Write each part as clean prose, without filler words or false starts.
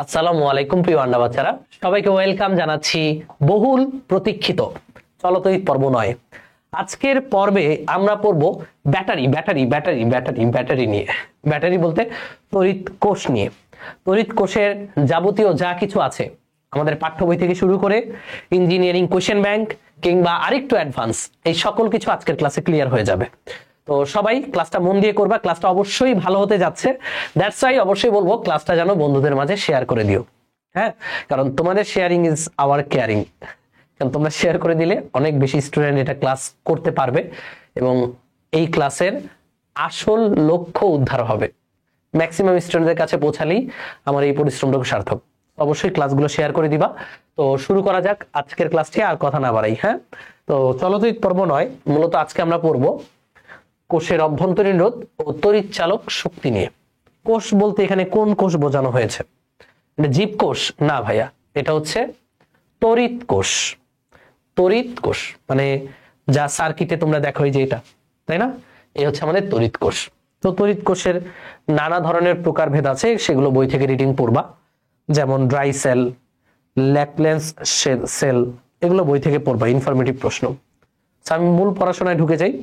আসসালামু আলাইকুম প্রিয় আন্ডা বাচ্চারা, সবাইকে ওয়েলকাম জানাচ্ছি বহুল প্রতীক্ষিত চলতরিৎ পর্ব 9। আজকের পর্বে আমরা পড়ব battery battery battery battery battery নিয়ে। ব্যাটারি বলতে তড়িৎ কোষ নিয়ে। তড়িৎ কোষের যাবতীয় যা কিছু আছে আমাদের পাঠ্য বই থেকে শুরু করে ইঞ্জিনিয়ারিং কোয়েশ্চেন ব্যাংক কিংবা আরেকটু অ্যাডভান্স, এই সকল কিছু আজকের ক্লাসে ক্লিয়ার হয়ে যাবে। তো সবাই ক্লাসটা মন দিয়ে করবা, ক্লাসটা অবশ্যই ভালো হতে যাচ্ছে। দ্যাটস ওয়াই অবশ্যই বলবো ক্লাসটা যেন বন্ধুদের মাঝে শেয়ার করে দিও। হ্যাঁ, কারণ তোমাদের শেয়ারিং ইজ আওয়ার কেয়ারিং। কারণ তোমরা শেয়ার করে দিলে অনেক বেশি স্টুডেন্ট এটা ক্লাস করতে পারবে এবং এই ক্লাসের আসল লক্ষ্য উদ্ধার হবে। ম্যাক্সিমাম স্টুডেন্টদের কাছে পৌঁছালেই আমার এই পরিশ্রমটুকু সার্থক। অবশ্যই ক্লাসগুলো শেয়ার করে দিবা। তো শুরু করা যাক আজকের ক্লাসটি, আর কথা না বাড়াই। হ্যাঁ, তো চলতরিৎ পর্ব 9, মূলত আজকে আমরা পড়বো কোষের অভ্যন্তরীণ রোধ ও তড়িৎ চালক শক্তি নিয়ে। কোষ বলতে এখানে কোন কোষ বোঝানো হয়েছে? এটা জীবকোষ না ভাইয়া, এটা হচ্ছে তড়িৎ কোষ। তড়িৎ কোষ মানে যা সার্কিটে তোমরা দেখো, এই যে এটা, তাই না? এই হচ্ছে আমাদের তড়িৎ কোষ। তো তড়িৎ কোষের নানা ধরনের প্রকারভেদ আছে, সেগুলো বই থেকে রিডিং পড়বা। যেমন ড্রাই সেল, ল্যাকলেন্স সেল, এগুলো বই থেকে পড়বা, ইনফরমেটিভ প্রশ্ন। আমি মূল পড়াশোনায় ঢুকে যাই।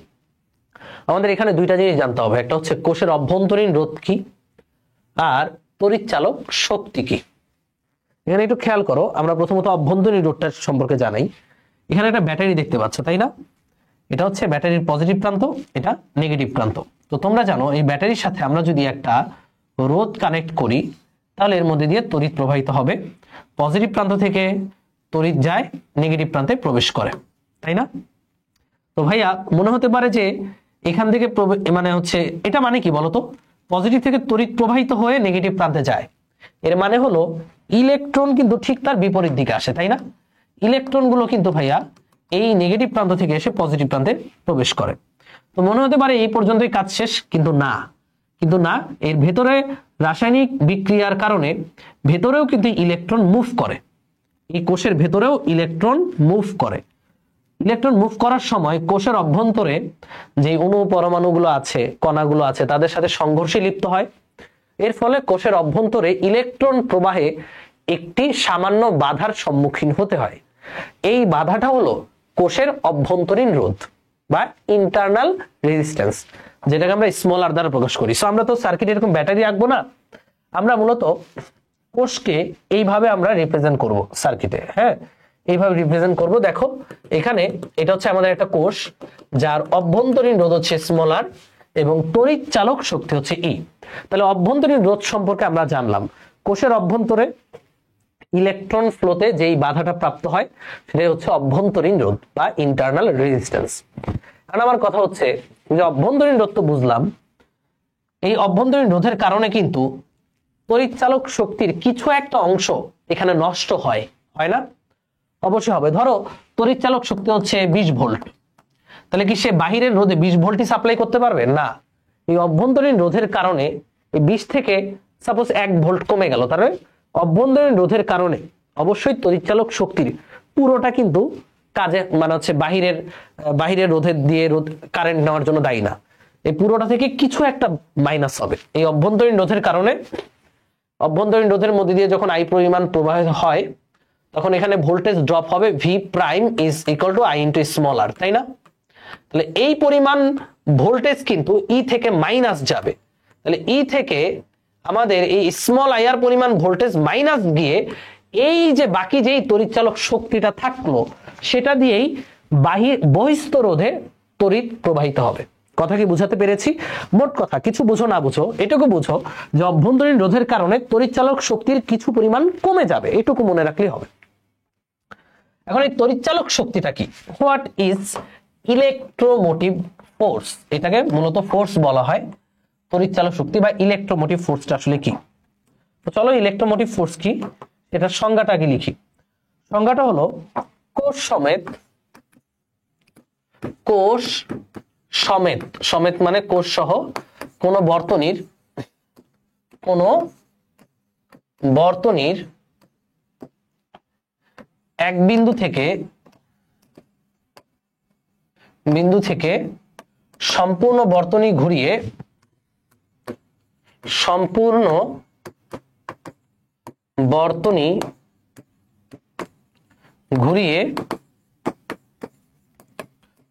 আমাদের এখানে দুইটা জিনিস জানতে হবে, একটা হচ্ছে কোষের অভ্যন্তরীণ রোধ কি আর তড়িৎ চালক শক্তি কি। এখানে একটু খেয়াল করো, আমরা প্রথমত অভ্যন্তরীণ রোধটা সম্পর্কে জানাই। এখানে একটা ব্যাটারি দেখতে পাচ্ছ, তাই না? এটা হচ্ছে ব্যাটারির পজিটিভ প্রান্ত, এটা নেগেটিভ প্রান্ত। তো তোমরা জানো এই ব্যাটারির সাথে আমরা যদি একটা রোধ কানেক্ট করি তাহলে এর মধ্যে দিয়ে তড়িৎ প্রবাহিত হবে। পজিটিভ প্রান্ত থেকে তড়িৎ যায়, নেগেটিভ প্রান্তে প্রবেশ করে, তাই না? তো ভাইয়া মনে হতে পারে যে এখান থেকে মানে হচ্ছে এটা মানে কি বলতো, পজিটিভ থেকে তড়িৎ প্রবাহিত হয়ে নেগেটিভ প্রান্তে যায়। এর মানে হলো ইলেকট্রন কিন্তু ঠিক তার বিপরীত দিকে আসে, তাই না? ইলেকট্রন গুলো কিন্তু ভাইয়া এই নেগেটিভ প্রান্ত থেকে এসে পজিটিভ প্রান্তে প্রবেশ করে। তো মনে হতে পারে এই পর্যন্তই কাজ শেষ, কিন্তু না, এর ভেতরে রাসায়নিক বিক্রিয়ার কারণে ভেতরেও কিন্তু ইলেকট্রন মুভ করে। এই কোষের ভেতরেও ইলেকট্রন মুভ করে। ইলেকট্রন মুভ করার সময় কোষের অভ্যন্তরে যে অণু পরমাণুগুলো আছে, কণাগুলো আছে, তাদের সাথে সংঘর্ষে লিপ্ত হয়। এর ফলে কোষের অভ্যন্তরে ইলেকট্রন প্রবাহে একটি সামান্য বাধার সম্মুখীন হতে হয়। এই বাধাটা হলো কোষের অভ্যন্তরীণ রোধ বা ইন্টারনাল রেজিস্ট্যান্স, যেটাকে আমরা স্মল আর দ্বারা প্রকাশ করি। সো আমরা তো সার্কিট এরকম ব্যাটারি আঁকবো না, আমরা মূলত কোষকে এইভাবে আমরা রিপ্রেজেন্ট করব সার্কিটে। হ্যাঁ, এইভাবে রিপ্রেজেন্ট করব। দেখো এখানে এটা হচ্ছে আমাদের একটা কোষ, যার অভ্যন্তরীণ রোধ হচ্ছে স্মল আর এবং তড়িৎ চালক শক্তি হচ্ছে ই। তাহলে অভ্যন্তরীণ রোধ সম্পর্কে আমরা জানলাম। কোষের অভ্যন্তরে ইলেকট্রন ফ্লোতে যেই বাধাটা প্রাপ্ত হয় সেটা হচ্ছে অভ্যন্তরীণ রোধ বা ইন্টারনাল রেজিস্ট্যান্স। আর আমার কথা হচ্ছে যে অভ্যন্তরীণ রোধ তো বুঝলাম, এই অভ্যন্তরীণ রোধের কারণে কিন্তু তড়িৎ চালক শক্তির কিছু একটা অংশ এখানে নষ্ট হয় না? অবশ্যই হবে। ধরো তড়িৎ চালক শক্তি হচ্ছে 20 ভোল্ট, তাহলে কি সে বাহিরের রোধে 20 ভোল্টই সাপ্লাই করতে পারবে? না। এই অভ্যন্তরীণ রোধের কারণে এই 20 থেকে সাপোজ 1 ভোল্ট কমে গেল, তাহলে অভ্যন্তরীণ রোধের কারণে অবশ্যই তড়িৎ চালক শক্তির পুরোটা কিন্তু কাজে মানে হচ্ছে বাহিরের রোধের দিয়ে রোধ কারেন্ট নেওয়ার জন্য দায়ী না। এই পুরোটা থেকে কিছু একটা মাইনাস হবে। এই অভ্যন্তরীণ রোধের কারণে অভ্যন্তরীণ রোধের মধ্যে দিয়ে যখন আই পরিমাণ প্রবাহিত হয় তখন এখানে ভোল্টেজ ড্রপ হবে V prime is equal to I into small r, তাই না? তাহলে এই পরিমাণ ভোল্টেজ কিন্তু ই থেকে মাইনাস যাবে। তাহলে ই থেকে আমাদের এই স্মল আই আর পরিমাণ ভোল্টেজ মাইনাস গিয়ে এই যে বাকি যেই তড়িৎচালক শক্তিটা থাকলো সেটা দিয়েই বহিস্থ রোধে তড়িৎ প্রবাহিত হবে। কথা কি বুঝাতে পেরেছি? মোট কথা, কিছু বুঝো না বুঝো, এটুকু বুঝো যে অভ্যন্তরীণ রোধের কারণে তড়িৎচালক শক্তির কিছু পরিমাণ কমে যাবে, এটুকু মনে রাখলেই হবে। এখন এই তড়িৎচালক শক্তিটা কি? What is electromotive force? এটাকে মূলত ফোর্স বলা হয়। তড়িৎচালক শক্তি বা ইলেকট্রোমোটিভ ফোর্সটা আসলে কি? তো চলো ইলেকট্রোমোটিভ ফোর্স কি এটার সংজ্ঞাটা আগে লিখি। সংজ্ঞাটা হলো কোষ সমেত মানে কোষ সহ কোন বর্তনীর এক বিন্দু থেকে সম্পূর্ণ বর্তনী ঘুরিয়ে সম্পূর্ণ বর্তনী ঘুরিয়ে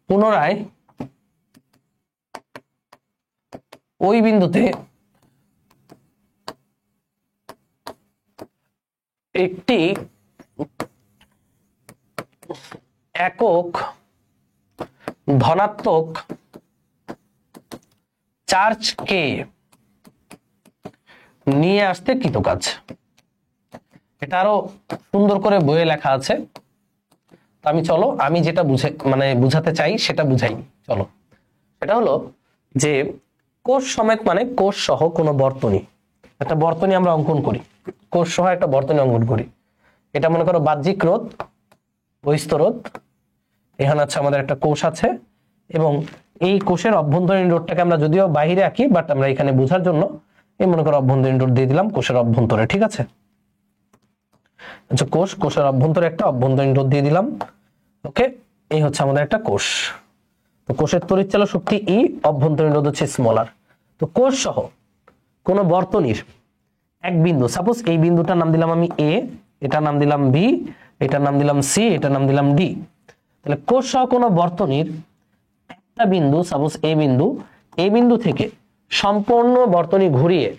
পুনরায় ওই বিন্দুতে একটি একক ধনাত্মক চার্জকে নিয়ে আসতে কৃতকাজ। এটা আরো সুন্দর করে বইয়ে লেখা আছে, তো আমি যেটা বুঝাতে চাই সেটা বুঝাই। চলো, এটা হলো যে কোষ সমেত মানে কোষ সহ কোনো বর্তনী, একটা বর্তনী আমরা অঙ্কন করি, কোষ সহ একটা বর্তনী অঙ্কন করি। এটা মনে করো বাহ্যিক রোধ, বহিস্থ রোধ, এখানে আছে আমাদের একটা কোষ আছে, এবং এই কোষের অভ্যন্তরীণ রোধটাকে আমরা যদিও বাইরে আঁকি, বাট আমরা এখানে বোঝার জন্য এই মনে করো অভ্যন্তরীণ রোধ দিয়ে দিলাম কোষের অভ্যন্তরে, ঠিক আছে। আচ্ছা, কোষের অভ্যন্তরে একটা অভ্যন্তরীণ রোধ দিয়ে দিলাম। ওকে, এই হচ্ছে আমাদের একটা কোষ। তো কোষের তড়িৎচালক শক্তি ই, অভ্যন্তরীণ রোধ হচ্ছে স্মলার। তো কোষ সহ কোন বর্তনীর এক বিন্দু, সাপোজ এই বিন্দুটার নাম দিলাম আমি এ, এটার নাম দিলাম বি, এটার নাম দিলাম সি, এটার নাম দিলাম ডি। তাহলে কোষ সহ কোন বর্তনীর একটা বিন্দু, সাপোজ এই বিন্দু থেকে সম্পূর্ণ বর্তনী ঘুরিয়ে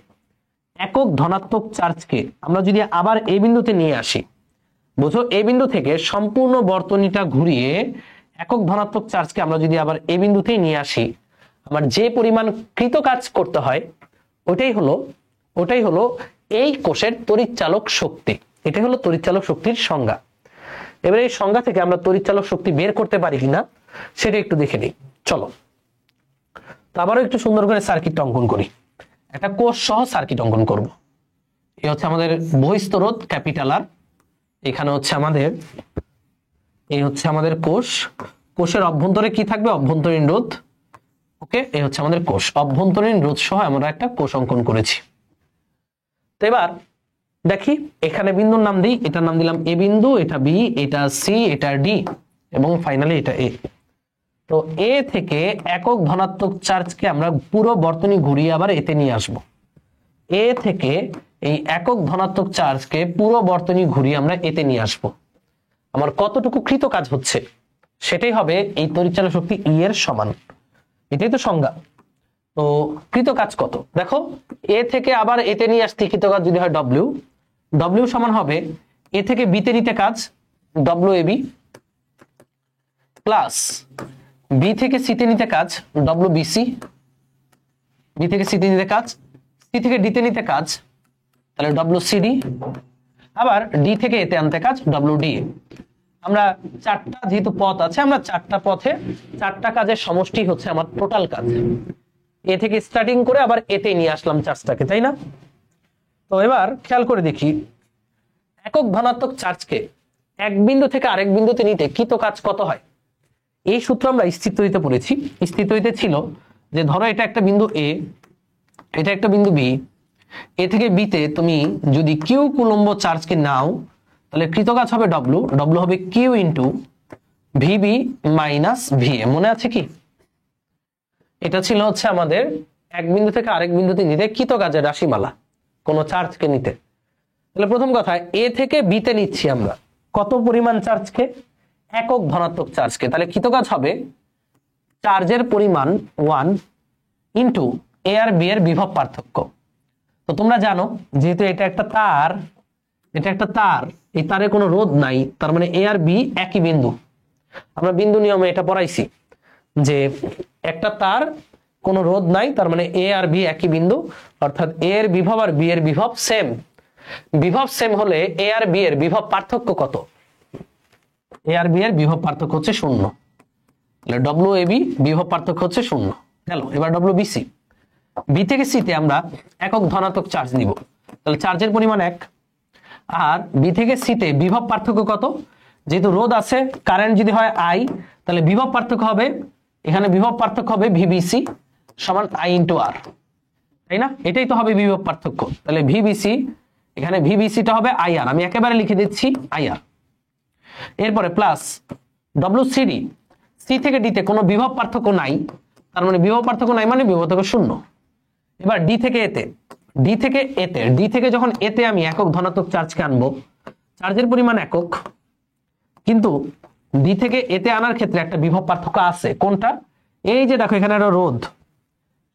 একক ধনাত্মক চার্জকে আমরা যদি আবার এই বিন্দুতে নিয়ে আসি, বুঝো, এই বিন্দু থেকে সম্পূর্ণ বর্তনীটা ঘুরিয়ে একক ধনাত্মক চার্জকে আমরা যদি আবার এই বিন্দুতেই নিয়ে আসি, আমার যে পরিমাণ কৃত কাজ করতে হয় ওটাই হলো এই কোষের তড়িৎচালক শক্তি। এটাই হলো তড়িৎচালক শক্তির সংজ্ঞা। এবার এই সংজ্ঞা থেকে আমরা তড়িৎচালক শক্তি বের করতে পারি কিনা সেটা একটু দেখে নিই। চলো, তো আবারও একটু সুন্দর করে সার্কিটটা অঙ্কন করি। একটা কোষ সহ সার্কিট অঙ্কন করব। এই হচ্ছে আমাদের বহিস্থ রোধ ক্যাপিটাল আর, এখানে হচ্ছে আমাদের কোষের অভ্যন্তরে কি থাকবে? অভ্যন্তরীণ রোধ। ওকে, এই হচ্ছে আমাদের কোষ, অভ্যন্তরীণ রোধ সহ আমরা একটা কোষ অঙ্কন করেছি। তো এবার দেখি, এখানে বিন্দুর নাম দিই, এটার নাম দিলাম এ বিন্দু, এটা বি, এটা সি, এটা ডি, এবং ফাইনালি এটা এ। তো এ থেকে একক ধনাত্মক চার্জকে আমরা পুরো বর্তনী ঘুরিয়ে আবার এতে নিয়ে আসব। এ থেকে এই একক ধনাত্মক চার্জকে পুরো বর্তনী ঘুরিয়ে আমরা এতে নিয়ে আসব। আমার কতটুকু কৃত কাজ হচ্ছে সেটাই হবে এই তড়িৎচালক শক্তি ই এর সমান। এটাই তো সংজ্ঞা। তো কৃত কাজ কত দেখো, এ থেকে আবার এতে নিয়ে আসতে কৃত কাজ যদি হয় ডব্লিউ সমান হবে এ থেকে বিতে নিতে কাজ W A B, plus B থেকে সিতে নিতে কাজ ডব্লিউ বিসি, বি থেকে সিতে নিতে কাজ, সি থেকে ডিতে নিতে কাজ তাহলে ডব্লিউ সিডি, আবার ডি থেকে এতে আনতে কাজ ডব্লিউ ডি। আমরা চারটা যেহেতু পথ আছে, আমরা চারটা কাজের সমষ্টি হচ্ছে আমার টোটাল কাজ। এ থেকে স্টার্টিং করে আবার এতে নিয়ে আসলাম চার্জটাকে, তাই না? তো এবার খেয়াল করে দেখি, একক ধনাত্মক চার্জকে এক বিন্দু থেকে আরেক বিন্দুতে নিতে কৃত কাজ কত হয়। এই সূত্র আমরা স্থিতিতে পড়েছি। স্থিতিতে ছিল যে ধরো এটা একটা বিন্দু এ, এটা একটা বিন্দু বি, এ থেকে বিতে তুমি যদি কিউ কুলম্ব চার্জকে নাও তাহলে কৃত কাজ হবে ডব্লিউ হবে Q into VB minus VA. মনে আছে কি? এটা ছিল হচ্ছে আমাদের এক বিন্দু থেকে আরেক বিন্দুতে নিতে কৃত কাজের রাশিমালা কোনো চার্জকে নিতে। তাহলে প্রথম কথা, এ থেকে বিতে নিচ্ছি আমরা কত পরিমাণ চার্জকে? একক ধনাত্মক চার্জকে। তাহলে কৃত কাজ হবে চার্জের পরিমাণ 1 ইন্টু এ আর বি এর বিভব পার্থক্য। তো তোমরা জানো যেহেতু এটা একটা তার, এই তারে কোনো রোধ নাই, তার মানে এ আর বি একই বিন্দু। আমরা বিন্দু নিয়মে এটা পড়াইছি যে একটা তার কোনো রোধ নাই, তার মানে এ আর বি একই বিন্দু, অর্থাৎ এ এর বিভব আর বি এর বিভব সেম। বিভব সেম হলে এ আর বি এর বিভব পার্থক্য কত? এ আর বি এর বিভব পার্থক্য হচ্ছে 0। তাহলে ডব্লিউ এ বি বিভব পার্থক্য হচ্ছে 0। গেল। এবার ডব্লিউ বিসি, বি থেকে সিতে আমরা একক ধনাত্মক চার্জ নিব, তাহলে চার্জের পরিমাণ 1। আর বি থেকে সিতে বিভব পার্থক্য কত? যেহেতু রোধ আছে, কারেন্ট যদি হয় আই, তাহলে বিভব পার্থক্য হবে, এখানে বিভব পার্থক্য হবে ভিবিসি সমান আই ইন্টু আর, তাই না? এটাই তো হবে বিভব পার্থক্য। তাহলে ভিবিসি, এখানে ভিবিসিটা হবে আই আর, আমি একেবারে লিখে দিচ্ছি আই আর। এরপরে প্লাস ডব্লিউ সিডি, সি থেকে ডিতে কোনো বিভব পার্থক্য নাই, তার মানে বিভব পার্থক্য নাই মানে বিভব পার্থক্য 0। এবার ডি থেকে এতে, ডি থেকে এতে, ডি থেকে যখন এতে আমি একক ধনাত্মক চার্জকে আনবো, চার্জের পরিমাণ একক, কিন্তু ডি থেকে এতে আনার ক্ষেত্রে একটা বিভব পার্থক্য আছে। কোনটা? এই যে দেখো এখানে একটা রোধ,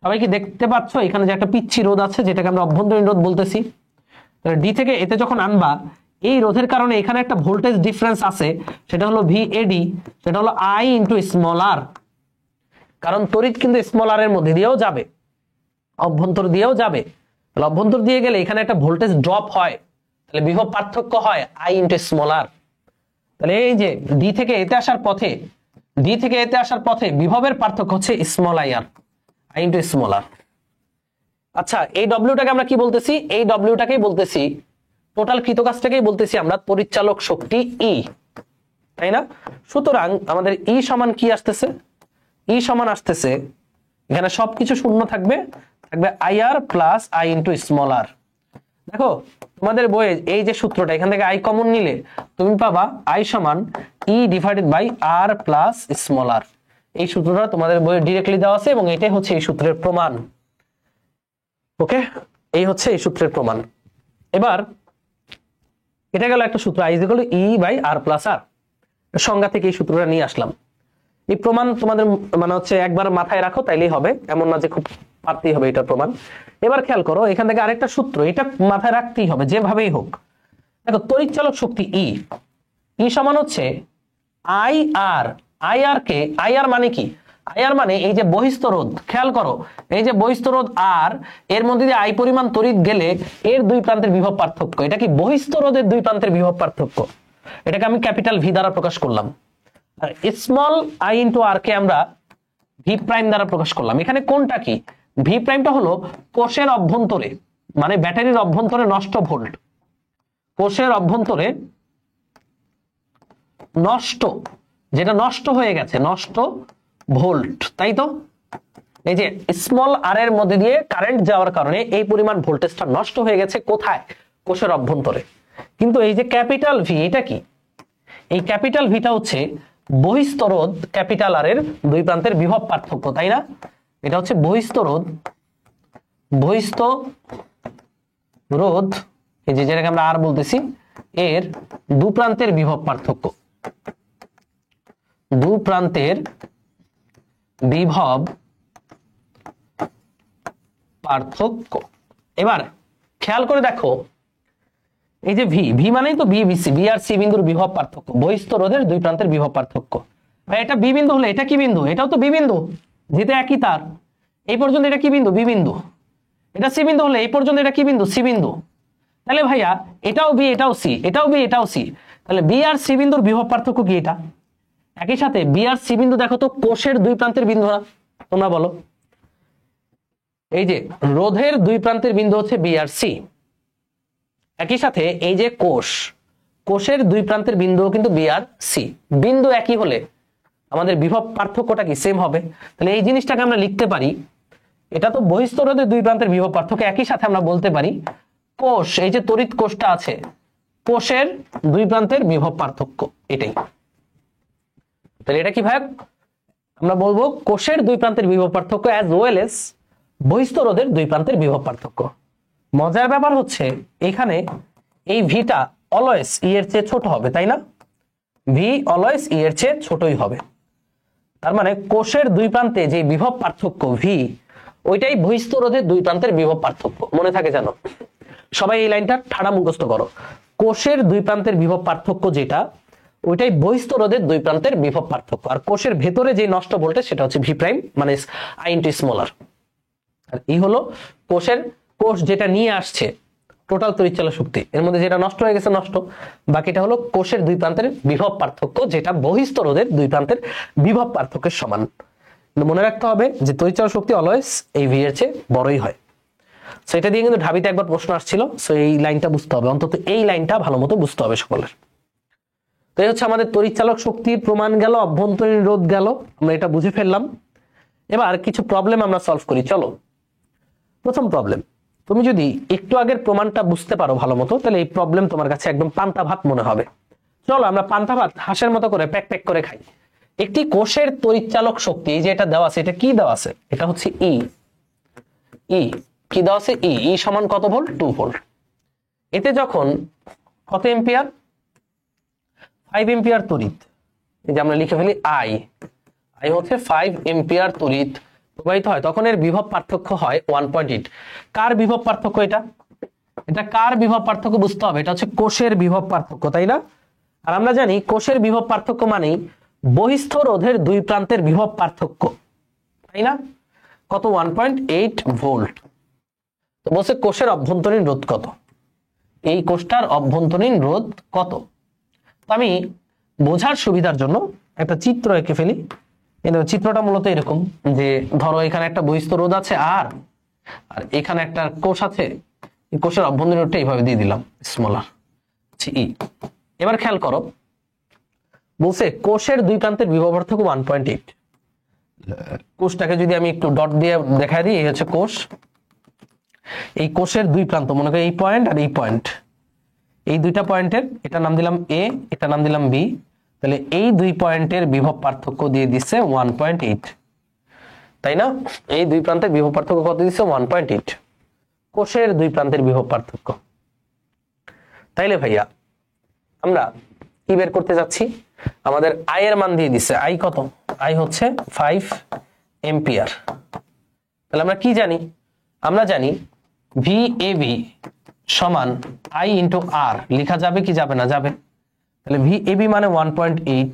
সবাই কি দেখতে পাচ্ছ এখানে যে একটা পিচ্ছি রোধ আছে যেটাকে আমরা অভ্যন্তরীণ রোধ বলতেছি। ডি থেকে এতে যখন আনবা, এই রোধের কারণে এখানে একটা ভোল্টেজ ডিফারেন্স আছে, সেটা হলো ভিএডি, সেটা হলো আই ইন্টু স্মল আর। কারণ তড়িৎ কিন্তু স্মল আর এর মধ্যে দিয়েও যাবে, অভ্যন্তর দিয়েও যাবে। তাহলে অভ্যন্তর দিয়ে গেলে এখানে একটা ভোল্টেজ ড্রপ হয়, তাহলে বিভব পার্থক্য হয় আই ইন্টু স্মল আর। তাহলে এই যে ডি থেকে এতে আসার পথে, ডি থেকে এতে আসার পথে বিভবের পার্থক্য হচ্ছে small I R, I into small r. আচ্ছা, এই ডব্লিউটাকে আমরা কি বলতেছি? এই ডব্লিউটাকেই বলতেছি, টোটাল কৃতকাজটাকেই বলতেছি আমরা তড়িৎচালক শক্তি ই, তাই না? সুতরাং আমাদের ই সমান কি আসতেছে? ই সমান আসতেছে, এখানে সবকিছু শূন্য থাকবে, থাকবে I R plus I into small r. দেখো তোমাদের বইয়ে এই যে সূত্রটা, এখান থেকে আই কমন নিলে তুমি পাবা আই সমান E divided by R plus small r. এই সূত্রটা তোমাদের বইয়ে ডিরেক্টলি দেওয়া আছে এবং এটাই হচ্ছে এই সূত্রের প্রমাণ। ওকে, এই হচ্ছে এই সূত্রের প্রমাণ। এবার এটা গেল একটা সূত্র, I is equal to E by R plus r, সংজ্ঞা থেকে এই সূত্রটা নিয়ে আসলাম। এই প্রমাণ তোমাদের মানে হচ্ছে একবার মাথায় রাখো, তাইলেই হবে, এমন না যে খুব পারতেই হবে এটা প্রমাণ। এবার খেয়াল করো এখান থেকে আরেকটা সূত্র, এটা মাথায় রাখতেই হবে যেভাবেই হোক। দেখো তড়িৎচালক শক্তি ই, ই সমান হচ্ছে আই আর। আই আর কে, আই আর মানে কি? আই আর মানে এই যে বহিস্থ রোধ, খেয়াল করো এই যে বহিস্থ রোধ আর, এর মধ্যে দিয়ে আই পরিমাণ তড়িৎ গেলে এর দুই প্রান্তের বিভব পার্থক্য। এটা কি বহিস্থ রোধের দুই প্রান্তের বিভব পার্থক্য, এটাকে আমি ক্যাপিটাল ভি দ্বারা প্রকাশ করলাম। আর স্মল আই ইন্টু আর কে আমরা ভি প্রাইম দ্বারা প্রকাশ করলাম। এখানে কোনটা কি? ভি প্রাইমটা হলো কোষের অভ্যন্তরে, মানে ব্যাটারির অভ্যন্তরে নষ্ট ভোল্ট, কোষের অভ্যন্তরে নষ্ট, যেটা নষ্ট হয়ে গেছে, নষ্ট ভোল্ট, তাই তো? এই যে স্মল আর এর মধ্যে দিয়ে কারেন্ট যাওয়ার কারণে এই পরিমাণ ভোল্টেজটা নষ্ট হয়ে গেছে, কোথায়? কোষের অভ্যন্তরে। কিন্তু এই যে ক্যাপিটাল ভি, এটা কি? এই ক্যাপিটাল ভিটা হচ্ছে বহিস্থ রোধ ক্যাপিটাল আর এর দুই প্রান্তের বিভব পার্থক্য, তাই না? এটা হচ্ছে বহিস্থ রোধ, বহিস্থ রোধ, এই যে যেটাকে আমরা আর বলতেছি, এর দু প্রান্তের বিভব পার্থক্য, দু প্রান্তের বিভব পার্থক্য। এবার খেয়াল করে দেখো এই যে ভি, ভি মানেই তো বিবিসি, বি আর সি বিন্দুর বিভব পার্থক্য, বহিস্থ রোধের দুই প্রান্তের বিভব পার্থক্য। এটা বি বিন্দু হলে এটা কি বিন্দু? এটাও তো বি বিন্দু, যেহেতু একই তার। এই পর্যন্ত এটা কি বিন্দু? বি বিন্দু। এটা সি বিন্দু হলে এই পর্যন্ত এটা কি বিন্দু? সি বিন্দু। তাহলে ভাইয়া এটাও বি, এটাও সি, এটাও বি, এটাও সি, তাহলে বি আর সি বিন্দুর বিভব পার্থক্য কি? এটা। একই সাথে বি আর সি বিন্দু দেখো তো কোষের দুই প্রান্তের বিন্দু না? তোমরা বলো। এই যে রোধের দুই প্রান্তের বিন্দু হচ্ছে বি আর সি। একই সাথে এই যে কোষ, কোষের দুই প্রান্তের বিন্দু কিন্তু বি আর সি। বিন্দু একই হলে আমাদের বিভব পার্থক্যটা কি? সেম হবে। তাহলে এই জিনিসটাকে আমরা লিখতে পারি, এটা তো বহিস্থ রোধের দুই প্রান্তের বিভব পার্থক্য, একই সাথে আমরা বলতে পারি কোষ, এই যে তড়িৎ কোষটা আছে, কোষের দুই প্রান্তের বিভব পার্থক্য, এটাই। তাহলে এটা কি ভাই? আমরা বলবো কোষের দুই প্রান্তের বিভব পার্থক্য অ্যাজ ওয়েল এস বহিস্থ রোধের দুই প্রান্তের বিভব পার্থক্য। মজার ব্যাপার হচ্ছে এখানে এই ভিটা অলওয়েজ ই এর চেয়ে ছোট হবে, তাই না? ভি অলওয়েজ ই এর চেয়ে ছোটই হবে। তার মানে কোষের দুই প্রান্তে যে বিভব পার্থক্য ভি, ওইটাই বহিস্থ রোধের দুই প্রান্তের বিভব পার্থক্য। মনে থাকে জানো, সবাই এই লাইনটা ঠাড়া মুখস্থ করো। কোষের দুই প্রান্তের বিভব পার্থক্য যেটা, ওইটাই বহিস্থ রোধের দুই প্রান্তের বিভব পার্থক্য। আর কোষের ভেতরে যে নষ্ট ভোল্টেজ সেটা হচ্ছে ভি প্রাইম, মানে আই ইনটু স্মল আর। আর এই হলো কোষের, কোষ যেটা নিয়ে আসছে টোটাল তড়িৎচালক শক্তি, এর মধ্যে যেটা নষ্ট হয়ে গেছে নষ্ট, বাকিটা হলো কোষের দুই প্রান্তের বিভব পার্থক্য, যেটা বহিস্থ রোধের দুই প্রান্তের বিভব পার্থক্যের সমান। মনে রাখতে হবে যে তড়িৎচালক শক্তি অলওয়েজ এই ভি এর চেয়ে বড়ই হয়। সো এটা দিয়ে কিন্তু ঢাবিতে একবার প্রশ্ন আসছিল, সো এই লাইনটা বুঝতে হবে, অন্তত এই লাইনটা ভালো মতো বুঝতে হবে সকলের। তো এই হচ্ছে আমাদের তড়িৎচালক শক্তির প্রমাণ গেল, অভ্যন্তরীণ রোধ গেল, আমরা এটা বুঝে ফেললাম। এবার কিছু প্রবলেম আমরা সলভ করি, চলো। প্রথম প্রবলেম, তুমি যদি একটু আগের প্রমাণটা বুঝতে পারো ভালো মতো, তাহলে এই প্রবলেম তোমার কাছে একদম পান্তা ভাত মনে হবে। চলো আমরা পান্তা ভাত হাঁসের মতো করে প্যাক প্যাক করে খাই। একটি কোষের তড়িৎচালক শক্তি, এই যে এটা দেওয়া আছে, এটা কি দেওয়া আছে? এটা হচ্ছে ই, ই কি দেওয়া আছে ই সমান কত ভোল্ট 2 ভোল্ট। এতে যখন কত এম্পিয়ার 5 এম্পিয়ার তড়িৎ, এই যে আমরা লিখে ফেলি আই হচ্ছে 5 এম্পিয়ার তড়িৎ প্রবাহিত হয়, তখন এর বিভব পার্থক্য হয় 1.8। কার বিভব পার্থক্য এটা কার বিভব পার্থক্য বুঝতে হবে, এটা হচ্ছে কোষের বিভব পার্থক্য, তাই না? আর আমরা জানি কোষের বিভব পার্থক্য মানেই বহিস্থ রোধের দুই প্রান্তের বিভব পার্থক্য, তাই না? কত 1.8 ভোল্ট। তো বলছে কোষের অভ্যন্তরীণ রোধ কত, এই কোষটার অভ্যন্তরীণ রোধ কত। তো আমি বোঝার সুবিধার জন্য একটা চিত্র এঁকে ফেলি। চিত্রটা মূলত এরকম যে ধরো এখানে একটা বহিস্থ রোধ আছে আর এখানে একটা কোষ আছে, এই কোষের অভ্যন্তরীণ রোধটা এইভাবে দিয়ে দিলাম স্মল আর ই। এবার খেয়াল করো, বলছে কোষের দুই প্রান্তের বিভব পার্থক্য 1.8। কোষটাকে যদি আমি একটু ডট দিয়ে দেখাই দিই, এই হচ্ছে কোষ, এই কোষের দুই প্রান্ত মনে করি এই পয়েন্ট আর এই পয়েন্ট, এই দুইটা পয়েন্টের এটা নাম দিলাম এ, এটা নাম দিলাম বি, তাহলে এই দুই পয়েন্টের বিভব পার্থক্য দিয়ে দিচ্ছে 1.8, তাই না? এই দুই প্রান্তের বিভব পার্থক্য কত দিচ্ছে 1.8, কোষের দুই প্রান্তের বিভব পার্থক্য। তাইলে ভাইয়া আমরা কি বের করতে যাচ্ছি, আমাদের আই এর মান দিয়ে দিচ্ছে, আই কত, আই হচ্ছে 5 এম্পিয়ার। তাহলে আমরা কি জানি, আমরা জানি ভি এ ভি সমান আই ইন্টু আর, লেখা যাবে কি যাবে না, যাবে। তাহলে ভি এ বি মানে 1.8,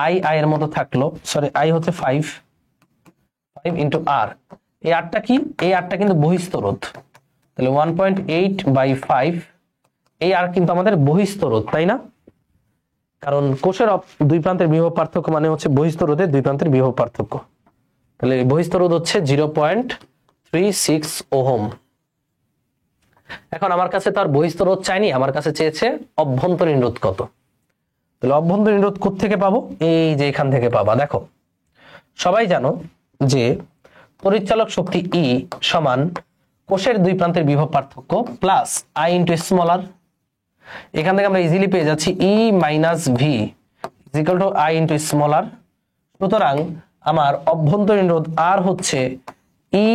আই এর মতো থাকলো, সরি আই হচ্ছে 5 ইন্টু আর, এই আরটা কি, এই আরটা কিন্তু বহিস্থ রোধ, তাহলে 1.8/5, এই আর কিন্তু আমাদের বহিস্থ রোধ, তাই না? কারণ কোষের দুই প্রান্তের বিভব পার্থক্য মানে হচ্ছে বহিস্থ রোধের দুই প্রান্তের বিভব পার্থক্য। তাহলে বহিস্থ রোধ হচ্ছে 0.36 ওহম। এখন আমার কাছে তার বহিস্থ রোধ চাইনি, আমার কাছে চেয়েছে অভ্যন্তরীণ রোধ কত। তাহলে অভ্যন্তরীণ রোধ কোত্থেকে পাবো, এই যে এখান থেকে পাবা। দেখো সবাই জানো যে তড়িৎচালক শক্তি ই সমান কোষের দুই প্রান্তের বিভব পার্থক্য plus I into small r. এখান থেকে আমরা ইজিলি পেয়ে যাচ্ছি E minus V is equal to I into small r. সুতরাং আমার অভ্যন্তরীণ রোধ আর হচ্ছে E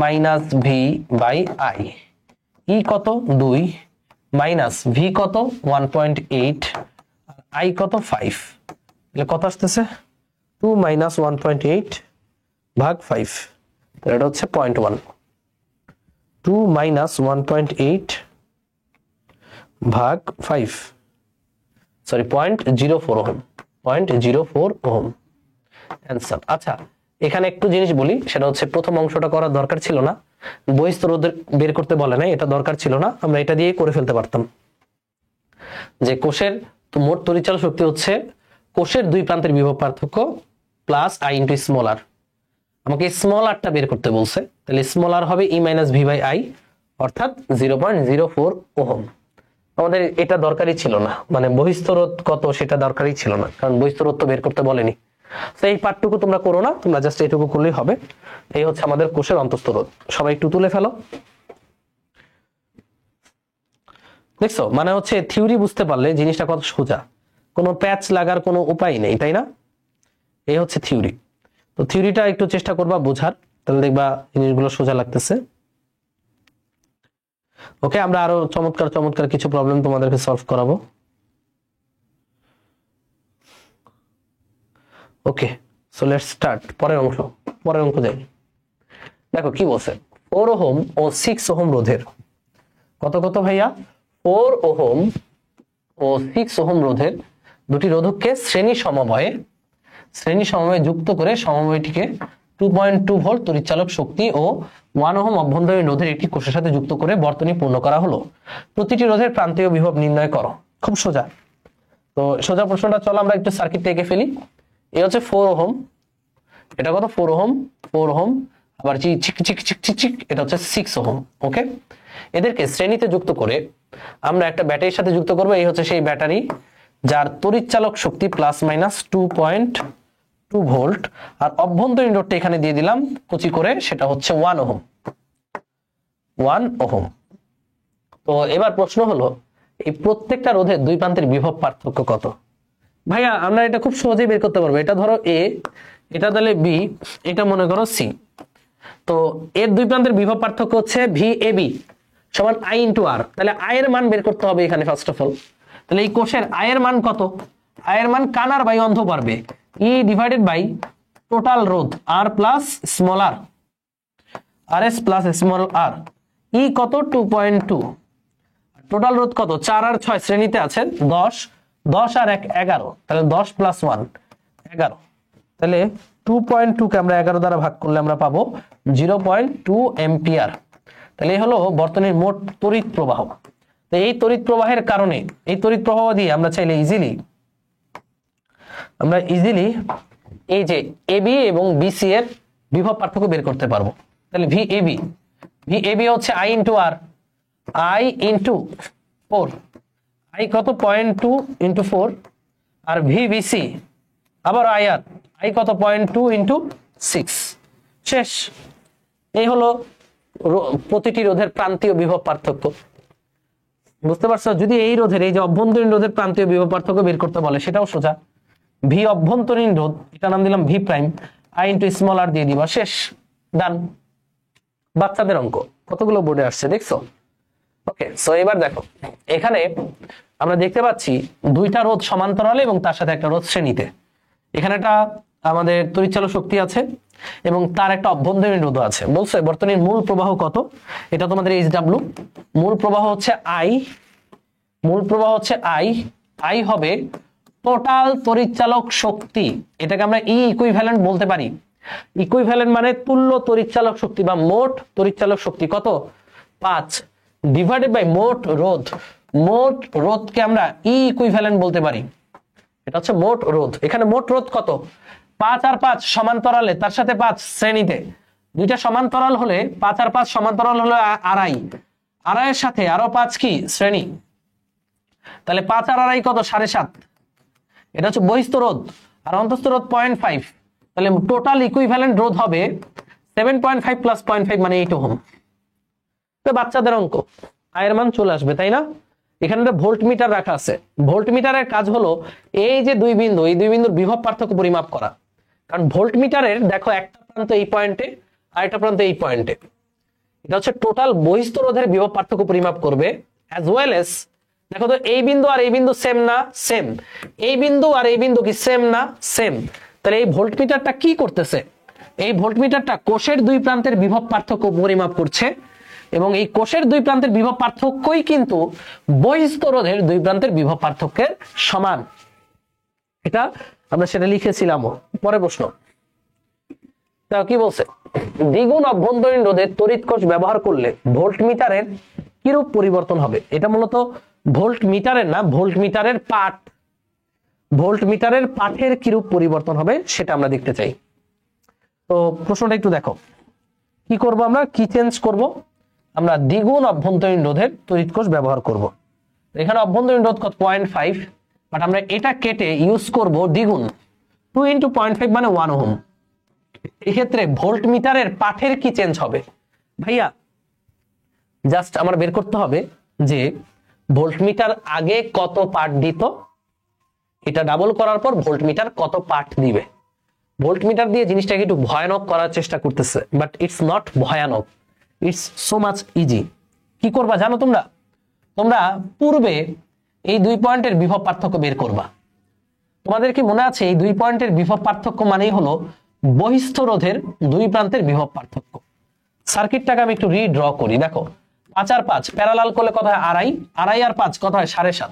minus V by I. E কত 2 মাইনাস ভি কত 1.8, আই কত 5, তাহলে কত আসতেছে 2 মাইনাস 1.8 ভাগ 5, তাহলে এটা হচ্ছে 0.1। 2 মাইনাস 1.8 ভাগ 5, সরি 0.04 ওহম, 0.04 ওহম অ্যান্সার। আচ্ছা এখানে একটু জিনিস বলি, সেটা হচ্ছে প্রথম অংশটা করার দরকার ছিল না, বহিস্থ রোধ বের করতে বলে নাই, এটা দরকার ছিল না, আমরা এটা দিয়ে করে ফেলতে পারতাম যে কোষের মোট তড়িৎচালক শক্তি হচ্ছে কোষের দুই প্রান্তের বিভব পার্থক্য প্লাস আই ইন্টু স্মল আর। আমাকে স্মল আরটা বের করতে বলছে, তাহলে স্মল আর হবে ই মাইনাস ভি বাই আই, অর্থাৎ 0.04 ওহম। আমাদের এটা দরকারই ছিল না, মানে বহিস্থ রোধ কত সেটা দরকারই ছিল না, কারণ বহিস্থ রোধ তো বের করতে বলেনি। তো এই পার্টটুকু তোমরা করো না, তোমরা জাস্ট এইটুকু করলেই হবে। এই হচ্ছে আমাদের কোষের অন্তঃস্থ রোধ। সবাই একটু তুলে ফেলো। দেখছো, মানে হচ্ছে থিওরি বুঝতে পারলে জিনিসটা কত সোজা, কোনো প্যাচ লাগার কোনো উপায় নেই, তাই না? এই হচ্ছে থিওরি। তো থিওরিটা একটু চেষ্টা করবা বোঝার, তাহলে দেখবা জিনিসগুলো সোজা লাগতেছে। ওকে, আমরা আরো চমৎকার চমৎকার কিছু প্রবলেম তোমাদেরকে সলভ করাবো। ওকে, সো লেটস স্টার্ট। পরের অঙ্ক যাই। দেখো কি বলছে, 4 ওহম ও 6 ওহম রোধের কত কত ভাইয়া, 4 ওহম ও 6 ওহম রোধের দুটি রোধককে শ্রেণী সমবায়ে যুক্ত করে সমবায়টিকে 2.2 ভোল্ট তড়িৎচালক শক্তি ও 1 ওহম অভ্যন্তরীণ রোধের একটি কোষের সাথে যুক্ত করে বর্তনী পূর্ণ করা হলো। প্রতিটি রোধের প্রান্তীয় বিভব নির্ণয় করো। খুব সোজা। তো সোজা প্রশ্নটা চলো আমরা একটু সার্কিটটা এঁকে ফেলি। এই হচ্ছে 4 ওহম, এটা কত 4 ওহম, আবার চিক চিক চিক চিক চিক, এটা হচ্ছে 6 ওহম। ওকে, এদেরকে শ্রেণীতে যুক্ত করে আমরা একটা ব্যাটারির সাথে যুক্ত করব। এই হচ্ছে সেই ব্যাটারি যার তড়িৎচালক শক্তি প্লাস মাইনাস 2.2 ভোল্ট, আর অভ্যন্তরীণ রোধটা এখানে দিয়ে দিলাম কুচি করে, সেটা হচ্ছে 1 ওহম। তো এবার প্রশ্ন হলো, এই প্রত্যেকটা রোধের দুই প্রান্তের বিভব পার্থক্য কত? ভাইয়া আমরা এটা খুব সহজেই বের করতে পারবো। এটা ধরো এ, এটা তাহলে বি, এটা মনে করো সি। তো এর দুই প্রান্তের বিভব পার্থক্য হচ্ছে ভি এ বি সমান আই ইন্টু আর। তাহলে আই এর মান বের করতে হবে এখানে ফার্স্ট অফ অল। তাহলে এই কোষের আই এর মান কত? আই এর মান কানার বাই অন্ধ পারবে, ই ডিভাইডেড বাই টোটাল রোধ আর প্লাস স্মল আর, আর এস প্লাস স্মল আর। ই কত? 2.2। টোটাল রোধ কত? 4 আর 6 শ্রেণীতে আছে 10, 10 আর 1 11, তাহলে 10 প্লাস 1 11। তাহলে 2.2 কে আমরা 11 দ্বারা ভাগ করলে আমরা পাবো 0.2 এম্পিয়ার। তাহলে এই হলো বর্তনীর মোট তড়িৎ প্রবাহ। তো এই তড়িৎ প্রবাহের কারণে এই তড়িৎ প্রবাহ দিয়ে আমরা চাইলে ইজিলি এই যে এবি এবং বিসি এর বিভব পার্থক্য বের করতে পারবো। তাহলে ভি এবি হচ্ছে I into R, I into 4, I কত? 0.2 ইন্টু 4, আর ভি বিসি আবার আই আর, আই কত? 0.2 ইন্টু 6। শেষ। এই হলো প্রতিটি রোধের প্রান্তীয় বিভব পার্থক্য। বুঝতে পারছো? যদি এই রোধের, এই যে অভ্যন্তরীণ রোধের প্রান্তীয় বিভব পার্থক্য বের করতে বলে সেটাও সোজা। ভি অভ্যন্তরীণ রোধ, এটা নাম দিলাম V prime, I into small r দিয়ে দিবা, শেষ, ডান। বাচ্চাদের অঙ্ক কতগুলো বোর্ডে আসছে দেখছো? ওকে, সো এবার দেখো এখানে আমরা দেখতে পাচ্ছি দুইটা রোধ সমান্তরালে এবং তার সাথে একটা রোধ শ্রেণীতে। এখানে একটা আমাদের তড়িৎচালক শক্তি আছে এবং তার একটা অভ্যন্তরীণ রোধ আছে। বলছে বর্তনীর মূল প্রবাহ কত? এটা তোমাদের এইচডব্লিউ। মূল প্রবাহ হচ্ছে আই, আই হবে টোটাল তড়িৎচালক শক্তি। এটাকে আমরা ই ইকুইভ্যালেন্ট বলতে পারি। ইকুইভ্যালেন্ট মানে তুল্য তড়িৎচালক শক্তি বা মোট তড়িৎচালক শক্তি কত? 5 ডিভাইডেড বাই মোট রোধ। মোট রোধকে আমরা ই ইকুইভ্যালেন্ট বলতে পারি। এটা হচ্ছে মোট রোধ। এখানে মোট রোধ কত? 5 আর 5 সমান্তরালে, তার সাথে 5 শ্রেণীতে। দুইটা সমান্তরাল হলে 5 আর 5 সমান্তরাল হলো আড়াই, আড়াইয়ের সাথে আরো 5 কি শ্রেণী। তাহলে 5 আর আড়াই কত? 7.5। এটা হচ্ছে বহিস্থ রোধ, আর অন্তঃস্থ রোধ 0.5। তাহলে টোটাল ইকুইভ্যালেন্ট রোধ হবে 7.5 প্লাস 0.5 মানে 8 ওহম। তো বাচ্চাদের অঙ্ক, আয়ের মান চলে আসবে, তাই না? এখানে একটা ভোল্ট মিটার রাখা আছে। ভোল্ট মিটারের কাজ হলো এই যে দুই বিন্দু, এই দুই বিন্দুর বিভব পার্থক্য পরিমাপ করা। কারণ ভোল্ট মিটারের দেখো একটা প্রান্ত এই পয়েন্টে আর একটা প্রান্ত এই পয়েন্টে। এটা হচ্ছে টোটাল বহিস্থ রোধের বিভব পার্থক্য পরিমাপ করবে, অ্যাজ ওয়েল এস দেখো তো এই বিন্দু আর এই বিন্দু সেম না? সেম। এই বিন্দু আর এই বিন্দু কি সেম না? সেম। তাহলে এই ভোল্ট মিটারটা কি করতেছে? এই ভোল্ট মিটারটা কোষের দুই প্রান্তের বিভব পার্থক্য পরিমাপ করছে, এবং এই কোষের দুই প্রান্তের বিভব পার্থক্যই কিন্তু বহিস্থ রোধের দুই প্রান্তের বিভব পার্থক্যের সমান। এটা আমরা সেটা লিখেছিলাম। পরে প্রশ্ন, তা কি বলছে? দ্বিগুণ অভ্যন্তরীণ রোধের তড়িৎ কোষ ব্যবহার করলে ভোল্ট মিটারের কিরূপ পরিবর্তন হবে? এটা মূলত ভোল্ট মিটারের না, ভোল্ট মিটারের পাঠ, ভোল্ট মিটারের পাঠের কিরূপ পরিবর্তন হবে সেটা আমরা দেখতে চাই। তো প্রশ্নটা একটু দেখো, কি করব আমরা? কি চেঞ্জ করব? আমরা দ্বিগুণ অভ্যন্তরীণ রোধের তড়িৎ কোষ ব্যবহার করব। এখানে অভ্যন্তরীণ রোধ কত? 0.5, বাট আমরা এটা কেটে ইউজ করব দ্বিগুণ, 2 ইন্টু 0.5 মানে 1 ওহম। এক্ষেত্রে ভোল্ট মিটারের পাঠের কি চেঞ্জ হবে? ভাইয়া জাস্ট আমার বের করতে হবে যে ভোল্ট মিটার আগে কত পাঠ দিত, এটা ডাবল করার পর ভোল্ট মিটার কত পাঠ দিবে। ভোল্ট মিটার দিয়ে জিনিসটাকে একটু ভয়ানক করার চেষ্টা করতেছে, বাট ইটস নট ভয়ানক, ইটস সো মাচ ইজি। কি করবা জানো তোমরা? তোমরা পূর্বে এই দুই পয়েন্টের বিভব পার্থক্য বের করবা। তোমাদের কি মনে আছে এই দুই পয়েন্টের বিভব পার্থক্য মানেই হলো বহিস্থ রোধের দুই প্রান্তের বিভব পার্থক্য। সার্কিটটাকে আমি একটু রিড্র করি। দেখো 5 আর 5 প্যারালাল করলে কত হয়? আড়াই, আড়াই আর 5 কত হয়? 7.5।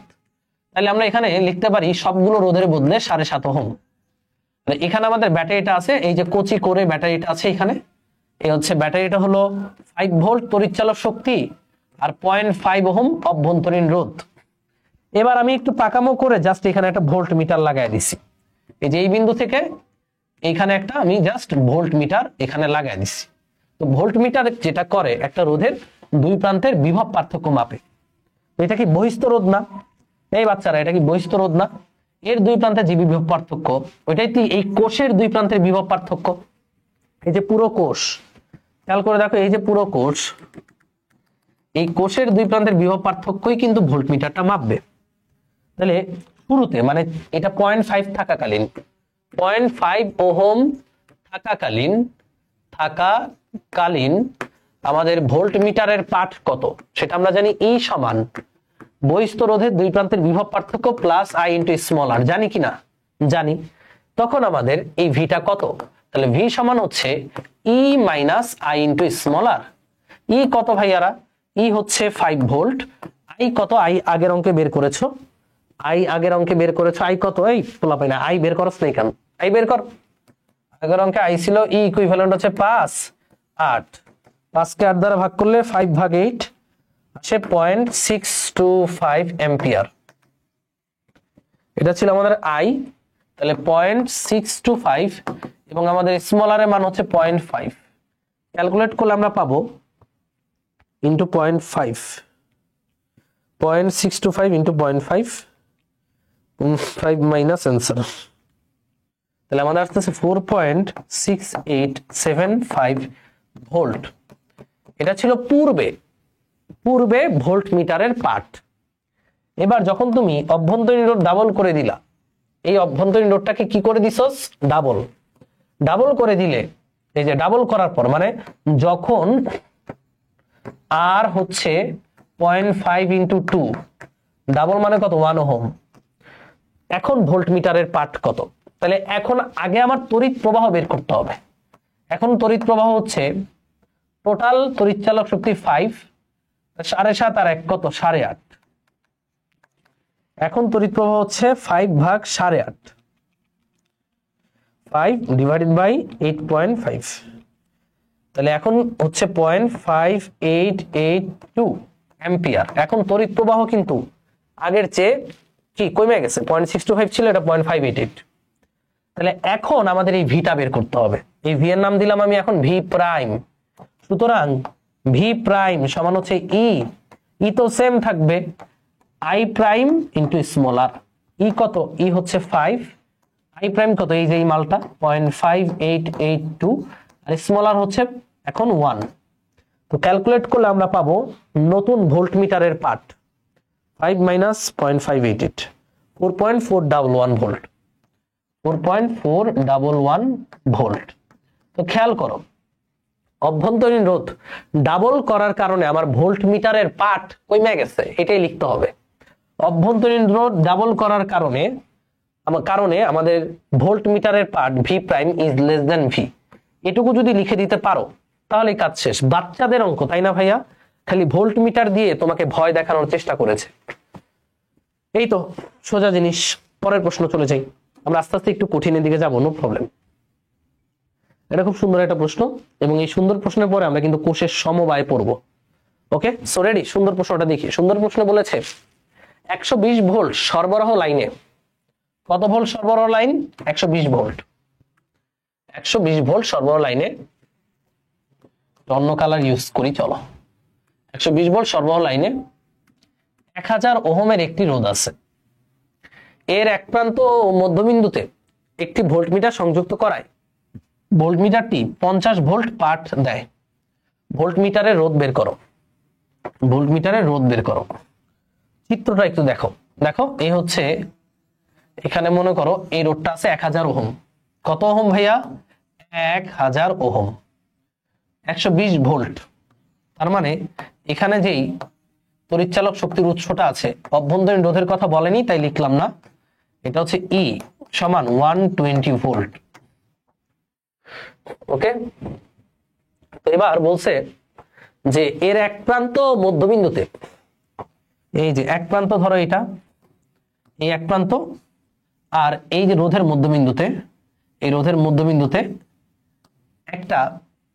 তাহলে আমরা এখানে লিখতে পারি সবগুলো রোধের বদলে 7.5 ওহম। এখানে আমাদের ব্যাটারিটা আছে, এই যে কচি করে ব্যাটারিটা আছে এখানে, এই হচ্ছে ব্যাটারিটা হলো 5 ভোল্ট তড়িৎচালক শক্তি আর 0.5 ওহম অভ্যন্তরীণ রোধ। এবার আমি একটু পাকামো করে জাস্ট এখানে একটা ভোল্ট মিটার লাগাই দিছি। এই যে এই বিন্দু থেকে এইখানে একটা আমি জাস্ট ভোল্ট মিটার এখানে লাগাই দিছি। তো ভোল্ট মিটার যেটা করে একটা রোধের দুই প্রান্তের বিভব পার্থক্য মাপে। এটা কি বহিস্থ রোধ না? এই বাচ্চারা, এটা কি বহিস্থ রোধ না? এর দুই প্রান্তের যে বিভব পার্থক্য, ওইটাই তো এই কোষের দুই প্রান্তের বিভব পার্থক্য। এই যে পুরো কোষ, খেয়াল করে দেখো, এই যে পুরো কোষ, এই কোষের দুই প্রান্তের বিভব পার্থক্যই কিন্তু ভোল্ট মিটারটা মাপবে। তাহলে শুরুতে মানে এটা 0.5 থাকাকালীন, 0.5 ওহম থাকাকালীন কালীন আমাদের ভোল্ট মিটারের পাঠ কত সেটা আমরা জানি। ই সমান বহিস্থ রোধের দুই প্রান্তের বিভব পার্থক্য প্লাস আই ইন্টু স্মল আর, জানি কিনা? জানি। তখন আমাদের এই ভিটা কত? তাহলে ভি সমান হচ্ছে E minus I into small আর। ই কত ভাইয়ারা? ই হচ্ছে 5 ভোল্ট। আই কত? আই আগের অঙ্কে বের করেছো, আই আগের অঙ্কে বের করেছো। আই কত? এই পোলা পাই না, আই বের করছ নাই কেন? আই বের কর। আগের অঙ্কে আই ছিল ই ইকুইভ্যালেন্ট হচ্ছে 5 8, 5 কে 8 দ্বারা ভাগ করলে 5 ভাগ 8 আসে 0.625 অ্যাম্পিয়ার। এটা ছিল আমাদের আই, তাহলে 0.625 এবং আমাদের স্মল আর এর মান হচ্ছে 0.5। ক্যালকুলেট করলে আমরা পাবো ইন্টু 0.5, 0.625 ইন্টু 0.5, 5 মাইনাস অ্যান্সার। তাহলে আমাদের আসতেছে 4.6875 ভোল্ট। এটা ছিল পূর্বে ভোল্ট মিটারের পাঠ। এবার যখন তুমি অভ্যন্তরীণ রোধ ডাবল করে দিলা, এই অভ্যন্তরীণ রোধটাকে কি করে দিছস? ডাবল করে দিলে, এই যে ডাবল করার পর মানে যখন আর হচ্ছে 0.5 ইন্টু 2, ডাবল মানে কত? 1 ওহম। এখন ভোল্ট মিটারের পাঠ কত? তাহলে এখন আগে আমার তড়িৎ প্রবাহ বের করতে হবে। এখন তড়িৎ প্রবাহ হচ্ছে টোটাল তড়িৎ চালক শক্তি 5, 7.5 আর 1 কত? 8.5। এখন তড়িৎ প্রবাহ হচ্ছে 5 ভাগ 8.5, 5 ডিভাইডেড বাই 8.5। তাহলে এখন হচ্ছে 0.5882 অ্যাম্পিয়ার। এখন তড়িৎ প্রবাহ কিন্তু আগের চেয়ে কি কমে গেছে, 0.625 ছিল, এটা 0.588। তাহলে এখন আমাদের এই ভিটা বের করতে হবে। এই ভি এর নাম দিলাম আমি এখন ভি প্রাইম। সুতরাং ভি প্রাইম সমান হচ্ছে ই তো সেম থাকবে, আই প্রাইম ইন্টু স্মল আর। ই কত? ই হচ্ছে 5, আই প্রাইম কত? এই যে এই মালটা 0.5882 আর স্মল আর হচ্ছে এখন 1। তো ক্যালকুলেট করলে আমরা পাবো নতুন ভোল্ট মিটারের পাঠ 5 মাইনাস 0.588, 4.411 ভোল্ট, 4.411 ভোল্ট। তো খেয়াল করো, অভ্যন্তরীণ রোধ ডাবল করার কারণে আমার ভোল্ট মিটারের পাঠ কমে গেছে, এটাই লিখতে হবে। অভ্যন্তরীণ রোধ ডাবল করার কারণে আমাদের ভোল্ট মিটারের পাঠ V prime is less than V, এটুকু যদি লিখে দিতে পারো তাহলে কাজ শেষ। বাচ্চাদের অঙ্ক, তাই না ভাইয়া? খালি ভোল্ট মিটার দিয়ে তোমাকে ভয় দেখানোর চেষ্টা করেছে। এই তো সোজা জিনিস। পরের প্রশ্ন চলে যাই, আমরা আস্তে আস্তে একটু কঠিনের দিকে যাবো, নো প্রবলেম। এটা খুব সুন্দর একটা প্রশ্ন এবং এই সুন্দর প্রশ্নের পরে আমরা কিন্তু কোষের সমবায় পড়ব। ওকে, সো রেডি? সুন্দর প্রশ্নটা দেখি। সুন্দর প্রশ্ন বলেছে 120 ভোল্ট সরবরাহ লাইনে, কত ভোল্ট সরবরাহ লাইন? 120 ভোল্ট। 120 ভোল্ট সরবরাহ লাইনে অন্য কালার ইউজ করি, চলো। 120 ভোল্ট সরবরাহ লাইনে 1000 ওহমের একটি রোধ আছে। এর এক প্রান্ত ও মধ্যবিন্দুতে একটি ভোল্টমিটার সংযুক্ত করায় ভোল্টমিটারটি 50 ভোল্ট পাঠ দেয়। ভোল্টমিটারের রোধ বের করো। ভোল্টমিটারের রোধ বের করো। চিত্রটা একটু দেখো। এই হচ্ছে, এখানে মনে করো এই রোধটা আছে 1000 ওহম। কত ওহম ভাইয়া? 1000 ওহম। 120 ভোল্ট, তার মানে এখানে যেই তড়িৎচালক শক্তির উৎসটা আছে, অভ্যন্তরীণ রোধের কথা বলেনি তাই লিখলাম না, এটা হচ্ছে ই সমান 120 ভোল্ট। ওকে, তো এবার বলছে যে এর এক প্রান্ত মধ্যবিন্দুতে, এই যে এক প্রান্ত ধরো এটা, এই এক প্রান্ত, আর এই যে রোধের মধ্যবিন্দুতে, এই রোধের মধ্যবিন্দুতে একটা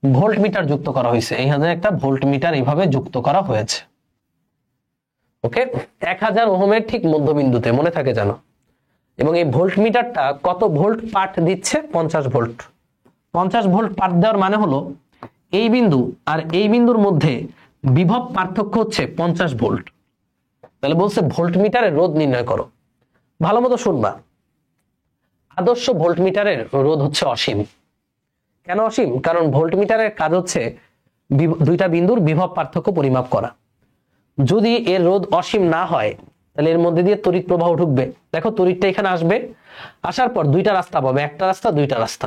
ভোল্টমিটার যুক্ত করা হয়েছে। এইখানে একটা ভোল্টমিটার এইভাবে যুক্ত করা হয়েছে। ওকে, 1000 ওহমের ঠিক মধ্যবিন্দুতে, মনে থাকে জানো। এবং এই ভোল্টমিটারটা কত ভোল্ট পাঠ দিচ্ছে? 50 ভোল্ট। 50 ভোল্ট পাঠ দেওয়ার মানে হলো এই বিন্দু আর এই বিন্দুর মধ্যে বিভব পার্থক্য হচ্ছে 50 ভোল্ট। তাহলে বলছে ভোল্টমিটারের রোধ নির্ণয় করো। ভালো মতো শুনবা, আদর্শ ভোল্টমিটারের রোধ হচ্ছে অসীম। কেন অসীম? কারণ ভোল্টমিটারের কাজ হচ্ছে দুইটা বিন্দুর বিভব পার্থক্য পরিমাপ করা। যদি এর রোধ অসীম না হয় তাহলে এর মধ্যে দিয়ে তড়িৎ প্রবাহ ঢুকবে। দেখো তড়িৎটা এখানে আসবে, আসার পর দুইটা রাস্তা পাবে, একটা রাস্তা দুইটা রাস্তা।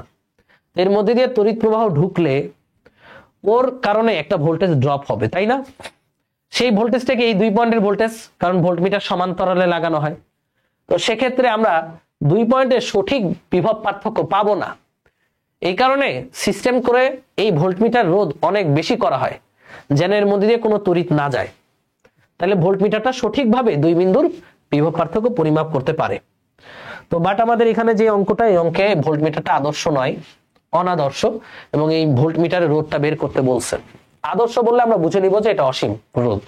এর মধ্যে দিয়ে তড়িৎ প্রবাহ ঢুকলে ওর কারণে একটা ভোল্টেজ ড্রপ হবে, তাই না? সেই ভোল্টেজটাকে এই 2 পয়েন্টের ভোল্টেজ, কারণ ভোল্টমিটার সমান্তরালে লাগানো হয়। তো সেক্ষেত্রে আমরা 2 পয়েন্টের সঠিক বিভব পার্থক্য পাবো না। এই কারণে সিস্টেম করে এই ভোল্টমিটার রোধ অনেক বেশি করা হয়, যেন এর মধ্যে দিয়ে কোনো তড়িৎ না যায়। তাহলে ভোল্টমিটারটা সঠিকভাবে 2 বিন্দুর বিভব পার্থক্য পরিমাপ করতে পারে। তো বাট আমাদের এখানে যে অঙ্কটা, এই অঙ্কে ভোল্টমিটারটা আদর্শ নয়, অনাদর্শ, এবং এই ভোল্টমিটারের রোধটা বের করতে বলছে। আদর্শ বললে আমরা বুঝে নিব যে এটা অসীম রোধ।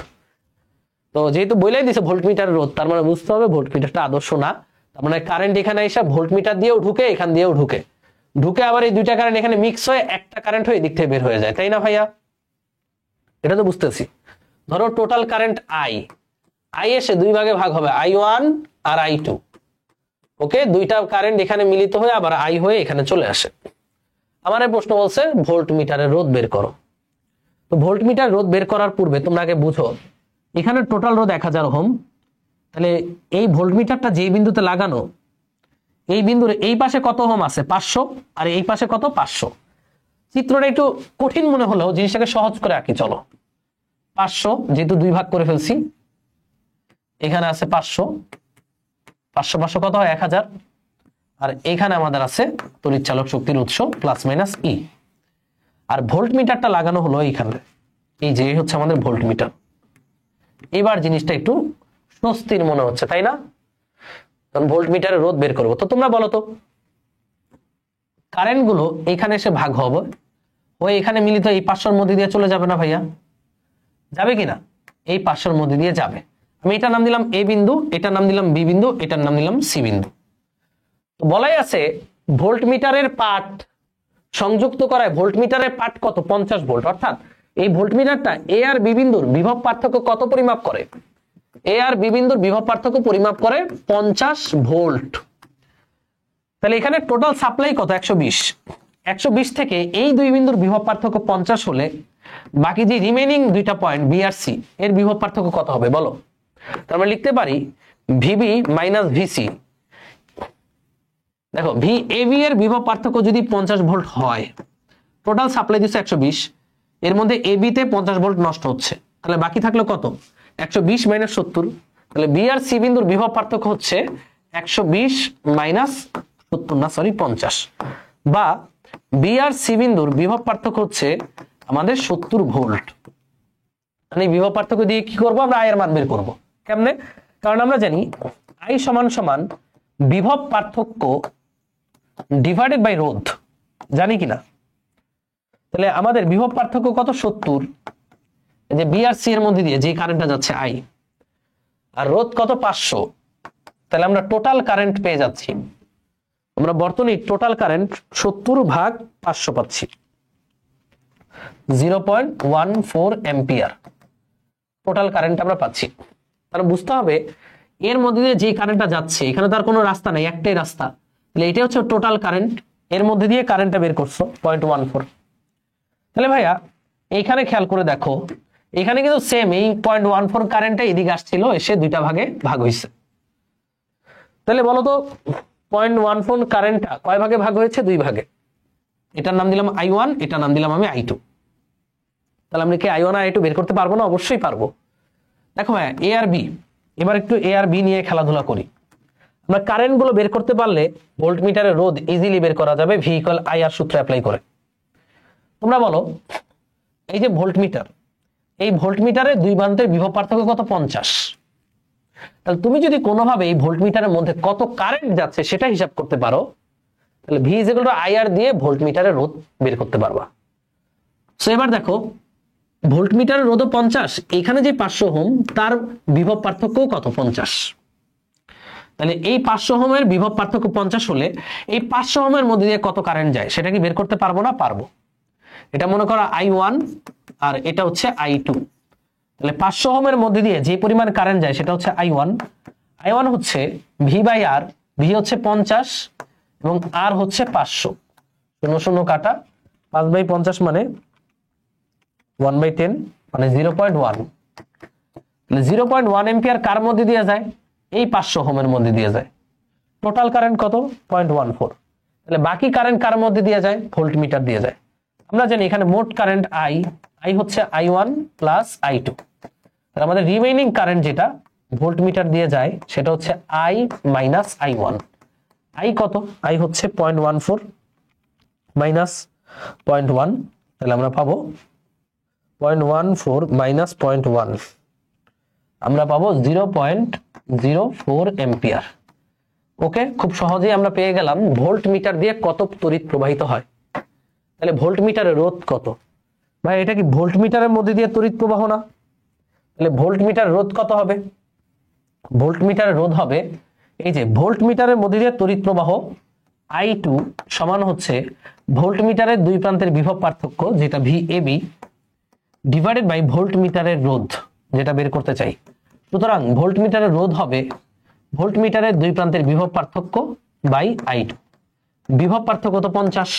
তো যেহেতু বলেই দিছে ভোল্টমিটারের রোধ, তার মানে বুঝতে হবে ভোল্টমিটারটা আদর্শ না। তার মানে কারেন্ট এখানে এসে ভোল্টমিটার দিয়েও ঢুকে, এখান দিয়েও ঢুকে, আবার এই দুইটা কারেন্ট এখানে মিক্স হয়ে একটা কারেন্ট হয়ে এদিক থেকে বের হয়ে যায়, তাই না ভাইয়া? এটা তো বুঝতেছি। ধরো টোটাল কারেন্ট আই এসে 2 ভাগে ভাগ হবে, I1 আর I2। ওকে, দুইটা কারেন্ট এখানে মিলিত হয়ে আবার আই হয়ে এখানে চলে আসে। আমার এই প্রশ্ন বলছে ভোল্টমিটারের রোধ বের করো। তো ভোল্টমিটার রোধ বের করার পূর্বে তোমরা আগে বুঝো, এখানে টোটাল রোধ 1000 ওহম। তাহলে এই ভোল্টমিটারটা যে বিন্দুতে লাগানো, এই বিন্দুর এই পাশে কত ওহম আছে? 500, আর এই পাশে কত? 500। চিত্রটা একটু কঠিন মনে হলেও জিনিসটাকে সহজ করে আঁকি, চলো। 500 যেহেতু 2 ভাগ করে ফেলছি, এখানে আছে 500, 500 কত হয়? 1000। আর এখানে আমাদের আছে তড়িৎ চালক শক্তির উৎস প্লাস মাইনাস ই। আর ভোল্টমিটারটা লাগানো হলো এইখানে, এই যে হচ্ছে আমাদের ভোল্টমিটার। এবার জিনিসটা একটু স্বস্তির মনে হচ্ছে, তাই না? কারণ ভোল্টমিটারের রোধ বের করবো। তো তোমরা বলো তো, কারেন্ট গুলো এখানে এসে ভাগ হবে, ওই এখানে মিলিত এই 500-র মধ্যে দিয়ে চলে যাবে না ভাইয়া? যাবে কিনা? এই 500-র মধ্যে দিয়ে যাবে। আমি এটার নাম দিলাম এ বিন্দু, এটার নাম দিলাম বি বিন্দু, এটার নাম দিলাম সি বিন্দু। তো বলাই আছে ভোল্টমিটারের পাঠ সংযুক্ত করায় ভোল্টমিটারের পাঠ কত? 50 ভোল্ট। অর্থাৎ এই ভোল্টমিটারটা এ আর বি বিন্দুর বিভব পার্থক্য কত পরিমাপ করে? এ আর বি বিন্দুর বিভব পার্থক্য পরিমাপ করে 50 ভোল্ট। তাহলে এখানে টোটাল সাপ্লাই কত? 120। 120 থেকে এই 2 বিন্দুর বিভব পার্থক্য 50 হলে বাকি যে রিমেনিং দুইটা পয়েন্ট বি আর সি এর বিভব পার্থক্য কত হবে বলো? তার মানে লিখতে পারি ভিবি মাইনাস ভিসি। দেখো ভিএবি এর বিভব পার্থক্য যদি 50 ভোল্ট হয়, টোটাল সাপ্লাই দিচ্ছে 120, এর মধ্যে এবি তে 50 ভোল্ট নষ্ট হচ্ছে, তাহলে বাকি থাকলো কত? 120 মাইনাস 70। তাহলে বি আর সি বিন্দুর বিভব পার্থক্য হচ্ছে 120 মাইনাস 70, না সরি 50, বা বি আর সি বিন্দুর বিভব পার্থক্য হচ্ছে আমাদের 70 ভোল্ট। মানে বিভব পার্থক্য দিয়ে কি করব? আমরা আই এর মান বের করব। কেমনে? কারণ আমরা জানি আই সমান সমান বিভব পার্থক্য ডিভাইডেড বাই রোধ, জানি কিনা? তাহলে আমাদের বিভব পার্থক্য কত? 70। এই যে বি আর সি এর মধ্যে দিয়ে যে কারেন্টটা যাচ্ছে আই, আর রোধ কত? 500। তাহলে আমরা টোটাল কারেন্ট পেয়ে যাচ্ছি, আমরা বর্তনী টোটাল কারেন্ট 70 ভাগ 500 পাচ্ছি, 0.14 অ্যাম্পিয়ার টোটাল কারেন্ট আমরা পাচ্ছি। তাহলে বুঝতে হবে এর মধ্যে দিয়ে যে কারেন্টটা যাচ্ছে, এখানে তার কোনো রাস্তা নাই, একটাই রাস্তা। তাহলে এটা হচ্ছে টোটাল কারেন্ট, এর মধ্যে দিয়ে কারেন্টটা বের করছো 0.14। তাহলে ভাইয়া এইখানে খেয়াল করে দেখো, এখানে কিন্তু সেম এই 0.14 কারেন্টটা এদিকে আসছিল, এসে দুইটা ভাগে ভাগ হয়েছে। তাহলে বলো তো 0.14 কারেন্টটা কয় ভাগে ভাগ হয়েছে? 2 ভাগে। এটার নাম দিলাম I1, এটার নাম দিলাম আমি I2। তাহলে আমরা কি I1 আর I2 বের করতে পারবো না? অবশ্যই পারবো। দেখো ভাইয়া এ আর বি, এবার একটু এ আর বি নিয়ে খেলাধুলা করি। আমরা কারেন্ট গুলো বের করতে পারলে ভোল্টমিটারের রোধ ইজিলি বের করা যাবে ভি ইকুয়াল আই আর সূত্র অ্যাপ্লাই করে। তোমরা বলো এই যে ভোল্টমিটার, এই ভোল্টমিটারের 2 প্রান্তের বিভব পার্থক্য কত? 50। তাহলে তুমি যদি কোনোভাবে এই ভোল্টমিটারের মধ্যে কত কারেন্ট যাচ্ছে সেটা হিসাব করতে পারো, তাহলে V is equal to I R দিয়ে ভোল্টমিটারের রোধ বের করতে পারবা। সো এবার দেখো ভোল্টমিটারের রোধ 50, এখানে যে 500 ওহম তার বিভব পার্থক্য কত? 50। তাহলে এই 500 ওহমের বিভব পার্থক্য 50 হলে এই 500 ওহমের মধ্যে দিয়ে কত কারেন্ট যায় সেটা কি বের করতে পারবো না? পারবো। এটা মনে করো I1 আর এটা হচ্ছে I2। তাহলে 500 ওহমের মধ্যে দিয়ে যে পরিমাণ কারেন্ট যায় সেটা হচ্ছে I1। I1 হচ্ছে ভি বাই আর, ভি হচ্ছে 50 এবং আর হচ্ছে 500, 0 0 কাটা, 5/50 মানে 1/10 মানে 0.1। তাহলে 0.1 এম্পিয়ার কার মধ্যে দিয়ে যায়? এই 500 ওহমের মধ্যে দিয়ে যায়। টোটাল কারেন্ট কত? 0.14। তাহলে বাকি কারেন্ট কার মধ্যে দিয়ে যায়? ভোল্টমিটার দিয়ে যায়। আমরা জানি এখানে মোট কারেন্ট আই হচ্ছে I1 প্লাস I2, আমাদের রিমেইনিং কারেন্ট যেটা ভোল্টমিটার দিয়ে যায় সেটা হচ্ছে I মাইনাস I1। আই কত? আই হচ্ছে 0.14 মাইনাস 0.1, তাহলে আমরা পাবো 0.14 মাইনাস 0.1, আমরা পাবো 0.04 এম্পিয়ার। ওকে, খুব সহজেই আমরা পেয়ে গেলাম ভোল্টমিটার দিয়ে কত তড়িৎ প্রবাহিত হয়। তাহলে ভোল্টমিটারের রোধ কত? ভাই এটা কি ভোল্টমিটারের মধ্যে দিয়ে তড়িৎ প্রবাহ না? তাহলে ভোল্টমিটার রোধ কত হবে? ভোল্টমিটারের রোধ হবে এই যে ভোল্টমিটারের মধ্যে দিয়ে তড়িৎ প্রবাহ I2 সমান হচ্ছে ভোল্টমিটারের দুই প্রান্তের বিভব পার্থক্য যেটা VAB ডিভাইডেড বাই ভোল্টমিটারের রোধ যেটা বের করতে চাই। সুতরাং ভোল্টমিটারের রোধ হবে ভোল্টমিটারের দুই প্রান্তের বিভব পার্থক্য বাই I2। বিভব পার্থক্য তো 50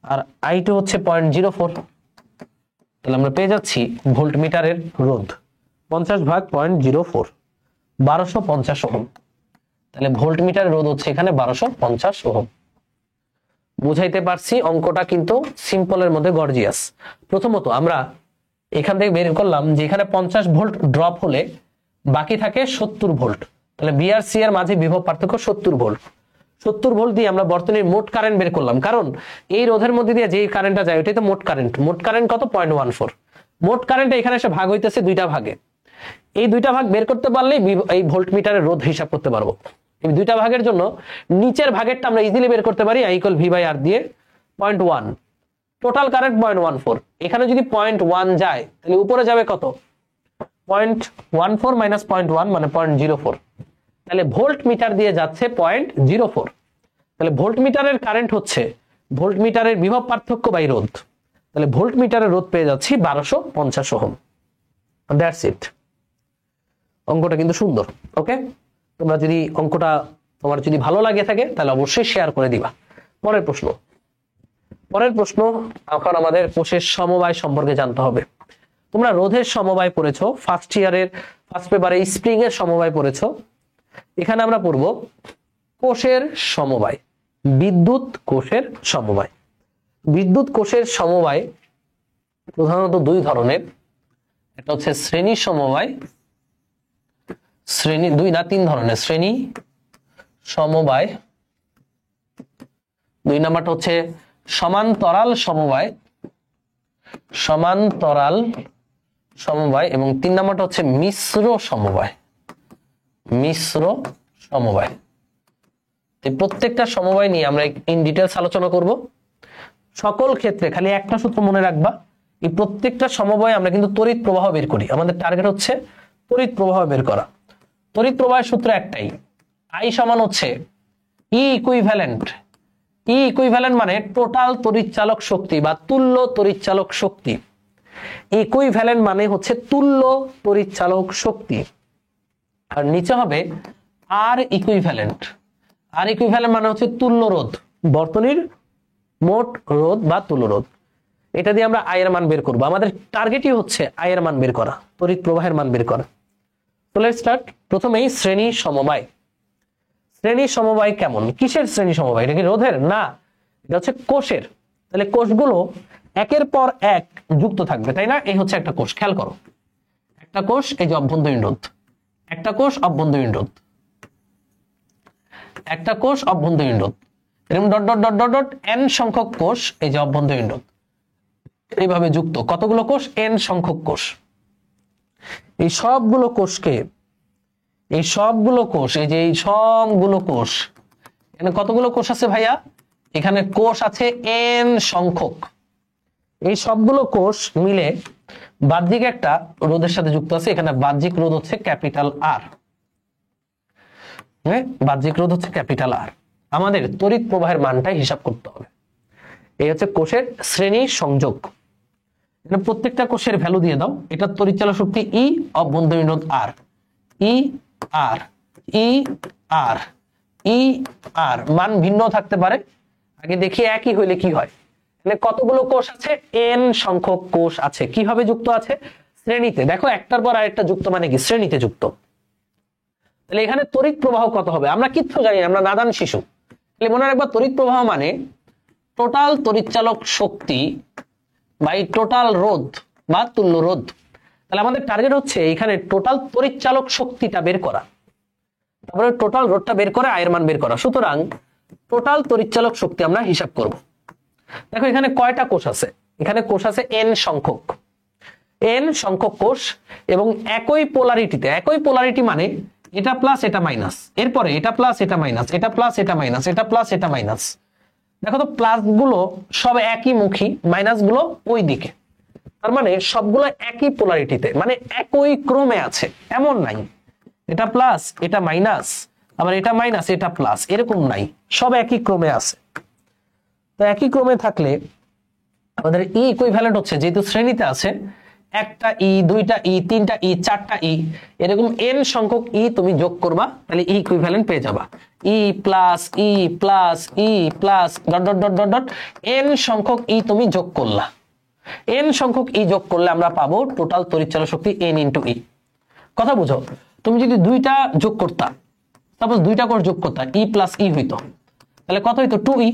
আর I2 হচ্ছে 0.04, তাহলে আমরা পেয়ে যাচ্ছি ভোল্টমিটারের রোধ 50 ভাগ 0.04 1250 ওহম। তাহলে ভোল্টমিটারের রোধ হচ্ছে এখানে 1250 ওহম। বুঝাইতে পারছি? অঙ্কটা কিন্তু সিম্পলের মধ্যে গর্জিয়াস। প্রথমত আমরা এখান থেকে বের করলাম যে এখানে 50 ভোল্ট ড্রপ হলে বাকি থাকে 70 ভোল্ট, তাহলে বি আর সি এর মাঝে বিভব পার্থক্য 70 ভোল্ট। 70 ভোল্ট দিয়ে আমরা বর্তনীর মোট কারেন্ট বের করলাম, কারণ এই রোধের মধ্যে দিয়ে যেই কারেন্টটা যায় ওইটাই তো মোট কারেন্ট। মোট কারেন্ট কত? 0.14। মোট কারেন্ট এখানে এসে ভাগ হইতেছে দুইটা ভাগে, এই দুইটা ভাগ বের করতে পারলেই এই ভোল্টমিটারের রোধ হিসাব করতে পারবো। এই দুইটা ভাগের জন্য নিচের ভাগেরটা আমরা ইজিলি বের করতে পারি I = V/R দিয়ে 0.1, টোটাল কারেন্ট 0.14। এখানে যদি 0.1 যায় তাহলে উপরে যাবে কত? 0.14 মাইনাস 0.1 মানে 0.04, তাহলে ভোল্টমিটার দিয়ে যাচ্ছে 0.04। তাহলে ভোল্টমিটারের কারেন্ট হচ্ছে ভোল্টমিটারের বিভব পার্থক্য বাই রোধ, তাহলে ভোল্টমিটারের রোধ পেয়ে যাচ্ছি 1250 ওহম। That's it. অঙ্কটা কিন্তু সুন্দর। ওকে, তোমরা যদি অঙ্কটা তোমার যদি ভালো লাগে থাকে তাহলে অবশ্যই শেয়ার করে দিবা। পরের প্রশ্ন এখন আমাদের কোষের সমবায় সম্পর্কে জানতে হবে। তোমরা রোধের সমবায় পড়েছো ফার্স্ট ইয়ারের ফার্স্ট পেপারে, স্প্রিং এর সমবায় পড়েছো। এখানে আমরা পড়ব কোষের সমবায়, বিদ্যুৎ কোষের সমবায়। বিদ্যুৎ কোষের সমবায় প্রধানত দুই ধরনের, একটা হচ্ছে শ্রেণী সমবায়, তিন ধরনের শ্রেণী সমবায়। দুই নাম্বারটা হচ্ছে সমান্তরাল সমবায়, এবং তিন নাম্বারটা হচ্ছে মিশ্র সমবায়। প্রত্যেকটা সমবায় নিয়ে আমরা ইন ডিটেইলস আলোচনা করব। সকল ক্ষেত্রে খালি একটা সূত্র মনে রাখবা, এই প্রত্যেকটা সমবায় আমরা কিন্তু তড়িৎ প্রবাহ বের করি। আমাদের টার্গেট হচ্ছে তড়িৎ প্রবাহ বের করা। তড়িৎ প্রবাহের সূত্র একটাই, I সমান হচ্ছে E ইকুইভ্যালেন্ট মানে টোটাল তড়িৎচালক শক্তি বা তুল্য তড়িৎচালক শক্তি। ইকুইভ্যালেন্ট মানে হচ্ছে তুল্য তড়িৎচালক শক্তি, আর নিচে হবে R ইকুইভ্যালেন্ট মানে হচ্ছে তুল্য রোধ, বর্তনীর মোট রোধ বা তুল্য রোধ। এটা দিয়ে আমরা I এর মান বের করব। আমাদের টার্গেটই হচ্ছে I এর মান বের করা, তড়িৎ প্রবাহের মান বের করা। তো লেটস স্টার্ট। প্রথমেই শ্রেণী সমবায়। শ্রেণী সমবায় কেমন? কিসের শ্রেণী সমবায়? এটা কি রোধের? না, এটা হচ্ছে কোষের। তাহলে কোষগুলো একের পর এক যুক্ত থাকবে, তাই না? এই হচ্ছে একটা কোষ, খেয়াল করো, একটা কোষ, এই যে অভ্যন্তরীণ রোধ, একটা কোষ অভ্যন্তরীণ রোধ, একটা কোষ অভ্যন্তরীণ রোধ, এরকম dot dot dot dot dot n সংখ্যক কোষ, এই যে অভ্যন্তরীণ রোধ, এইভাবে যুক্ত। কতগুলো কোষ? n সংখ্যক কোষ। এই সবগুলো কোষকে, এই সবগুলো কোষ, এই যে এই সবগুলো কোষ, এখানে কতগুলো কোষ আছে ভাইয়া? এখানে কোষ আছে n সংখ্যক। এই সবগুলো কোষ মিলে বাহ্যিক একটা রোধের সাথে যুক্ত আছে। এখানে বাহ্যিক রোধ হচ্ছে ক্যাপিটাল R। বাহ্যিক রোধ হচ্ছে ক্যাপিটাল R। আমাদের তড়িৎ প্রবাহের মানটাই হিসাব করতে হবে। এই হচ্ছে কোষের শ্রেণী সংযোগ। প্রত্যেকটা কোষের ভ্যালু দিয়ে দাও। এটা তড়িৎচালক শক্তি E, অভ্যন্তরীণ রোধ R, ER মান ভিন্ন থাকতে পারে। আগে দেখি একই হইলে কি হয়। কতগুলো কোষ আছে? n সংখ্যক কোষ আছে। কিভাবে যুক্ত আছে? শ্রেণীতে। দেখো, একটার পর আরেকটা যুক্ত মানে কি? শ্রেণীতে যুক্ত। তাহলে এখানে তড়িৎ প্রবাহ কত হবে? আমরা কিচ্ছু জানি না, আমরা নাদান শিশু। তাহলে মনে রাখবা, তড়িৎ প্রবাহ মানে টোটাল তড়িৎচালক শক্তি বাই টোটাল রোধ বা তুল্য রোধ। তাহলে আমাদের টার্গেট হচ্ছে এখানে টোটাল তড়িৎচালক শক্তিটা বের করা, তারপরে টোটাল রোধটা বের করে আয়ের মান বের করা। সুতরাং টোটাল তড়িৎচালক শক্তি আমরা হিসাব করব। দেখো এখানে কয়টা কোষ আছে, এখানে কোষ আছে n সংখ্যক, n সংখ্যক কোষ এবং একই পোলারিটিতে। একই পোলারিটি মানে এটা প্লাস এটা মাইনাস, এরপরে এটা প্লাস এটা মাইনাস, এটা প্লাস এটা মাইনাস, এটা প্লাস এটা মাইনাস। দেখো তো প্লাস গুলো সব একই মুখী, মাইনাস গুলো ওই দিকে, তার মানে সবগুলো একই পোলারিটিতে, মানে একই ক্রমে আছে, এমন নাই এটা প্লাস এটা মাইনাস আবার এটা মাইনাস এটা প্লাস, এরকম নাই, সব একই ক্রমে আছে। তো একই ক্রমে থাকলে আমাদের ই ইকুইভ্যালেন্ট হচ্ছে, যেহেতু শ্রেণীতে আছে, একটা ই, দুইটা ই, তিনটা ই, চারটা ই, এরকম n সংখ্যক ই তুমি যোগ করবা, তাহলে ই ইকুইভ্যালেন্ট পেয়ে যাবা। E plus E plus E plus dot dot dot dot dot n সংখ্যক ই তুমি যোগ করলা। n সংখ্যক ই যোগ করলে আমরা পাবো টোটাল তড়িৎচালক শক্তি n ইন্টু ই। কথা বুঝো, তুমি যদি দুইটা যোগ করতা, সাপোজ দুইটা কোষ যোগ করতা, ই প্লাস ই হইতো, তাহলে কত হইতো 2e।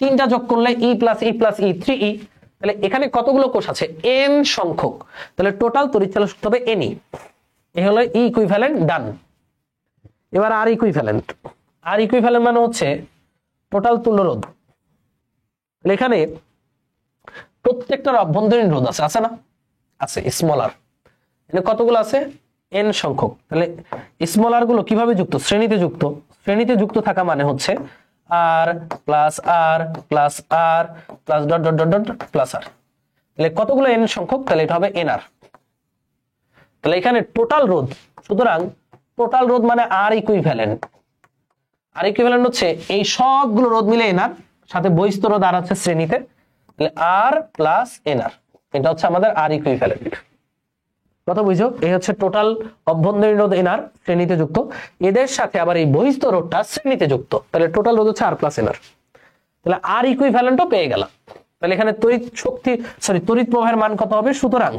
তিনটা যোগ করলে ই প্লাস ই প্লাস ই 3e। তাহলে এখানে কতগুলো কোষ আছে, n সংখ্যক, তাহলে টোটাল তড়িৎচালক শক্তি হবে n ই। এই হলো ই ইকুইভ্যালেন্ট, ডান। এবার আর ইকুইভ্যালেন্ট, আর ইকুইভ্যালেন্ট মানে হচ্ছে টোটাল তুল্য রোধ। তাহলে এখানে প্রত্যেকটার অভ্যন্তরীণ রোধ আছে, আছে না? আছে, স্মল আর। এখানে কতগুলো আছে, n সংখ্যক। তাহলে স্মল আর গুলো কিভাবে যুক্ত, শ্রেণীতে যুক্ত। শ্রেণীতে যুক্ত থাকা মানে হচ্ছে R plus R plus R plus dot dot dot dot plus R. তাহলে কতগুলো n সংখ্যক, তাহলে এটা হবে nr। তাহলে এখানে টোটাল রোধ, সুতরাং টোটাল রোধ মানে আর ইকুইভ্যালেন্ট। আর ইকুইভ্যালেন্ট হচ্ছে এই সবগুলো রোধ মিলে nr, সাথে বহিস্থ রোধ আর আছে শ্রেণীতে, তাহলে আর প্লাস nr, এটা হচ্ছে আমাদের আর ইকুইভ্যালেন্ট। কথা বুঝছো? এই হচ্ছে টোটাল অভ্যন্তরীণ রোধ nr শ্রেণীতে যুক্ত, এদের সাথে আবার এই বহিস্থ রোধটা শ্রেণীতে যুক্ত, তাহলে টোটাল রোধ হচ্ছে আর প্লাস nr। তাহলে আর ইকুইভ্যালেন্টও পেয়ে গেলাম। তাহলে এখানে তড়িৎ শক্তি তড়িৎ প্রবাহের মান কত হবে, সুতরাং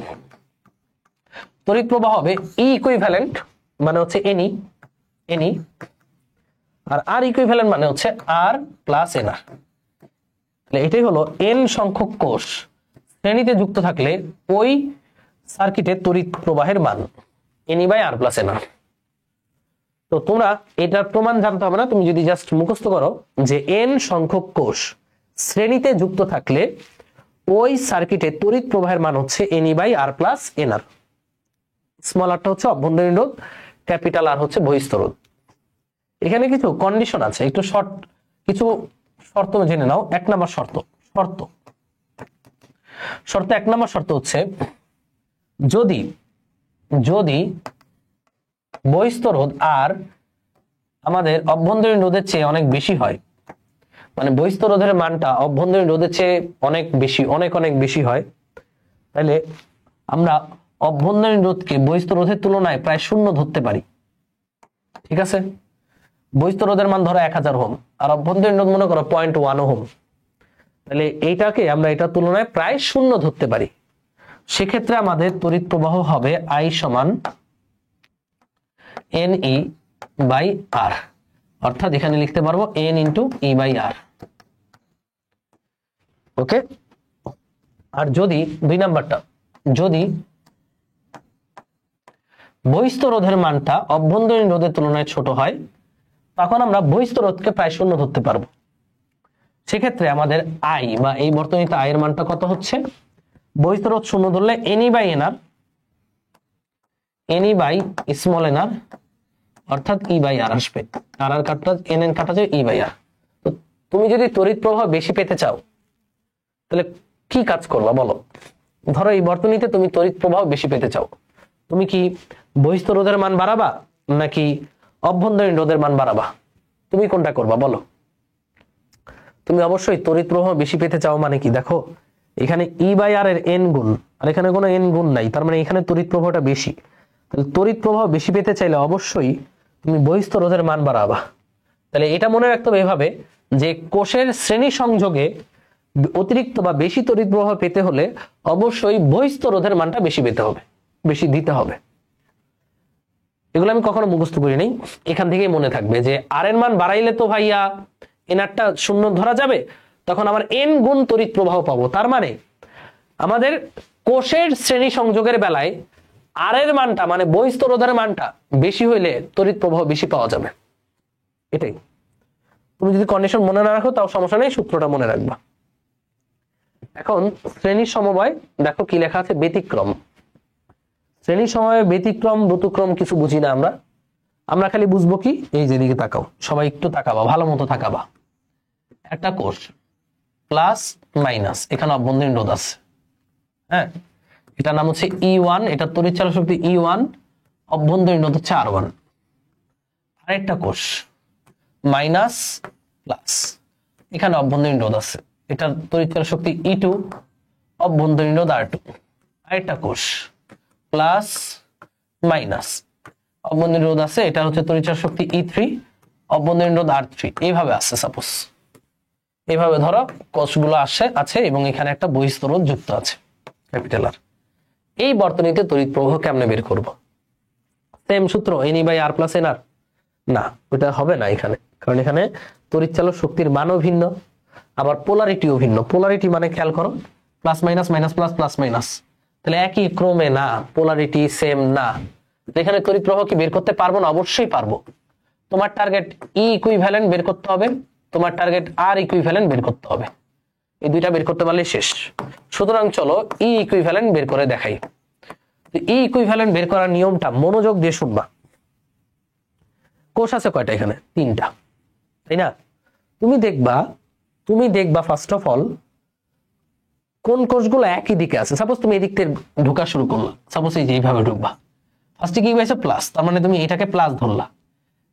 তড়িৎ প্রবাহ হবে ই ইকুইভ্যালেন্ট মানে হচ্ছে নি, আর আর ইকুইভ্যালেন্ট মানে হচ্ছে আর প্লাস nr। তাহলে এটাই হলো n সংখ্যক কোষ শ্রেণীতে যুক্ত থাকলে ওই সার্কিটে তড়িৎ প্রবাহের মান নি বাই আর প্লাস nr। তো তোমরা এটার প্রমাণ জানতে হবে না, তুমি যদি জাস্ট মুখস্থ করো যে n সংখ্যক কোষ শ্রেণীতে যুক্ত থাকলে ওই সার্কিটে তড়িৎ প্রবাহের মান হচ্ছে নি by R plus nr। Small আরটা হচ্ছে অভ্যন্তরীণ রোধ, ক্যাপিটাল আর হচ্ছে বহিস্থ রোধ। এখানে কিছু কন্ডিশন আছে, একটু কিছু শর্ত জেনে নাও। এক নম্বর শর্ত, এক নম্বর শর্ত হচ্ছে যদি বহিস্থ রোধ আর আমাদের অভ্যন্তরীণ রোধের চেয়ে অনেক বেশি হয়, মানে বহিস্থ রোধের মানটা অভ্যন্তরীণ রোধের চেয়ে অনেক বেশি, অনেক বেশি হয়, তাহলে আমরা অভ্যন্তরীণ রোধকে বহিস্থ রোধের তুলনায় প্রায় শূন্য ধরতে পারি। ঠিক আছে, বহিস্থ রোধের মান ধরো 1000 ওহম আর অভ্যন্তরীণ রোধ মনে করো 0.1 ওহম, তাহলে এইটাকে আমরা এটার তুলনায় প্রায় শূন্য ধরতে পারি। সেক্ষেত্রে আমাদের তড়িৎ প্রবাহ হবে I সমান NE বাই আর, অর্থাৎ এখানে লিখতে পারবো N ইন্টু E বাই আর। ওকে, আর যদি দুই নাম্বারটা, যদি বহিস্থ রোধের মানটা অভ্যন্তরীণ রোধের তুলনায় ছোট হয়, তখন আমরা বহিস্থ রোধকে প্রায় শূন্য ধরতে পারবো। সেক্ষেত্রে আমাদের আই বা এই বর্তনীতে আই এর মানটা কত হচ্ছে, বহিস্থ রোধ শূন্য ধরলে NE by NR, NE by small NR, অর্থাৎ ই বাই আর আসবে। আর আর কাটা এন এন কাটা যায় ই বাই আর। তো তুমি যদি তড়িৎ প্রবাহ বেশি পেতে চাও তাহলে কি কাজ করবা বলো? ধরো এই বর্তনীতে তুমি তড়িৎ প্রবাহ বেশি পেতে চাও, তুমি কি বহিস্থ রোধের মান বাড়াবা নাকি অভ্যন্তরীণ রোধের মান বাড়াবা? তুমি কোনটা করবা বলো? তুমি অবশ্যই তড়িৎ প্রবাহ বেশি পেতে চাও, মানে কি দেখো এখানে ই বাই আর এর এন গুণ আর এখানে কোনো এন গুণ নাই, তার মানে এখানে তড়িৎ প্রবাহটা বেশি। তাহলে তড়িৎ প্রবাহ বেশি পেতে চাইলে অবশ্যই তুমি বহিস্থ রোধের মান বাড়াবা। তাহলে এটা মনে রাখতে হবে এভাবে যে কোষের শ্রেণী সংযোগে অতিরিক্ত বা বেশি তড়িৎ প্রবাহ পেতে হলে অবশ্যই বহিস্থ রোধের মানটা বেশি পেতে হবে, বেশি দিতে হবে। এগুলো আমি কখনো মুখস্থ করি নাই, এখান থেকেই মনে থাকবে যে আর এর মান বাড়াইলে তো ভাইয়া এনআরটা শূন্য ধরা যাবে, তখন আমার এন গুণ তড়িৎ প্রবাহ পাবো। তার মানে আমাদের কোষের শ্রেণী সংযোগের বেলায় আর এর মানটা মানে বহিস্থ রোধের মানটা বেশি হইলে তড়িৎ প্রবাহ বেশি পাওয়া যাবে। এটাই, তুমি যদি কন্ডিশন মনে না রাখো তাও সমস্যা নেই, সূত্রটা মনে রাখবা। এখন শ্রেণীর সমবায় দেখো কি লেখা আছে, ব্যতিক্রম। শ্রেণীর সমবায় ব্যতিক্রম ব্যতিক্রম কিছু বুঝি না আমরা খালি বুঝবো কি, এই যেদিকে তাকাও, সবাই একটু তাকাবা, ভালো মতো তাকাবা। একটা কোষ প্লাস মাইনাস, এখানে অভ্যন্তরীণ রোধ আছে, হ্যাঁ, এটার নাম হচ্ছে E1, এটা তড়িৎ চালক শক্তি E1, অভ্যন্তরীণ রোধ হচ্ছে R1। আরেকটা কোষ মাইনাস প্লাস, এখানে অভ্যন্তরীণ রোধ আছে, এটা তড়িৎ চালক শক্তি E2, অভ্যন্তরীণ রোধ R2। আরেকটা কোষ প্লাস মাইনাস, অভ্যন্তরীণ রোধ আছে, এটা হচ্ছে তড়িৎ চালক শক্তি E3, অভ্যন্তরীণ রোধ R3। এইভাবে আছে, সাপোজ এইভাবে ধরো কোষগুলো আছে এবং এখানে একটা বহিস্থ রোধ যুক্ত আছে ক্যাপিটাল আর। এই বর্তনীতে তড়িৎ প্রবাহ কেমনে বের করব? সেম সূত্র, NE/R + NR? না, ওটা হবে না এখানে, কারণ এখানে তড়িৎ চালক শক্তির মানও ভিন্ন, আবার পোলারিটিও ভিন্ন। পোলারিটি মানে খেয়াল করো, plus minus minus plus plus minus, তাহলে একই ক্রমে না, পোলারিটি সেম না। এখানে তড়িৎ প্রবাহ কি বের করতে পারবো না? অবশ্যই পারবো। তোমার টার্গেট E ইকুইভ্যালেন্ট বের করতে হবে, তোমার টার্গেট R ইকুইভ্যালেন্ট বের করতে হবে। এই দুইটা বের করতে পারলে শেষ। সুতরাং চলো E ইকুইভ্যালেন্ট বের করে দেখাই। E ইকুইভ্যালেন্ট বের করার নিয়মটা মনোযোগ দিয়ে শুনবা। কোষ আছে কয়টা এখানে? 3টা, তাই না? তুমি দেখবা ফার্স্ট অফ অল কোন কোষগুলো একই দিকে আছে। সাপোজ তুমি এদিক থেকে ঢোকা শুরু করলা, সাপোজ এই যে এইভাবে ঢুকবা, ফার্স্টে কি হয়েছে? প্লাস, তার মানে তুমি এটাকে প্লাস ধরলা,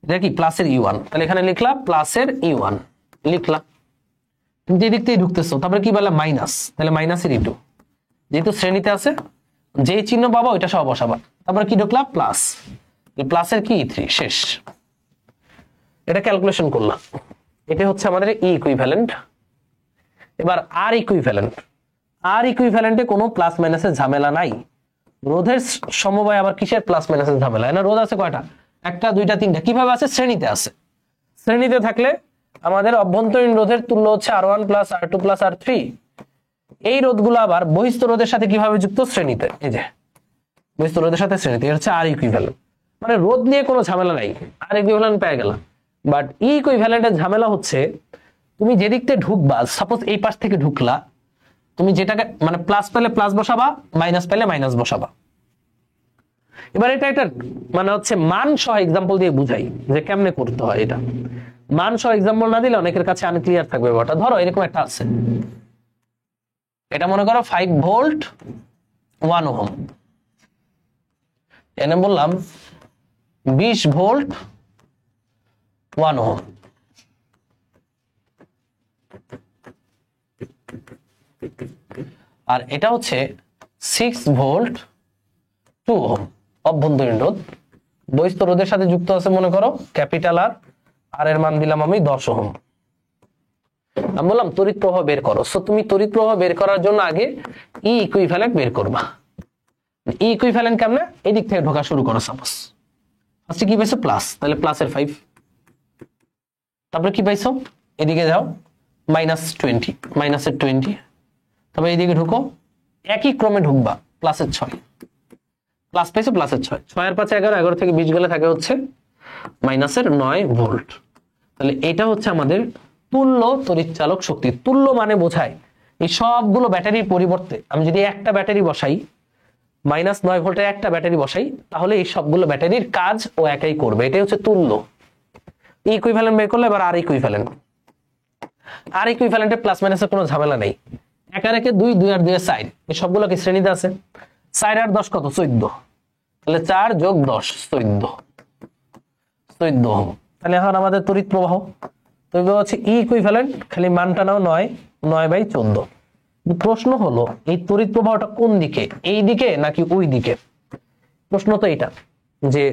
এটা কি প্লাসের E1, তাহলে এখানে লিখলা প্লাসের E1 লিখলা। তুমি যে দিক থেকে ঢুকতেছো, তারপরে কি বললা? মাইনাস, তাহলে মাইনাসের E2, যেহেতু শ্রেণীতে আছে যে চিহ্ন পাবা ওইটা সব বসাবা। তারপরে কি ঢুকলা? প্লাস, প্লাসের কি E3, শেষ। এটা ক্যালকুলেশন করলাম, এটা হচ্ছে আমাদের E ইকুইভ্যালেন্ট। এবার R ইকুইভ্যালেন্টে কোনো প্লাস মাইনাসের ঝামেলা নাই। রোধের সমবায় আবার কিসের প্লাস মাইনাসের ঝামেলা? না, রোধ আছে কয়টা? 1টা 2টা 3টা। কিভাবে আছে? শ্রেণীতে আছে। শ্রেণীতে থাকলে আমাদের অভ্যন্তরীণ রোধের তুল্য হচ্ছে R1 + R2 + R3। এই রোধগুলো আবার বহিস্থ রোধের সাথে কিভাবে যুক্ত? শ্রেণীতে। এই যে বহিস্থ রোধের সাথে শ্রেণীতে, এটা হচ্ছে R ইকুইভ্যালেন্ট। মানে রোধ নিয়ে কোনো ঝামেলা নাই, R ইকুইভ্যালেন্ট পেয়ে গেলাম। বাট E ইকুইভ্যালেন্টের ঝামেলা হচ্ছে তুমি যেদিক থেকে ঢুকবা, সাপোজ এই পাশ থেকে ঢুকলা, তুমি যেটাকে মানে প্লাস পেলে প্লাস বসাবা, মাইনাস পেলে মাইনাস বসাবা। এবার এটা মানে হচ্ছে মান সহ এক্সাম্পল দিয়ে বুঝাই যে কেমনে করতে হয়। এটা মান সহ এক্সাম্পল না দিলে অনেকের কাছে আনক্লিয়ার থাকবে ব্যাপারটা। ধরো এরকম একটা আছে, এটা মনে করো 5 ভোল্ট 1 ওহম, এনে বললাম 20 ভোল্ট 1 ওহম। আর এটা হচ্ছে 6 ভোল্ট 2 ওহম অভ্যন্তরীণ রোধ। বহিস্থ রোধের সাথে যুক্ত আছে মনে করো ক্যাপিটাল আর এর মান দিলাম আমি 10 ওহম। আমি বললাম তড়িৎ প্রবাহ বের করো। সো তুমি তড়িৎ প্রবাহ বের করার জন্য আগে E ইকুইভ্যালেন্ট বের করবা। E ইকুইভ্যালেন্ট কেমনে? এই দিক থেকে ঢোকা শুরু করো। সাপোজ ফার্স্টে কি পাইছো? প্লাস, তাহলে প্লাসের 5। তারপরে কি পাইছো? এদিকে যাও, -20, মাইনাসের 20। তবে এইদিকে ঢুকো, একই ক্রমে ঢুকবা, প্লাসের 6। প্লাস পাইছো, প্লাসের 6, 6 আর 5 11, 11 থেকে 20 গেলে থাকে হচ্ছে মাইনাসের 9 ভোল্ট। তাহলে এটা হচ্ছে আমাদের তুল্য তড়িৎ চালক শক্তি। তুল্য মানে বোঝায় এই সবগুলো ব্যাটারির পরিবর্তে আমি যদি একটা ব্যাটারি বসাই, -9 ভোল্টের একটা ব্যাটারি বসাই, তাহলে এই সবগুলো ব্যাটারির কাজ ও একাই করবে। এটাই হচ্ছে তুল্য। E ইকুইভ্যালেন্ট বের করলে এবার R ইকুইভ্যালেন্ট। R ইকুইভ্যালেন্টে প্লাস মাইনাসের কোনো ঝামেলা নেই। 1 আর 1 2, 2 আর 2 4, এই সবগুলো কি শ্রেণীতে আছে। 4 আর 10 কত? 14। তাহলে 4 যোগ 10 14 ওহম। তাহলে এখন আমাদের তড়িৎ প্রবাহ হচ্ছে E ইকুইভ্যালেন্ট, খালি মানটা নাও 9/14। প্রশ্ন হলো এই তড়িৎ প্রবাহটা কোন দিকে, এই দিকে নাকি ওই দিকে? প্রশ্ন তো এটা যে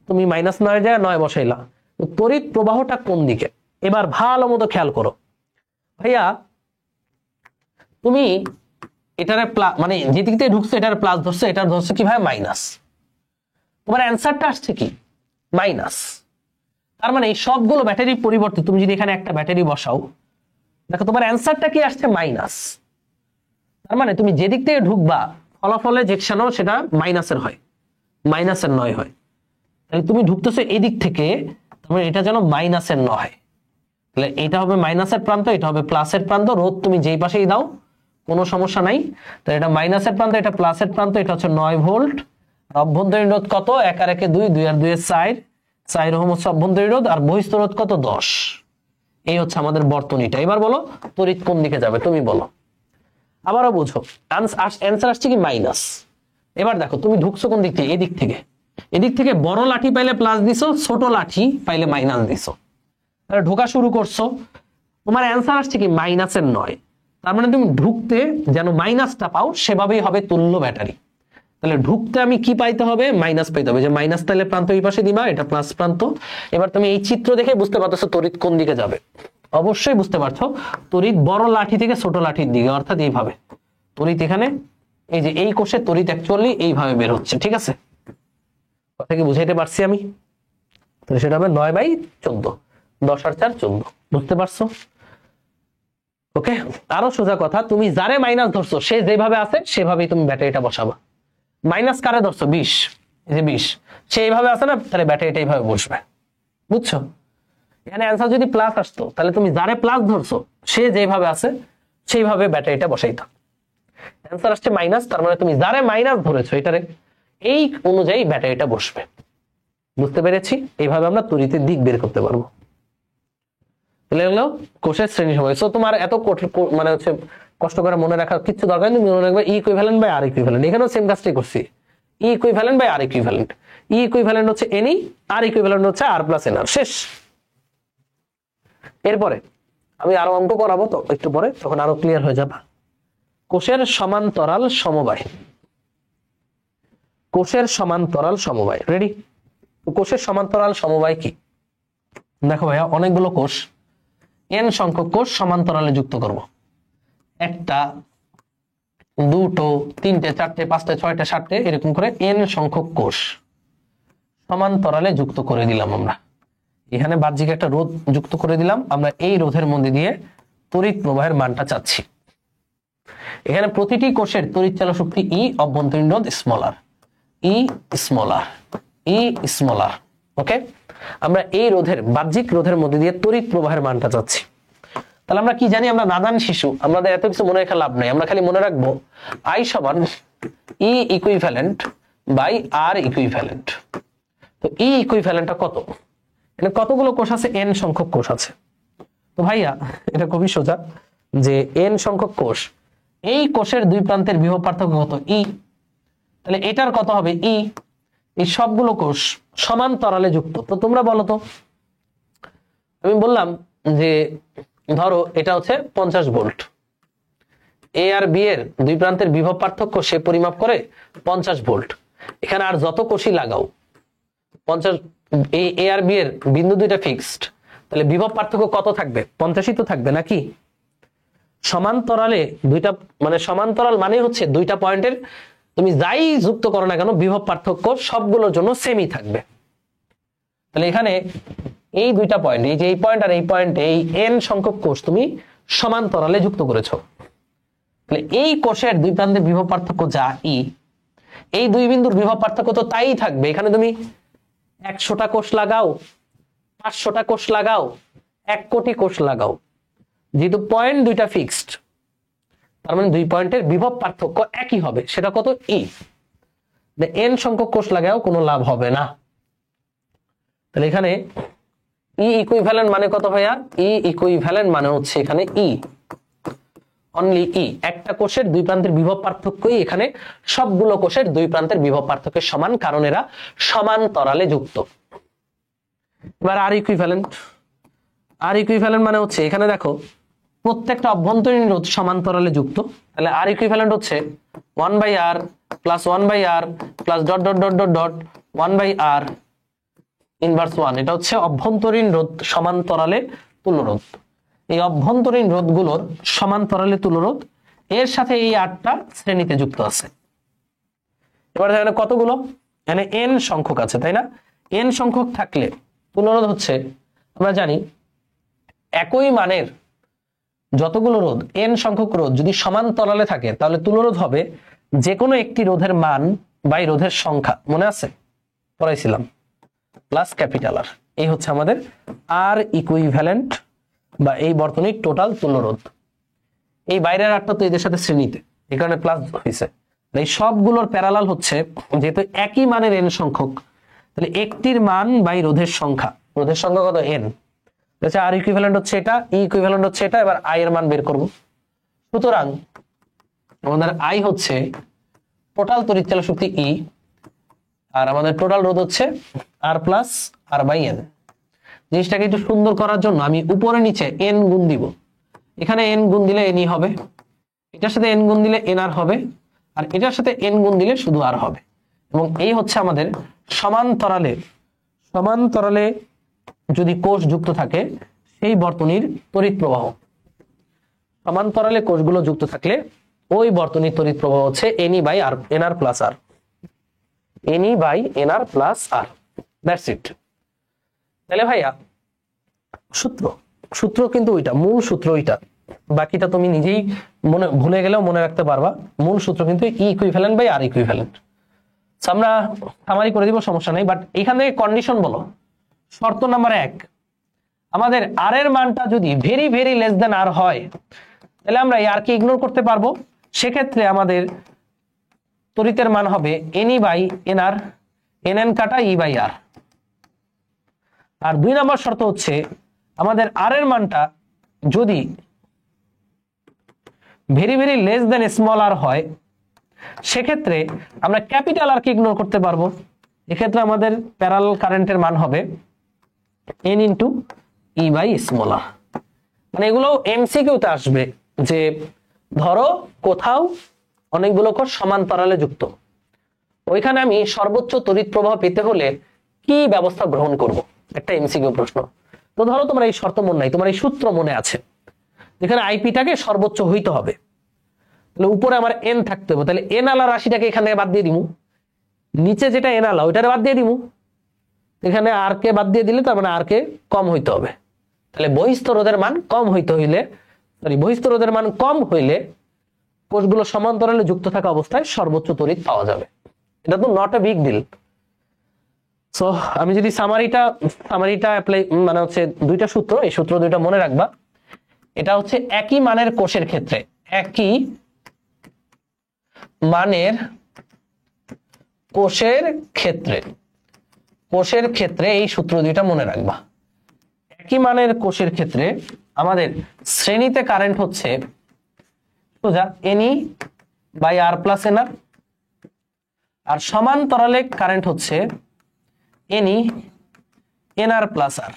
তুমি -9 যায় 9 বসাইলা, তড়িৎ প্রবাহটা কোন দিকে? এবার ভালো মতো খেয়াল করো ভাইয়া, তুমি এটারে মানে যে দিক থেকে ঢুকছে এটার প্লাস ধরছে, এটার ধরছে কিভাবে? মাইনাস। তোমার অ্যান্সারটা আসছে কি? মাইনাস। তার মানে এই সবগুলো ব্যাটারির পরিবর্তে তুমি যদি এখানে একটা ব্যাটারি বসাও, দেখো তোমার অ্যান্সারটা কি আসছে? মাইনাস। তার মানে তুমি যেদিক থেকে ঢুকবা ফলাফলে যেকশনও সেটা মাইনাসের হয়, মাইনাসের 9 হয়। তাহলে তুমি ঢুকতেছো এই দিক থেকে, তার মানে এটা যেন মাইনাসের 9 হয়। তাহলে এটা হবে মাইনাসের প্রান্ত, এটা হবে প্লাসের প্রান্ত। রোধ তুমি যেই পাশেই দাও কোনো সমস্যা নাই। তাহলে এটা মাইনাসের প্রান্ত, এটা প্লাসের প্রান্ত, এটা হচ্ছে 9 ভোল্ট। অভ্যন্তরীণ রোধ কত? 1 আর 1 2, 2 আর 2 4, 4 ওহম হচ্ছে অভ্যন্তরীণ রোধ, আর বহিস্থ রোধ কত? 10। এই হচ্ছে আমাদের বর্তনীটা। এবার বলো তড়িৎ কোন দিকে যাবে, তুমি বলো। আবারও বুঝো, অ্যান্সার আসছে কি মাইনাস। এবার দেখো তুমি ঢুকছো কোন দিক থেকে? এদিক থেকে। এদিক থেকে বড় লাঠি পাইলে প্লাস দিছো, ছোট লাঠি পাইলে মাইনাস দিছো। তাহলে ঢোকা শুরু করছো, তোমার অ্যান্সার আসছে কি মাইনাসের 9। তার মানে তুমি ঢুকতে যেন মাইনাসটা পাও সেভাবেই হবে তুল্য ব্যাটারি। তাহলে ঢুকতে আমি কি পাইতে হবে? মাইনাস পাইতে হবে। যে মাইনাস তাহলে প্রান্ত এই পাশে দিবা, এটা প্লাস প্রান্ত। এবার তুমি এই চিত্র দেখে বুঝতে পারতেছো তড়িৎ কোন দিকে যাবে। অবশ্যই বুঝতে পারছো তড়িৎ বড় লাঠি থেকে ছোট লাঠির দিকে, অর্থাৎ এইভাবে তড়িৎ এখানে এই যে এই কোষে তড়িৎ অ্যাকচুয়ালি এইভাবে বের হচ্ছে। ঠিক আছে, কথা কি বুঝাইতে পারছি আমি? তাহলে সেটা হবে 9/14, 10 আর 4 14। বুঝতে পারছো? ওকে, আরো সোজা কথা, তুমি যারে মাইনাস ধরছো সে যেভাবে আছে সেভাবেই তুমি ব্যাটারিটা বসাবা। মাইনাস কারে ধরছো? 20, এই যে 20, সে এইভাবে আছে না, তাহলে ব্যাটারিটা এইভাবে বসবে। বুঝছো? এখানে অ্যান্সার যদি প্লাস আসতো তাহলে তুমি যারে প্লাস ধরছো সে যেভাবে আছে সেইভাবে ব্যাটারিটা বসাইতা। অ্যান্সার আসছে মাইনাস, তার মানে তুমি যারে মাইনাস ধরেছো এটারে এই অনুযায়ী ব্যাটারিটা বসবে। বুঝতে পেরেছি? এইভাবে আমরা তড়িতের দিক বের করতে পারবো। কোষের শ্রেণী সময়। সো তোমার এত মানে হচ্ছে কষ্ট করে মনে রাখার কিছু দরকার নেই। মনে রাখবে E equivalent by R equivalent. এখানেও সেম কাজটাই করছি, E equivalent by R equivalent. E equivalent হচ্ছে এনই, আর ইকুইভ্যালেন্ট হচ্ছে আর প্লাস এনআর। শেষ। এরপরে আমি আরো অঙ্ক করাবো, তো একটু পরে, তখন আরো ক্লিয়ার হয়ে যাবে। কোষের সমান্তরাল সমবায়। কোষের সমান্তরাল সমবায়, রেডি? কোষের সমান্তরাল সমবায় কি? দেখো ভাইয়া, অনেকগুলো কোষ, এন সংখ্যক কোষ সমান্তরালে যুক্ত করব। 1টা 2টো 3টে 4টে 5টে 6টে 7টে এরকম করে এন সংখ্যক কোষ সমান্তরালে যুক্ত করে দিলাম। আমরা এখানে বাহ্যিক একটা রোধ যুক্ত করে দিলাম। আমরা এই রোধের মধ্যে দিয়ে তড়িৎ প্রবাহের মানটা চাচ্ছি। এখানে প্রতিটি কোষের তড়িৎ চালক শক্তি ই, অভ্যন্তরীণ রোধ স্মল আর, ই স্মল আর, ই স্মল আর। ওকে, আমরা এই রোধের বাহ্যিক রোধের মধ্যে দিয়ে তড়িৎ প্রবাহের মানটা চাচ্ছি। তাহলে আমরা কি জানি? আমরা নাদান শিশু, আমাদের এত কিছু মনে রাখার লাভ নাই। আমরা খালি মনে রাখবো আই সমান E equivalent by R equivalent. তো ই ইকুইভ্যালেন্টটা কত? এখানে কতগুলো কোষ আছে? এন সংখ্যক কোষ আছে। তো ভাইয়া এটা খুবই সোজা, যে এন সংখ্যক কোষ, এই কোষের দুই প্রান্তের বিভব পার্থক্য কত? ই। তাহলে এটার কত হবে? ই। এই সবগুলো কোষ সমান্তরালে যুক্ত। তো তোমরা বলো তো, আমি বললাম যে ধরো এটা হচ্ছে 50 ভোল্ট, এ আর বি এর দুই প্রান্তের বিভব পার্থক্য সে পরিমাপ করে 50 ভোল্ট। এখানে আর যত কোষই লাগাও 50, এই এ আর বি এর বিন্দু দুইটা ফিক্সড, তাহলে বিভব পার্থক্য কত থাকবে? 50ই তো থাকবে নাকি? সমান্তরালে দুইটা, মানে সমান্তরাল মানে হচ্ছে দুইটা পয়েন্টের তুমি যাই যুক্ত করো না কেন বিভব পার্থক্য সবগুলোর জন্য সেমই থাকবে। তাহলে এখানে এই দুইটা পয়েন্ট, এই যে এই পয়েন্ট আর এই পয়েন্ট, এই এন সংখ্যক কোষ তুমি সমান্তরালে যুক্ত করেছো। তাহলে এই কোষের দুই প্রান্তের বিভব পার্থক্য যা ই, এই দুই বিন্দুর বিভব পার্থক্য তো তাই থাকবে। এখানে তুমি 100টা কোষ লাগাও, 500টা কোষ লাগাও, 1 কোটি কোষ লাগাও, যেহেতু পয়েন্ট দুইটা ফিক্সড, তার মানে দুই পয়েন্টের বিভব পার্থক্য একই হবে। সেটা কত? ই। এন সংখ্যক কোষ লাগাও কোনো লাভ হবে না। তাহলে এখানে ই ইকুইভ্যালেন্ট মানে কত ভাইয়া? ই ইকুইভ্যালেন্ট মানে হচ্ছে এখানে ই, অনলি ই। একটা কোষের দুই প্রান্তের বিভব পার্থক্যই এখানে সবগুলো কোষের দুই প্রান্তের বিভব পার্থক্যের সমান, কারণ এরা সমান্তরালে যুক্ত। এবার আর ইকুইভ্যালেন্ট। আর ইকুইভ্যালেন্ট মানে হচ্ছে এখানে দেখো প্রত্যেকটা অভ্যন্তরীণ রোধ সমান্তরালে যুক্ত। তাহলে আর ইকুইভ্যালেন্ট হচ্ছে 1/r plus 1/r plus dot dot dot dot dot 1/r inverse 1। এটা হচ্ছে অভ্যন্তরীণ রোধ সমান্তরালে তুল্যরোধ। এই অভ্যন্তরীণ রোধগুলোর সমান্তরালে তুল্যরোধ, এর সাথে এই 8টা শ্রেণীতে যুক্ত আছে। এবার এখানে কতগুলো? এখানে এন সংখ্যক আছে, তাই না? এন সংখ্যক থাকলে তুল্যরোধ হচ্ছে, আমরা জানি একই মানের যতগুলো রোধ n সংখ্যক রোধ যদি সমান্তরালে থাকে তাহলে তুল্যরোধ হবে যে কোনো একটি রোধের মান বাই রোধের সংখ্যা, মনে আছে পড়াইছিলাম, প্লাস ক্যাপিটাল আর। এই হচ্ছে আমাদের আর ইকুইভ্যালেন্ট বা এই বর্তনীর টোটাল তুল্যরোধ। এই বাইরের আরটা তো এদের সাথে শ্রেণীতে, এই কারণে প্লাস হয়েছে। এই সবগুলোর প্যারালাল হচ্ছে যেহেতু একই মানের n সংখ্যক, তাহলে একটির মান বাই রোধের সংখ্যা, রোধের সংখ্যা কত n, আচ্ছা আর ইকুইভ্যালেন্ট হচ্ছে এটা, ই ইকুইভ্যালেন্ট হচ্ছে এটা। এবার আই এর মান বের করব। সুতরাং আমাদের আই হচ্ছে টোটাল তড়িৎচালক শক্তি ই, আর আমাদের টোটাল রোধ হচ্ছে R plus R by N. জিনিসটাকে একটু সুন্দর করার জন্য আমি উপরে নিচে এন গুণ দিব। এখানে এন গুণ দিলে এনই হবে, এটার সাথে এন গুণ দিলে এন আর হবে, আর এটার সাথে এন গুণ দিলে শুধু আর হবে। এবং এই হচ্ছে আমাদের সমান্তরালে যদি কোষ যুক্ত থাকে সেই বর্তনীর তড়িৎ প্রবাহ। সমান্তরালে কোষগুলো যুক্ত থাকলে ওই বর্তনীর তড়িৎ প্রবাহ হচ্ছে এনই by R, n R plus r, n E by n R plus r. That's it. তাহলে ভাইয়া সূত্র কিন্তু ওইটা, মূল সূত্র ওইটা, বাকিটা তুমি নিজেই মনে ভুলে গেলেও মনে রাখতে পারবা। মূল সূত্র কিন্তু E equivalent by R equivalent. আমরা সামারি করে দিব, সমস্যা নেই। বাট এখান থেকে কন্ডিশন বলো। শর্ত নাম্বার 1, আমাদের আর এর মানটা যদি ভেরি ভেরি লেস দেন আর হয় তাহলে আমরা আর কে ইগনোর করতে পারবো। সেক্ষেত্রে আমাদের তড়িতের মান হবে n E by n R, n n কাটা ই বাই আর। আর 2 নম্বর শর্ত হচ্ছে আমাদের আর এর মানটা যদি very very less than small r হয় সেক্ষেত্রে আমরা ক্যাপিটাল আর কে ইগনোর করতে পারবো। এক্ষেত্রে আমাদের প্যারালাল কারেন্টের মান হবে n into E by small r. মানে এগুলো এমসিকিউতে আসবে যে ধরো কোথাও অনেকগুলো কোষ সমান্তরালে যুক্ত, ওইখানে আমি সর্বোচ্চ তড়িৎ প্রবাহ পেতে হলে কি ব্যবস্থা গ্রহণ করব, একটা এমসিকিউ প্রশ্ন। তো ধরো তোমার এই শর্ত মনে নাই, তোমার এই সূত্র মনে আছে, যেখানে আইপিটাকে সর্বোচ্চ হইতে হবে, তাহলে উপরে আমার এন থাকতে হবে, তাহলে এন আলা রাশিটাকে এখান থেকে বাদ দিয়ে দিমু, নিচে যেটা এন আলা ওইটারে বাদ দিয়ে দিমু, এখানে আর কে বাদ দিয়ে দিলে তার মানে আর কে কম হইতে হবে। তাহলে বহিস্থ রোধের মান কম হইলে কোষগুলো সমান্তরালে যুক্ত থাকা অবস্থায় সর্বোচ্চ তড়িৎ পাওয়া যাবে। এটা তো not a big deal. So আমি যদি সামারিটা অ্যাপ্লাই মানে হচ্ছে দুইটা সূত্র, এই সূত্র দুইটা মনে রাখবা। এটা হচ্ছে একই মানের কোষের ক্ষেত্রে, একই মানের কোষের ক্ষেত্রে এই সূত্র দুইটা মনে রাখবা। একই মানের কোষের ক্ষেত্রে আমাদের শ্রেণীতে কারেন্ট হচ্ছে সোজা এনই বাই আর প্লাস এন আর, আর সমান্তরালে কারেন্ট হচ্ছে এনই এন আর প্লাস আর।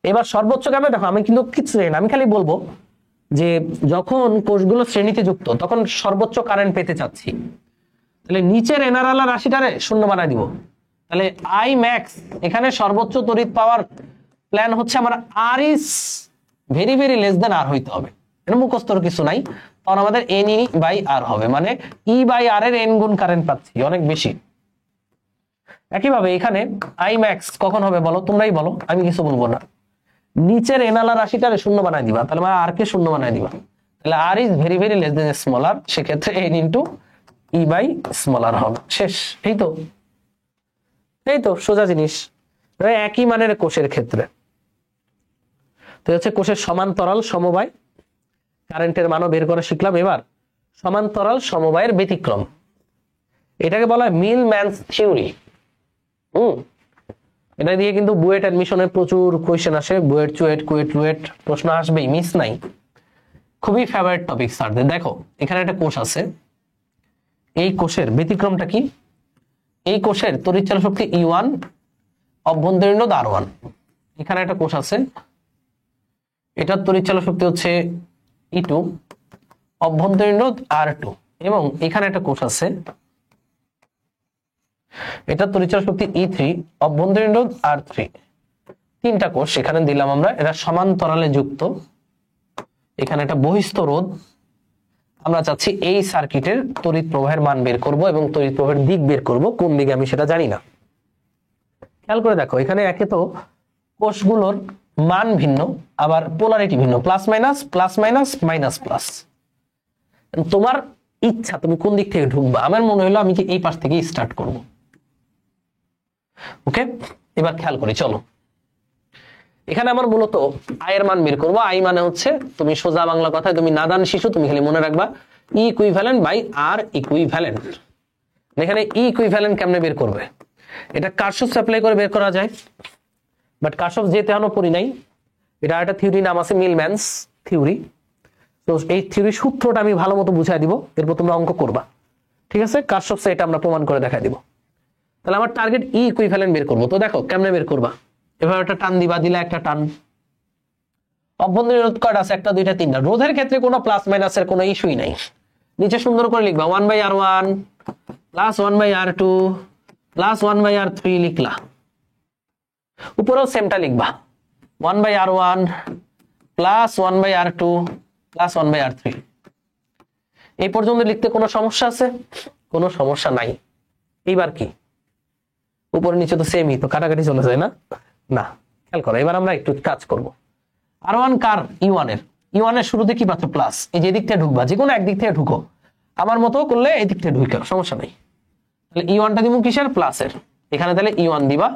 এবার সর্বোচ্চ কেন দেখো, আমি কিন্তু কিছু জানি না, আমি খালি বলবো যে যখন কোষগুলো শ্রেণীতে যুক্ত তখন সর্বোচ্চ কারেন্ট পেতে চাচ্ছি, তাহলে নিচের এনআর আলা রাশিটারে শূন্য বানাই দিব। তাহলে আই ম্যাক্স এখানে সর্বোচ্চ তড়িৎ পাওয়ার প্ল্যান হচ্ছে আমার R is very very less than R হইতে হবে, এর মুখস্থর কিছু নাই। তখন আমাদের এন ই বাই আর হবে, মানে ই বাই আর এর এন গুণ কারেন্ট পাচ্ছি, অনেক বেশি। একইভাবে এখানে আই ম্যাক্স কখন হবে বলো, তোমরাই বলো, আমি কিছু বলবো না। নিচের এনালা রাশিটারে শূন্য বানাই দিবা, তাহলে আর কে শূন্য বানাই দিবা, তাহলে R is very very less than small r, সেক্ষেত্রে n into E by small r হবে। শেষ। এই তো সোজা জিনিস। একই মানের কোষের ক্ষেত্রে তো হচ্ছে কোষের সমান্তরাল সমবায়, কারেন্টের মানও বের করে শিখলাম। এবার সমান্তরাল সমবায়ের ব্যতিক্রম, এটাকে বলা হয় মিলম্যানস থিওরি। এটা দিয়ে কিন্তু বুয়েট অ্যাডমিশনে প্রচুর কোয়েশ্চেন আসে, বুয়েট চুয়েট কুয়েট রুয়েট প্রশ্ন আসবেই, মিস নাই। খুবই ফেভারিট টপিক স্যারদের। দেখো এখানে একটা কোষ আছে, এই কোষের ব্যতিক্রমটা কি? এই কোষের তড়িৎচালক শক্তি E1, অভ্যন্তরীণ রোধ R1। এখানে একটা কোষ আছে, এটার তড়িৎচালক শক্তি হচ্ছে E2, অভ্যন্তরীণ রোধ R2। এবং এখানে একটা কোষ আছে, এটার তড়িৎচালক শক্তি E3, অভ্যন্তরীণ রোধ R3। তিনটা কোষ এখানে দিলাম আমরা, এরা সমান্তরালে যুক্ত। এখানে একটা বহিস্থ রোধ। আমরা চাচ্ছি এই সার্কিটের তড়িৎ প্রবাহের মান বের করব এবং তড়িৎ প্রবাহের দিক বের করব, কোন দিকে আমি সেটা জানি না। খেয়াল করে দেখো, এখানে একে তো কোষগুলোর মান ভিন্ন, আবার পোলারিটি ভিন্ন, plus minus plus minus minus plus. তোমার ইচ্ছা তুমি কোন দিক থেকে ঢুকবা। আমার মনে হলো আমি কি এই পাশ থেকে স্টার্ট করব। ওকে, এবার খেয়াল করি, চলো এখানে আমার মূলত আয়ের মান বের করবো। আই মানে হচ্ছে, তুমি সোজা বাংলা কথায় তুমি নাদান শিশু, তুমি খালি মনে রাখবা E equivalent by R equivalent. এখানে ই ইকুইভ্যালেন্ট কেমনে বের করবে, এটা কারশফস অ্যাপ্লাই করে বের করা যায়, বাট কারশফস যেতে এখনো পড়ি নাই। এটা একটা থিওরি নাম আছে মিলম্যানস থিওরি। তো এই থিওরি সূত্রটা আমি ভালো মতো বুঝাই দিব, এরপর তোমরা অঙ্ক করবা, ঠিক আছে। কারশফসে এটা আমরা প্রমাণ করে দেখাই দিব। তাহলে আমার টার্গেট ই ইকুইভ্যালেন্ট বের করবো। তো দেখো কেমনে বের করবা, এভাবে একটা টান দিবা, দিলে একটা টান। অভ্যন্তরীণ রোধ কয়টা আছে, একটা দুইটা তিনটা। রোধের ক্ষেত্রে কোনো প্লাস মাইনাসের কোনো ইস্যুই নাই। নিচে সুন্দর করে লিখবা 1/R1 plus 1/R2 plus 1/R3 লিখলা। উপরেও সেমটা লিখবা 1/R1 plus 1/R2 plus 1/R3। এই পর্যন্ত লিখতে কোনো সমস্যা আছে? কোনো সমস্যা নাই। এইবার কি, উপরে নিচে তো সেমই, তো কাটাকাটি চলে যায় না? না, খেয়াল করো। এবার আমরা একটু কাজ করব। R1 কার? E1 এর। E1 এর শুরুতে কি পাচ্ছ? প্লাস। এই যে দিক থেকে ঢুকবা, যে কোনো একদিক থেকে ঢুকো, আমার মতো করলে এই দিক থেকে ঢুকে সমস্যা নেই। তাহলে E1 টা দিব কিসের? প্লাসের। এখানে তাহলে E1 দিবা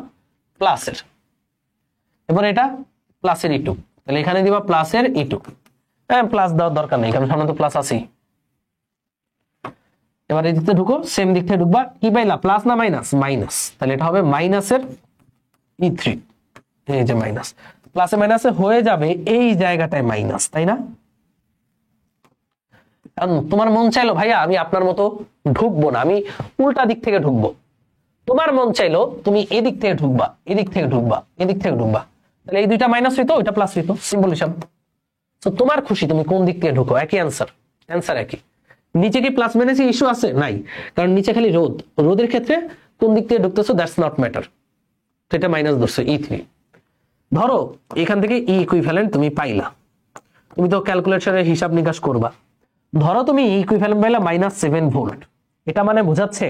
প্লাসের। এবার এটা প্লাসের E2, তাহলে এখানে দিবা প্লাসের E2। হ্যাঁ, প্লাস দেওয়ার দরকার নেই, কারণ সামনে তো প্লাস আছেই। এবার এই দিক থেকে ঢুকো, সেম দিক থেকে ঢুকবা। কি পাইলা? প্লাস না মাইনাস? মাইনাস। তাহলে এটা হবে মাইনাসের E3। এই যে মাইনাস, প্লাসে মাইনাসে হয়ে যাবে এই জায়গাটায় মাইনাস, তাই না? তোমার মন চাইলো ভাইয়া আমি আপনার মতো ঢুকবো না, আমি উল্টা দিক থেকে ঢুকবো। তোমার মন চাইলো তুমি এদিক থেকে ঢুকবা, এদিক থেকে ঢুকবা, এদিক থেকে ঢুকবা, তাহলে এই দুইটা মাইনাস হইতো, ওইটা প্লাস হইতো, সিম্পল হিসাব। তো তোমার খুশি তুমি কোন দিক থেকে ঢুকো, একই অ্যান্সার, অ্যান্সার একই। নিচে কি প্লাস মাইনাস ইস্যু আছে? নাই, কারণ নিচে খালি রোধ। রোধের ক্ষেত্রে কোন দিক থেকে ঢুকতেছো দ্যাটস নট ম্যাটার। তো এটা মাইনাস ধরছো E3। ধরো এখান থেকে ই ইকুইভ্যালেন্ট তুমি পাইলা, তুমি তো ক্যালকুলেটরে হিসাব নিকাশ করবা। ধরো তুমি ই ইকুইভ্যালেন্ট পাইলা -7 ভোল্ট। এটা মানে বোঝাচ্ছে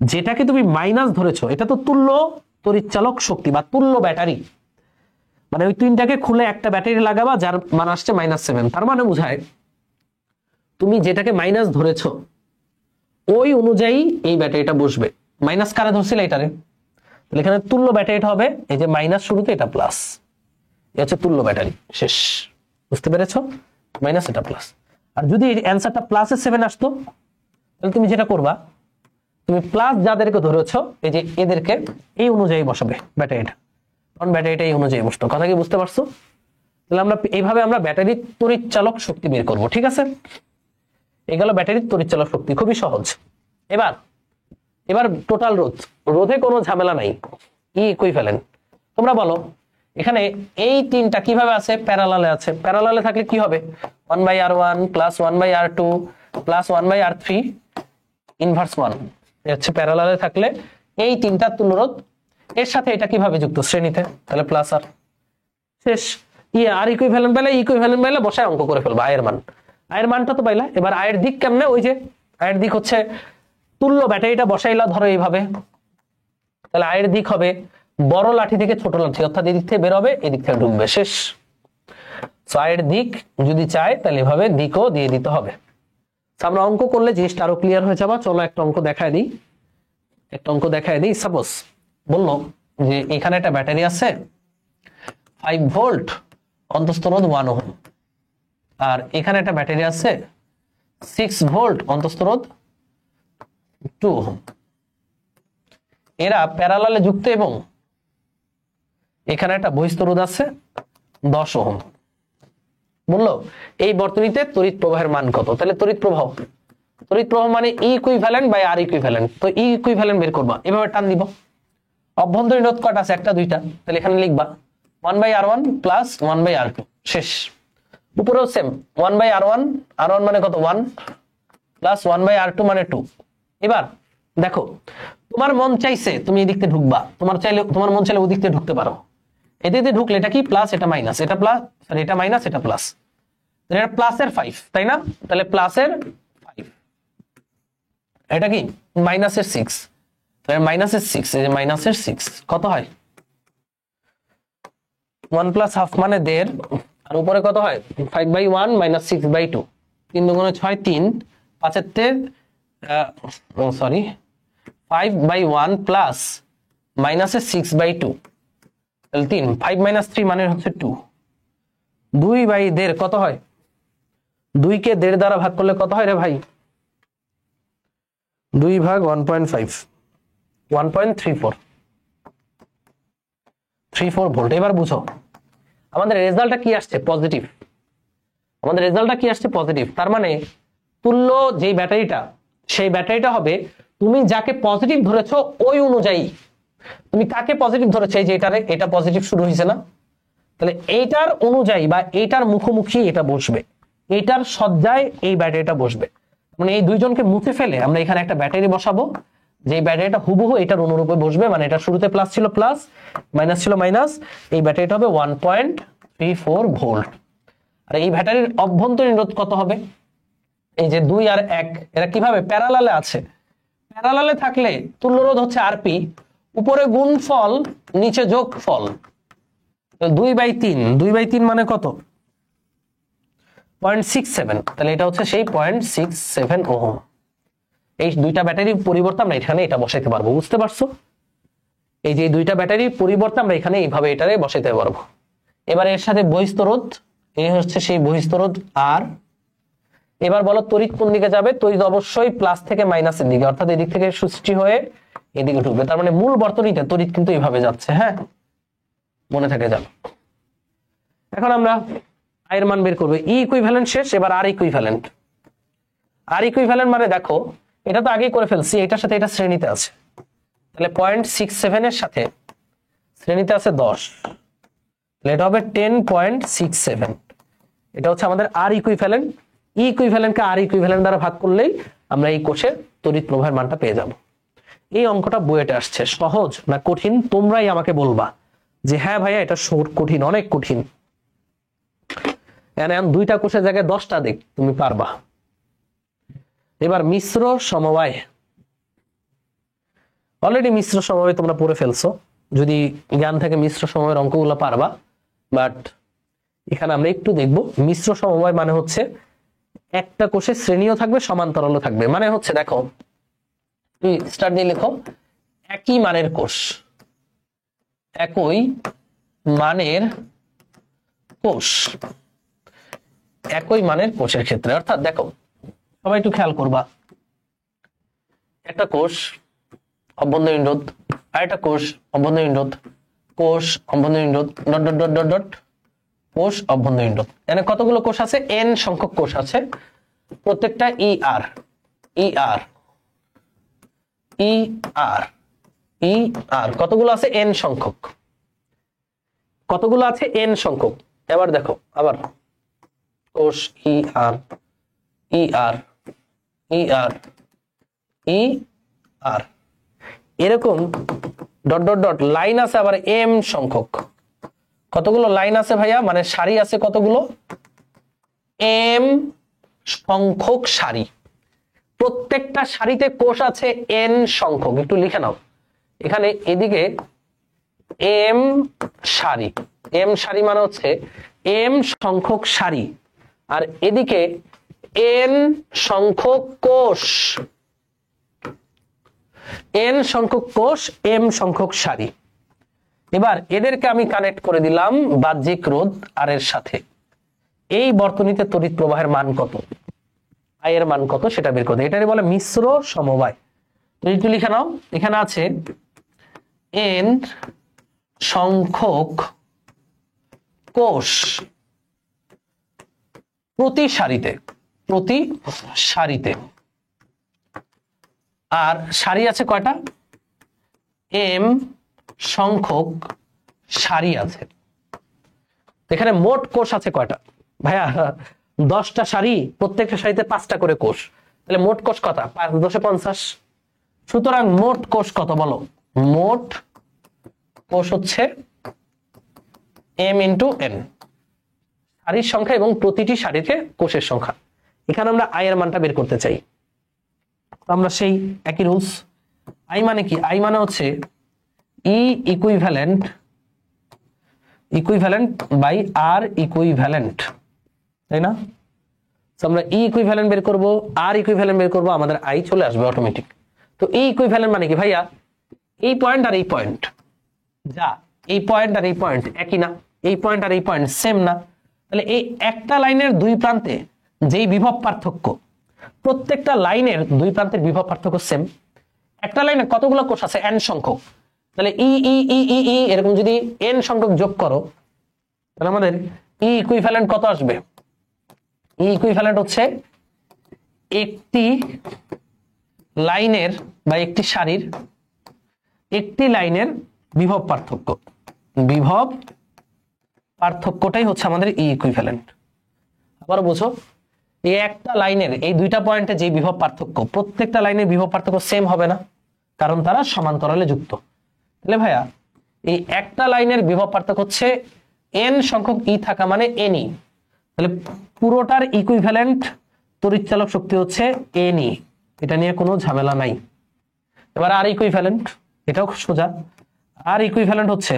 যেটাকে তুমি মাইনাস ধরেছো এটা তো তুল্য তড়িৎচালক শক্তি বা তুল্য ব্যাটারি। মানে ওই তিনটাকে খুলে একটা ব্যাটারি লাগাবা যার মান আসছে -7। তার মানে বোঝায় তুমি যেটাকে মাইনাস ধরেছো ওই অনুযায়ী এই ব্যাটারিটা বসবে। মাইনাস কারে ধরছিলে? এটারে। তাহলে এখানে তুল্য ব্যাটারিটা হবে এই যে মাইনাস শুরুতে, এটা প্লাস। এটা হচ্ছে তুল্য ব্যাটারি। শেষ, বুঝতে পেরেছো? মাইনাস এটা প্লাস। আর যদি অ্যান্সারটা +7 আসতো, তাহলে তুমি যেটা করবা, তুমি প্লাস যাদেরকে ধরেছো এই যে এদেরকে এই অনুযায়ী বসাবে ব্যাটারিটা, কারণ ব্যাটারিটা এই অনুযায়ী বসতো। কথা কি বুঝতে পারছো? তাহলে আমরা এইভাবে আমরা ব্যাটারির তড়িৎচালক শক্তি বের করব, ঠিক আছে? এই গেল ব্যাটারির তড়িৎচালক শক্তি, খুবই সহজ। এবার টোটাল রোধ, রোধে কোনো ঝামেলা নাই, ই ইকুইভ্যালেন্ট। তোমরা বলো এখানে এই তিনটা কিভাবে আছে? প্যারালালে আছে। প্যারালালে থাকলে কি হবে? 1/R1 plus 1/R2 plus 1/R3 inverse 1। হচ্ছে প্যারালালে থাকলে এই তিনটা তুল্যরোধ, এর সাথে এটা কিভাবে যুক্ত? শ্রেণীতে। তাহলে প্লাস আর, শেষ। আর ইকুইভ্যালেন্ট পাইলে বসায় অঙ্ক করে ফেলবা। আয়ের মান, আয়ের মানটা তো পাইলা। এবার আয়ের দিক কেমনে? ওই যে আয়ের দিক হচ্ছে তুল্য ব্যাটারিটা বসাইলা ধরো এইভাবে, তাহলে আয়ের দিক হবে বড় লাঠি থেকে ছোট লাঠি, অর্থাৎ এদিক থেকে বের হবে, এদিক থেকে ঢুকবে। শেষ। আয়ের দিক যদি চায় তাহলে এভাবে দিকও দিয়ে দিতে হবে। আমরা অঙ্ক করলে জিনিসটা আরো ক্লিয়ার হয়ে যাবে। চলো একটা অঙ্ক দেখায় দিই। সাপোজ বললো যে এখানে একটা ব্যাটারি আছে 5 ভোল্ট, অন্তস্থ রোধ 1 ওহম, আর এখানে একটা ব্যাটারি আছে 6 ভোল্ট, অন্তস্থ রোধ 2 ওহম। এরা প্যারালালে যুক্ত এবং এখানে একটা বহিস্থ রোধ আছে 10 ওহম। বললো এই বর্তনীতে তড়িৎ প্রবাহের মান কত? তাহলে তড়িৎ প্রবাহ মানে E equivalent by R equivalent. তো ই ইকুইভ্যালেন্ট বের করবা, এভাবে টান দিব। অভ্যন্তরীণ রোধ কয়টা আছে? একটা দুইটা, তাহলে এখানে লিখবা 1/R1 প্লাস 1/R2। শেষ। উপরেও সেম 1/R1, R1 মানে কত? 1 প্লাস 1/R2 মানে 2। এবার দেখো তোমার মন চাইছে তুমি এই দিক থেকে ঢুকবা, তোমার মন চাইলে ওই দিক থেকে ঢুকতে পারো। এদিকে ঢুকলে এটা কি? প্লাস, এটা মাইনাস, এটা প্লাস, সরি এটা মাইনাস, এটা প্লাস। এটা প্লাসের 5, তাই না? তাহলে প্লাসের 5, এটা কি মাইনাসের 6, তাহলে মাইনাসের 6, এই যে মাইনাসের 6 কত হয়? 1 প্লাস হাফ মানে 1.5, আর উপরে কত হয় 5/1 - 6/2, 3 দুগুণে 6, 3 5 সরি 5/1 প্লাস মাইনাসে 6/2, তাহলে 3, 5 - 3 মানে হচ্ছে 2, 2/1.5 কত হয়, 2 কে 1.5 দ্বারা ভাগ করলে কত হয় রে ভাই, 2 ভাগ 1.5, 1.34 ভোল্ট। এবার বুঝো আমাদের রেজাল্টটা কি আসছে, পজিটিভ। আমাদের রেজাল্টটা কি আসছে, পজিটিভ। তার মানে তুল্য যেই ব্যাটারিটা, সেই ব্যাটারিটা হবে তুমি যাকে পজিটিভ ধরেছো ওই অনুযায়ী। তুমি কাকে পজিটিভ ধরেছো, এই যে এটারে, এটা পজিটিভ শুরু হয়েছে না, তাহলে এইটার অনুযায়ী বা এইটার মুখোমুখি এটা বসবে, এইটার সজ্জায় এই ব্যাটারিটা বসবে। মানে এই দুইজনকে মুছে ফেলে আমরা এখানে একটা ব্যাটারি বসাবো, যে ব্যাটারিটা হুবহু এটার অনুরূপে বসবে। মানে এটা শুরুতে প্লাস ছিল প্লাস, মাইনাস ছিল মাইনাস, এই ব্যাটারিটা হবে 1.34 ভোল্ট। আর এই ব্যাটারির অভ্যন্তরীণ রোধ কত হবে, এই যে 2 আর 1 এরা কিভাবে প্যারালালে আছে, প্যারালালে থাকলে তুল্য রোধ হচ্ছে আরপি, উপরে গুণফল নিচে যোগফল, 2/3, 2/3 মানে কত 0.67, তাহলে এটা হচ্ছে সেই 0.67 ওহম। এই দুইটা ব্যাটারির পরিবর্তে আমরা এখানে এটা বসাইতে পারবো, বুঝতে পারছো? এই যে দুইটা ব্যাটারির পরিবর্তে আমরা এখানে এইভাবে এটারে বসাইতে পারবো। এবার এর সাথে বহিস্থ রোধ, এই হচ্ছে সেই বহিস্থ রোধ আর। এবার বলো তড়িৎ কোন দিকে যাবে, তড়িৎ অবশ্যই প্লাস থেকে মাইনাসের দিকে, অর্থাৎ এদিক থেকে সৃষ্টি হয়ে এদিকে ঢুকবে। তার মানে মূল বর্তনীতে তড়িৎ কিন্তু এইভাবে যাচ্ছে, হ্যাঁ মনে থাকে যাবে। এখন আমরা I এর মান বের করবো, ই ইকুইভ্যালেন্ট শেষ, এবার আর ইকুইভ্যালেন্ট। আর ইকুইভ্যালেন্ট মানে দেখো এটা তো আগেই করে ফেলছি, এটার সাথে এটা শ্রেণীতে আছে, তাহলে 0.67 এর সাথে শ্রেণীতে আছে 10, তাহলে এটা হবে 10.67। এটা হচ্ছে আমাদের আর ইকুইভ্যালেন্ট। ই ইকুইভ্যালেন্টকে আর ইকুইভ্যালেন্ট দ্বারা ভাগ করলেই আমরা এই কোষের তড়িৎ প্রবাহের মানটা পেয়ে যাব। এই অঙ্কটা বইয়েতে আসছে, সহজ না কঠিন তোমরাই আমাকে বলবা যে হ্যাঁ ভাইয়া এটা কঠিন, অনেক কঠিন। দুইটা কোষের জায়গায় 10টা দিক তুমি পারবা। এবার মিশ্র সমবায়, অলরেডি মিশ্র সমবায় তোমরা পড়ে ফেলছো, যদি জ্ঞান থেকে মিশ্র সমবায়ের অঙ্কগুলো পারবা। বাট এখানে আমরা একটু দেখব মিশ্র সমবায় মানে হচ্ছে একটা কোষে শ্রেণীও থাকবে সমান্তরালও থাকবে। মানে হচ্ছে দেখো তুই স্টার্ট দিয়ে লেখো, একই মানের কোষ, একই মানের কোষ, একই মানের কোষের ক্ষেত্রে অর্থাৎ দেখো সবাই একটু খেয়াল করবা, একটা কোষ অভ্যন্তরীণ রোধ, আর একটা কোষ অভ্যন্তরীণ রোধ, কোষ অভ্যন্তরীণ রোধ dot dot dot dot dot কোষ অভ্যন্তরীণ রোধ। এখানে কতগুলো কোষ আছে, n সংখ্যক কোষ আছে, প্রত্যেকটা ই আর ই আর ই আর ই আর কতগুলো আছে, n সংখ্যক, কতগুলো আছে n সংখ্যক। এবার দেখো আবার কোষ ই আর ই আর ই আর ই আর, এরকম ডট ডট ডট লাইন আছে আবার m সংখ্যক। কতগুলো লাইন আছে ভাইয়া, মানে সারি আছে কতগুলো, m সংখ্যক সারি। প্রত্যেকটা সারিতে কোষ আছে n সংখ্যক, একটু লিখে নাও এখানে এদিকে m সারি, m সারি মানে হচ্ছে m সংখ্যক সারি, আর এদিকে n সংখ্যক কোষ, n সংখ্যক কোষ m সংখ্যক সারি। এবার এদেরকে আমি কানেক্ট করে দিলাম বাহ্যিক রোধ আর এর সাথে। এই বর্তনীতে তড়িৎ প্রবাহের মান কত, আই এর মান কত সেটা বের করতে, এটারই বলে মিশ্র সমবায়। তো একটু লিখে নাও, এখানে আছে n সংখ্যক কোষ প্রতি সারিতে, প্রতি সারিতে, আর সারি আছে কয়টা, m সংখ্যক সারি আছে। এখানে মোট কোষ আছে কয়টা ভাইয়া, 10টা সারি, প্রত্যেকটা সারিতে 5টা করে কোষ, তাহলে মোট কোষ কত, 5 × 10 = 50। সুতরাং মোট কোষ কত বলো, মোট কোষ হচ্ছে m × n, সারির সংখ্যা এবং প্রতিটি সারিতে কোষের সংখ্যা। এখানে আমরা আই এর মানটা বের করতে চাই, আমরা সেই একই রুলস। আই মানে কি, আই মানে হচ্ছে E equivalent equivalent by R equivalent, তাই না? আমরা ই ইকুইভ্যালেন্ট বের করব, আর ইকুইভ্যালেন্ট বের করব, আমাদের আই চলে আসবে অটোমেটিক। তো ই ইকুইভ্যালেন্ট মানে কি ভাইয়া? এই পয়েন্ট আর এই পয়েন্ট যা, এই পয়েন্ট আর এই পয়েন্ট একই না, এই পয়েন্ট আর এই পয়েন্ট সেম না, তাহলে এই একটা লাইনের দুই প্রান্তে যেই বিভব পার্থক্য, প্রত্যেকটা লাইনের দুই প্রান্তের বিভব পার্থক্য সেম। একটা লাইনে কতগুলো কোষ আছে? n সংখ্যক। তাহলে ই ই ই ই ই এরকম যদি n সংখ্যক যোগ করো, তাহলে আমাদের ই ইকুইভ্যালেন্ট কত আসবে? ই ইকুইভ্যালেন্ট হচ্ছে একটি লাইনের বা একটি সারির একটি লাইনের বিভব পার্থক্য। বিভব পার্থক্যটাই হচ্ছে আমাদের ই ইকুইভ্যালেন্ট। আবার বুঝো, এই একটা লাইনের এই দুইটা পয়েন্টে যে বিভব পার্থক্য, প্রত্যেকটা লাইনের বিভব পার্থক্য সেম হবে না, কারণ তারা সমান্তরালে যুক্ত। তাহলে ভাইয়া এই একটা লাইনের বিভব পার্থক্য হচ্ছে n সংখ্যক ই থাকা মানে নি, তাহলে পুরোটার ইকুইভ্যালেন্ট তড়িৎচালক শক্তি হচ্ছে নি, এটা নিয়ে কোনো ঝামেলা নাই। এবার আর ইকুইভ্যালেন্ট, এটাও সোজা। আর ইকুইভ্যালেন্ট হচ্ছে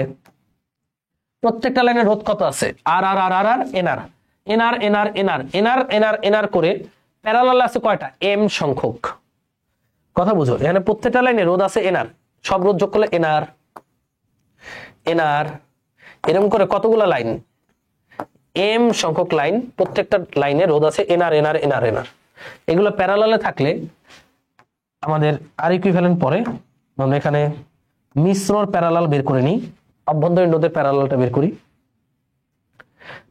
প্রত্যেকটা লাইনের রোধ কত আছে? আর আর আর আর R n R n R n R n R n R n R n R করে প্যারালাল আছে কয়টা? এম সংখ্যক। কথা বুঝো, এখানে প্রত্যেকটা লাইনে রোধ আছে এনআর, সব রোধ যোগ করলে এনআর এনআর, এরকম করে কতগুলো লাইন? এম সংখ্যক লাইন, প্রত্যেকটা লাইনে রোধ আছে এনআর এনআর এনআর এনআর। এগুলো প্যারালালে থাকলে আমাদের আর ইকুইভ্যালেন্ট পরে আমরা এখানে মিশ্রর প্যারালাল বের করে নিই, অভ্যন্তরীণ রোধের প্যারালালটা বের করি।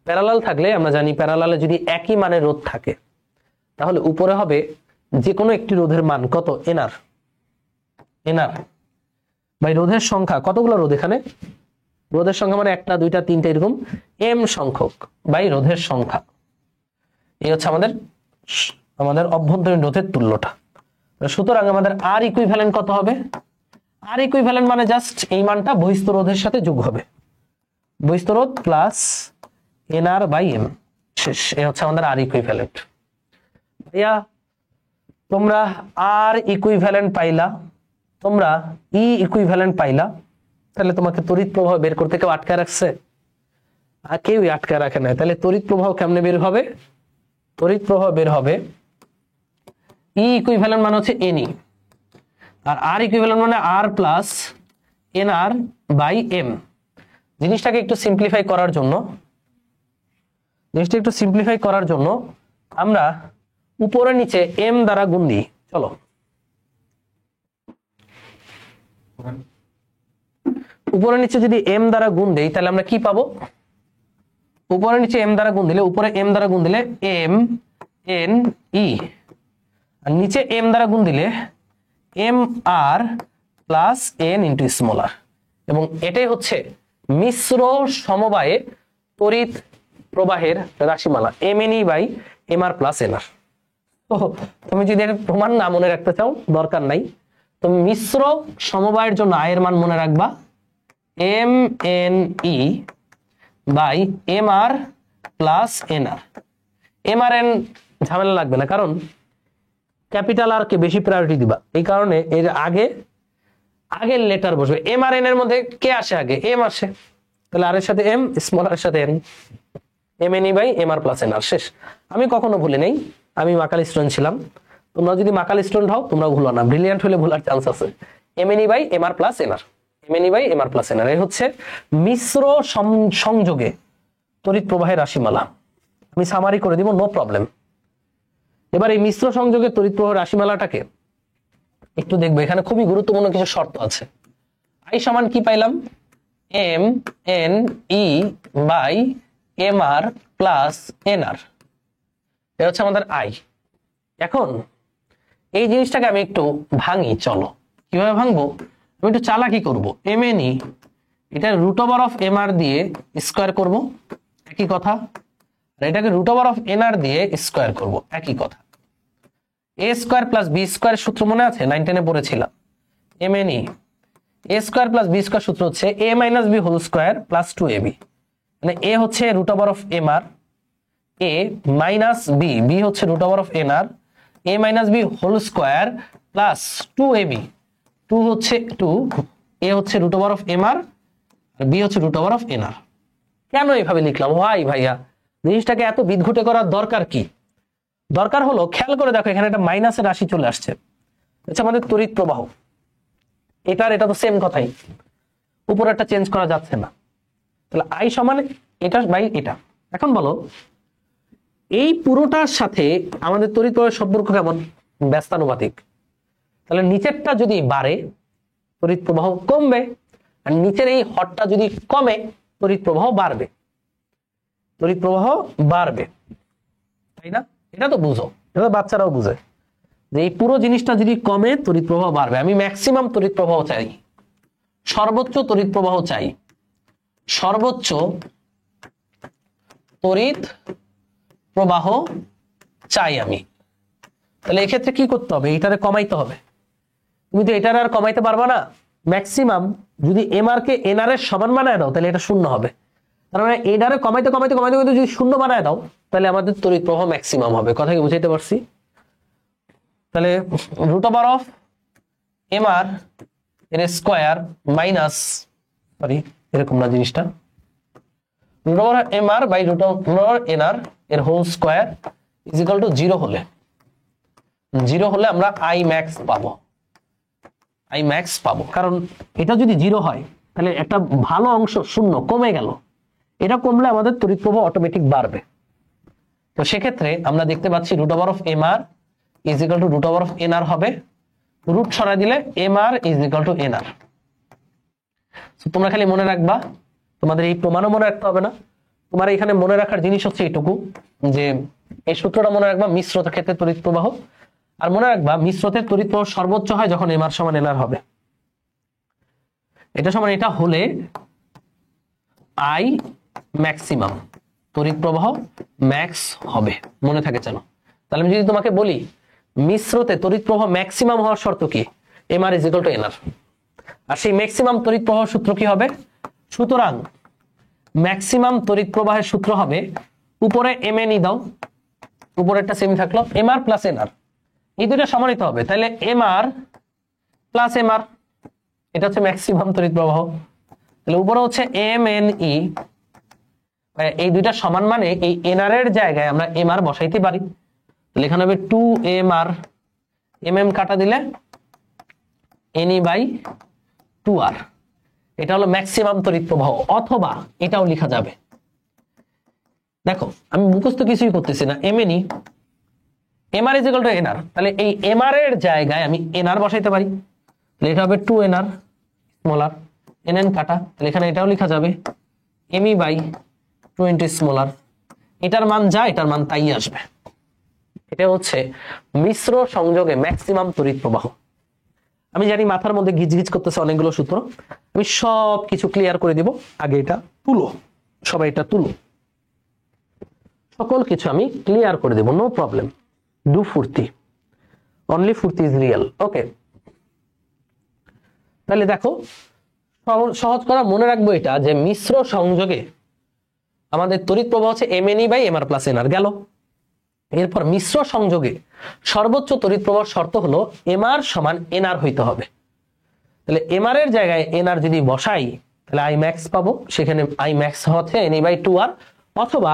প্যারালাল থাকলে আমরা জানি প্যারালালে যদি একই মানের রোধ থাকে তাহলে উপরে হবে যে কোনো একটি রোধের মান কত? এনআর এনআর বাই রোধের সংখ্যা, কতগুলো রোধ এখানে? রোধের সংখ্যা মানে একটা দুইটা তিনটা এরকম এম সংখ্যক বাই রোধের সংখ্যা। এই হচ্ছে আমাদের অভ্যন্তরীণ রোধের তুল্যটা। সুতরাং আমাদের আর ইকুইভ্যালেন্ট কত হবে? আর ইকুইভ্যালেন্ট মানে জাস্ট এই মানটা বহিস্থ রোধের সাথে যোগ হবে, বহিস্থ রোধ প্লাস এনআর বাই এম, শেষ। এই হচ্ছে আমাদের আর ইকুইভ্যালেন্ট। ভাইয়া তোমরা আর ইকুইভ্যালেন্ট পাইলা, তোমরা ই ইকুইভ্যালেন্ট পাইলা, তাহলে তোমাকে তড়িৎ প্রবাহ বের করতে কেউ আটকায় রাখছে? আর কেউই আটকায় রাখে না। তাহলে তড়িৎ প্রবাহ কেমনে বের হবে? তড়িৎ প্রবাহ বের হবে ই ইকুইভ্যালেন্ট মানে হচ্ছে এনই, আর আর ইকুইভ্যালেন্ট মানে আর প্লাস এনআর বাই এম। জিনিসটাকে একটু সিম্পলিফাই করার জন্য আমরা উপরে নিচে এম দ্বারা গুণ দিই। চলো, উপরে নিচে যদি এম দ্বারা গুণ দেই তাহলে আমরা কি পাবো? উপরে নিচে এম দ্বারা গুণ দিলে, উপরে এম দ্বারা গুণ দিলে এম এন ই, আর নিচে এম দ্বারা গুণ দিলে m R plus n into small r. এবং এটাই হচ্ছে মিশ্র সমবায়ে তড়িৎ প্রবাহের রাশিমালা, m N E by M R plus N r. তো তুমি যদি এর প্রমাণ না মনে রাখতে চাও, দরকার নাই, তুমি মিশ্র সমবায়ের জন্য আয়ের মান মনে রাখবা M N E by M R plus N R. M R N ঝামেলা লাগবে না, কারণ ক্যাপিটাল আর কে বেশি প্রায়োরিটি দিবা, এই কারণে এর আগের লেটার বসবে। এম আর এন এর মধ্যে কে আসে আগে? এম আসে, তাহলে আর এর সাথে এম, স্মল আর এর সাথে n, m N E by M R plus N r, শেষ। আমি কখনো ভুলি নেই, আমি মাকাল স্টুডেন্ট ছিলাম। তোমরা যদি মাকাল স্টুডেন্ট হও তোমরা ভুলো না, ব্রিলিয়ান্ট হলে ভুলার চান্স আছে। M N E by M R plus N R, m N E by M R plus N r, এই হচ্ছে মিশ্র সংযোগে তড়িৎ প্রবাহের রাশিমালা। আমি সামারি করে দিব, নো প্রবলেম। এবার এই মিশ্র সংযোগের তড়িৎ প্রবাহ রাশিমালাটাকে একটু দেখবো। এখানে খুবই গুরুত্বপূর্ণ কিছু শর্ত আছে। আই সমান কি পাইলাম? M N E by M R plus N r, এটা হচ্ছে আমাদের আই। এখন এই জিনিসটাকে আমি একটু ভাঙি, চলো কিভাবে ভাঙবো? আমি একটু চালাকি করবো। এম এন ই এটা root over of m R দিয়ে স্কোয়ার করবো, একই কথা। আর এটাকে root over of n r দিয়ে স্কোয়ার করবো, একই কথা। A square plus b square সূত্র মনে আছে? 9 10-এ পড়েছিলাম। M N E a square plus b square সূত্র হচ্ছে a minus b whole square plus 2ab, মানে এ হচ্ছে root over of m R, a minus b, b হচ্ছে root over of n r, a minus b whole square plus 2ab, 2 হচ্ছে 2, a হচ্ছে root over of m r, আর b হচ্ছে root over of n r. কেন এইভাবে লিখলাম ভাই ভাইয়া, জিনিসটাকে এত বিদঘুটে করার দরকার কি? দরকার হলো খেয়াল করে দেখো, এখানে একটা মাইনাসের রাশি চলে আসছে। আচ্ছা, আমাদের তড়িৎ প্রবাহ এটা তো সেম কথাই, উপরে একটা চেঞ্জ করা যাচ্ছে না। তাহলে আই সমান এটা বাই এটা। এখন বলো এই পুরোটার সাথে আমাদের তড়িৎ প্রবাহের সম্পর্ক কেমন? ব্যস্তানুপাতিক। তাহলে নিচেরটা যদি বাড়ে তড়িৎ প্রবাহ কমবে, আর নিচের এই হরটা যদি কমে তড়িৎ প্রবাহ বাড়বে। তড়িৎ প্রবাহ বাড়বে, তাই না? এটা তো বুঝো, এটা বাচ্চারাও বুঝে যে এই পুরো জিনিসটা যদি কমে তড়িৎ প্রবাহ বাড়বে। আমি ম্যাক্সিমাম তড়িৎ প্রবাহ চাই, সর্বোচ্চ তড়িৎ প্রবাহ চাই, সর্বোচ্চ তড়িৎ প্রবাহ চাই আমি। তাহলে এক্ষেত্রে কি করতে হবে? এটারে কমাইতে হবে। তুমি তো এটার আর কমাইতে পারবা না। ম্যাক্সিমাম যদি এমআর কে এনআর এর সমান বানায় দাও তাহলে এটা শূন্য হবে। তার মানে এটারে কমাইতে কমাইতে কমাইতে কমাইতে যদি শূন্য বানায় দাও তাহলে আমাদের তড়িৎ প্রবাহ ম্যাক্সিমাম হবে। কথা কি বুঝাইতে পারছি? তাহলে রুট ওভার অফ এমআর এর স্কয়ার মাইনাস, সরি এরকম না জিনিসটা, root over m r by root over n r এর whole square is equal to 0 হলে, 0 হলে আমরা আই ম্যাক্স পাবো। আই ম্যাক্স পাবো, কারণ এটা যদি 0 হয় তাহলে একটা ভালো অংশ শূন্য কমে গেল। এটা কমলে আমাদের তড়িৎ প্রবাহ অটোমেটিক বাড়বে। তো সেক্ষেত্রে আমরা দেখতে পাচ্ছি root over of MR is equal to root over of NR হবে। রুট সরাই দিলে MR is equal to NR. তোমরা খালি মনে রাখবা, তোমাদের এই প্রমাণও মনে রাখতে হবে না। তোমার এখানে মনে রাখার জিনিস হচ্ছে এইটুকু, যে এই সূত্রটা মনে রাখবা মিশ্রতার ক্ষেত্রে তড়িৎ প্রবাহ। আর মনে রাখবা মিশ্রতের তড়িৎ প্রবাহ সর্বোচ্চ হয় যখন এমআর সমান এনআর হবে। এটা সমান এটা হলে আই ম্যাক্সিমাম, তড়িৎ প্রবাহ ম্যাক্স হবে। মনে থাকে জানো। তাহলে আমি যদি তোমাকে বলি মিশ্রতে তড়িৎ প্রবাহ ম্যাক্সিমাম হওয়ার শর্ত কি? M r is equal to n r. আর সেই ম্যাক্সিমাম তড়িৎ প্রবাহ সূত্র কি হবে? সুতরাং ম্যাক্সিমাম তড়িৎ প্রবাহের সূত্র হবে, উপরে এম এ নি দাও, উপরেরটা সেম থাকলো, এমআর প্লাস এনআর, এই দুটো সমানিত হবে। তাহলে এমআর প্লাস এমআর, এটা হচ্ছে ম্যাক্সিমাম তড়িৎ প্রবাহ। তাহলে উপরে হচ্ছে এম এন ই, এই দুইটা সমান মানে এই এনআর এর জায়গায় আমরা এমআর বসাইতে পারি। তাহলে এখানে হবে 2 এমআর, এম এম কাটা দিলে এনই বাই 2আর। এটা হলো ম্যাক্সিমাম তড়িৎ প্রবাহ। অথবা এটাও লেখা যাবে, দেখো আমি মুখস্থ কিছুই করতেছি না, M N E MR is equal to NR. তাহলে এই এমআর এর জায়গায় আমি এনআর বসাইতে পারি। তাহলে এটা হবে 2 এনআর স্মল আর, এন এন কাটা, তাহলে এখানে এটাও লেখা যাবে এমই বাই 2 স্মল আর। এটার মান যা, এটার মান তাই আসবে। এটা হচ্ছে মিশ্র সংযোগে ম্যাক্সিমাম তড়িৎ প্রবাহ। আমি জানি মাথার মধ্যে গিজগিজ করতেছে অনেকগুলো সূত্র, আমি সব কিছু ক্লিয়ার করে দিব। আগে এটা তুলো, সবাই এটা তুলো, সকল কিছু আমি ক্লিয়ার করে দেব, নো প্রবলেম। ডু ফুর্তি, অনলি ফুর্তি ইজ রিয়েল। ওকে, তাহলে দেখো সহজ করা মনে রাখবো এটা, যে মিশ্র সংযোগে আমাদের তড়িৎ প্রবাহ হচ্ছে M N E by MR plus NR গেল। এরপর মিশ্র সংযোগে সর্বোচ্চ তড়িৎ প্রবাহ শর্ত হলো এমআর সমান এনআর হইতে হবে। তাহলে এমআর এর জায়গায় এনআর যদি বসাই তাহলে আই ম্যাক্স পাবো, সেখানে আই ম্যাক্স হচ্ছে এনই বাই 2আর। অথবা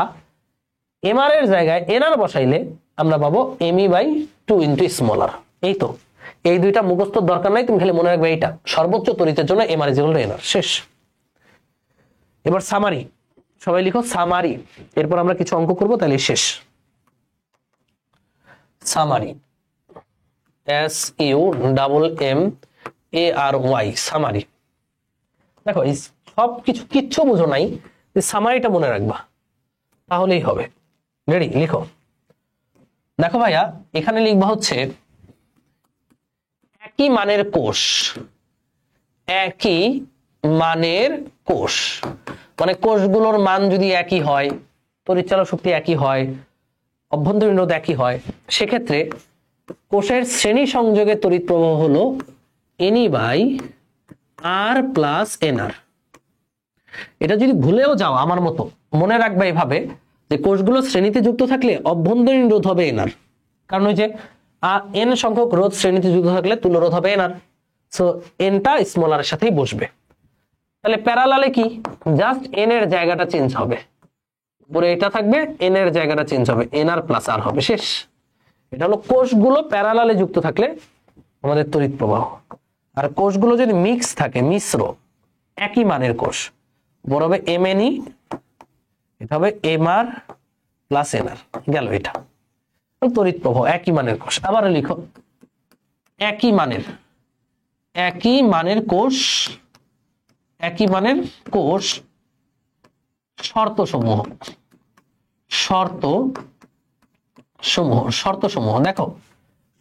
এমআর এর জায়গায় এনআর বসাইলে আমরা পাবো এমই বাই 2 স্মল আর। এই তো, এই দুইটা মুখস্থর দরকার নাই, তুমি খালি মনে রাখবে এইটা সর্বোচ্চ তড়িতের জন্য MR is equal to NR. শেষ। এবার সামারি, সবাই লিখো সামারি। এরপর আমরা কিছু অঙ্ক করবো, তাহলে শেষ। Summary, SUMMARY, summary. দেখো এই সব কিছু কিচ্ছু বুঝো নাই, সামারিটা মনে রাখবা তাহলেই হবে। রেডি? লিখো। দেখো ভাইয়া, এখানে লিখবা হচ্ছে একই মানের কোষ, একই মানের কোষ মানে কোষগুলোর মান যদি একই হয়, তড়িৎচালক শক্তি একই হয়, অভ্যন্তরীণ রোধ একই হয়, সেক্ষেত্রে কোষের শ্রেণী সংযোগে তড়িৎ প্রবাহ হলো এনই বাই আর প্লাস এনআর। এটা যদি ভুলেও যাও আমার মতো, মনে রাখবা এভাবে যে কোষগুলো শ্রেণীতে যুক্ত থাকলে অভ্যন্তরীণ রোধ হবে এনআর, কারণ ওই যে এন সংখ্যক রোধ শ্রেণীতে যুক্ত থাকলে তুল্য রোধ হবে এনআর। সো এনটা স্মল আর এর সাথেই বসবে। তাহলে প্যারালালে কি, জাস্ট এন এর জায়গাটা চেঞ্জ হবে, উপরে এটা থাকবে, এন এর জায়গাটা চেঞ্জ হবে, এন আর প্লাস আর হবে, শেষ। এটা হলো কোষগুলো প্যারালালে যুক্ত থাকলে আমাদের তড়িৎ প্রবাহ। আর কোষগুলো যদি মিক্স থাকে, মিশ্র, একই মানের কোষ, বড় হবে এম এন ই, এটা হবে এম আর প্লাস এন আর, গেল এটা তড়িৎ প্রবাহ। একই মানের কোষ, আবার লিখো একই মানের, একই মানের কোষ, একই মানের কোষ শর্ত সমূহ, শর্ত সমূহ, শর্ত সমূহ। দেখো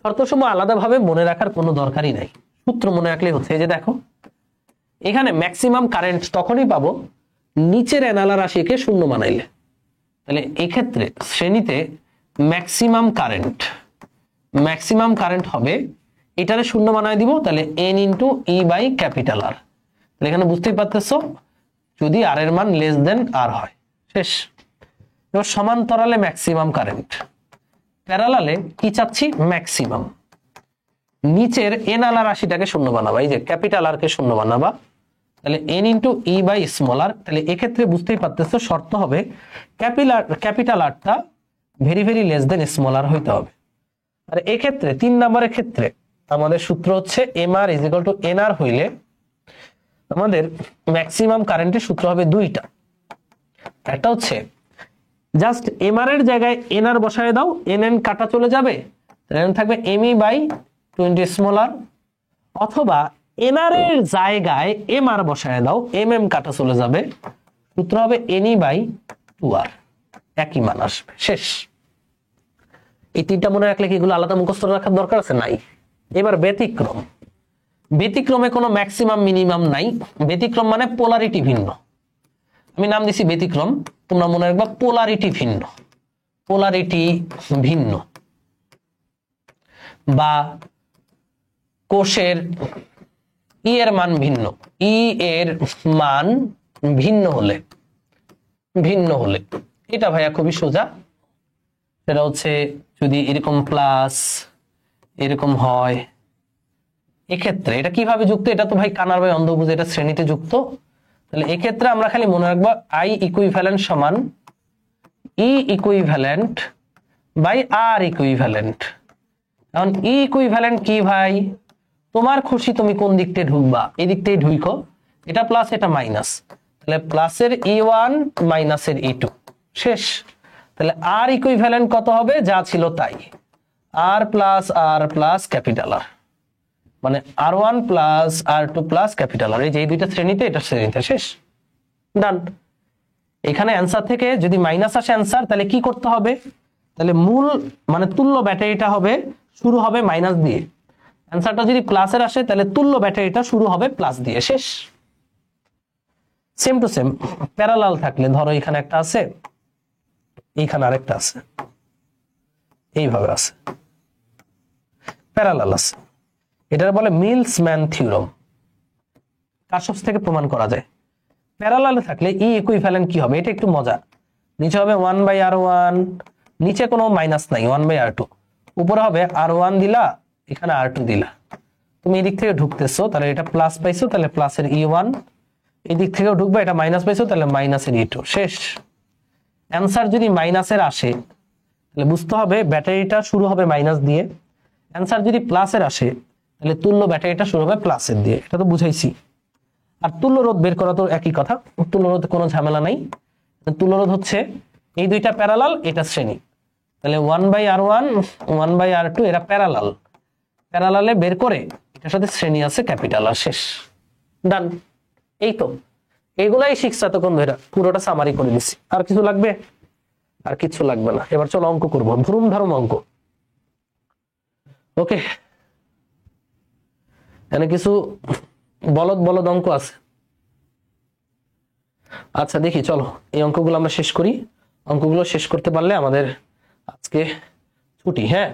শর্ত সমূহ আলাদাভাবে মনে রাখার কোনো দরকারই নাই, সূত্র মনে রাখলেই হচ্ছে। এই যে দেখো এখানে ম্যাক্সিমাম কারেন্ট তখনই পাবো নিচের এনালা রাশিকে শূন্য বানাইলে। তাহলে এক্ষেত্রে শ্রেণীতে ম্যাক্সিমাম কারেন্ট হবে, এটারে শূন্য বানায় দিব, তাহলে N into E by capital R. তাহলে এখানে বুঝতেই পারতেছো যদি আর এর মান লেস দেন আর হয়, শেষ। এবার সমান্তরালে ম্যাক্সিমাম কারেন্ট, প্যারালালে কি চাচ্ছি, ম্যাক্সিমাম। নিচের এন আলা রাশিটাকে শূন্য বানাবা, এই যে ক্যাপিটাল আর কে শূন্য বানাবা, তাহলে N into E by small r. তাহলে এক্ষেত্রে বুঝতেই পারতেছো শর্ত হবে ক্যাপিটাল আরটা very very less than small r হইতে হবে। আর এক্ষেত্রে 3 নম্বরের ক্ষেত্রে আমাদের সূত্র হচ্ছে m r is equal to n r হইলে আমাদের ম্যাক্সিমাম কারেন্টের সূত্র হবে দুইটা। একটা হচ্ছে জাস্ট এম আর এর জায়গায় এন আর বসায় দাও, এন এন কাটা চলে যাবে, তাহলে থাকবে এম ই বাই 20 স্মল আর। অথবা এন আর এর জায়গায় এম আর বসায় দাও, এম এম কাটা চলে যাবে, সূত্র হবে এন ই বাই 2 আর, একই মান আসবে, শেষ। এই 3টা মনে রাখলে কি এগুলো আলাদা মুখস্থ রাখার দরকার আছে? নাই। এবার ব্যতিক্রম, ব্যতিক্রমে কোনো ম্যাক্সিমাম মিনিমাম নাই, ব্যতিক্রম মানে পোলারিটি ভিন্ন। আমি নাম দিছি ব্যতিক্রম, তোমরা মনে রাখবা পোলারিটি ভিন্ন, পোলারিটি ভিন্ন। বা কোষের ই এর মান ভিন্ন, ই এর মান ভিন্ন হলে, এটা ভাইয়া খুবই সোজা। সেটা হচ্ছে যদি এরকম প্লাস এরকম হয়, এক্ষেত্রে এটা কিভাবে যুক্ত, এটা তো ভাই কানার ভাই অন্ধ বুঝে, এটা শ্রেণীতে যুক্ত। তাহলে এক্ষেত্রে আমরা খালি মনে রাখবো আই ইকুইভ্যালেন্ট সমান E equivalent by R equivalent. এখন ই ইকুইভ্যালেন্ট কি ভাই, তোমার খুশি তুমি কোন দিকতে ঢুকবা, এই দিকটাই ঢুইকো, এটা প্লাস এটা মাইনাস, তাহলে প্লাসের ই1 মাইনাসের ই2, শেষ। তাহলে আর ইকুইভ্যালেন্ট কত হবে, যা ছিল তাই, আর প্লাস ক্যাপিটাল আর, মানে আর1 প্লাস আর2 প্লাস ক্যাপিটাল আর। এই যে এই দুইটা শ্রেণীতে, এটা শ্রেণীতে, শেষ, ডান। এখানে অ্যান্সার থেকে যদি মাইনাস আসে অ্যান্সার, তাহলে কি করতে হবে, তাহলে মূল মানে তুল্য ব্যাটারিটা হবে শুরু হবে মাইনাস দিয়ে, অ্যান্সারটা যদি প্লাসের আসে তাহলে তুল্য ব্যাটারিটা শুরু হবে প্লাস দিয়ে, শেষ। সেম টু সেম প্যারালাল থাকলে ধরো এখানে একটা আছে, এইখানে আরেকটা আছে, এইভাবে আছে, প্যারালাল আছে, এটা বলে মিলসম্যান থিওরেম, কার্শফস থেকে প্রমাণ করা যায়। প্যারালালে থাকলে ই ইকুইভ্যালেন্ট কি হবে, এটা একটু মজা, নিচে হবে 1/r1, নিচে কোনো মাইনাস নাই, 1/r2, উপরে হবে r1 দিলা, এখানে r2 দিলা, তুমি এই দিক থেকে ঢুকতেছো তাহলে এটা প্লাস পাইছো, তাহলে প্লাসের ই1, এই দিক থেকেও ঢুকবে, এটা মাইনাস পাইছো, তাহলে মাইনাসের ই2, শেষ। অ্যান্সার যদি মাইনাসের আসে তাহলে বুঝতে হবে ব্যাটারিটা শুরু হবে মাইনাস দিয়ে, অ্যান্সার যদি প্লাসের আসে তাহলে তুল্য ব্যাটারিটা শুরু হবে প্লাসের দিয়ে, এটা তো বুঝাইছি। আর তুল্য রোধ বের করা তো একই কথা, তুল্য রোধ কোনো ঝামেলা নাই। তুল্য রোধ হচ্ছে এই দুইটা প্যারালাল, এটা শ্রেণী, তাহলে 1/r1 1/r2 এরা প্যারালাল, প্যারালালে বের করে এটার সাথে শ্রেণী আছে ক্যাপিটাল আর, শেষ, ডান। এই তো এইগুলাই শিখছে এতক্ষণ ধরে, পুরোটা সামারি করে দিচ্ছি। আর কিছু লাগবে? আর কিছু লাগবে না। এবার চলো অঙ্ক করবো, ধরুম ধারম অঙ্ক। ওকে, এখানে কিছু বলদ অঙ্ক আছে। আচ্ছা দেখি, চলো এই অঙ্কগুলো আমরা শেষ করি। অঙ্কগুলো শেষ করতে পারলে আমাদের আজকে ছুটি। হ্যাঁ,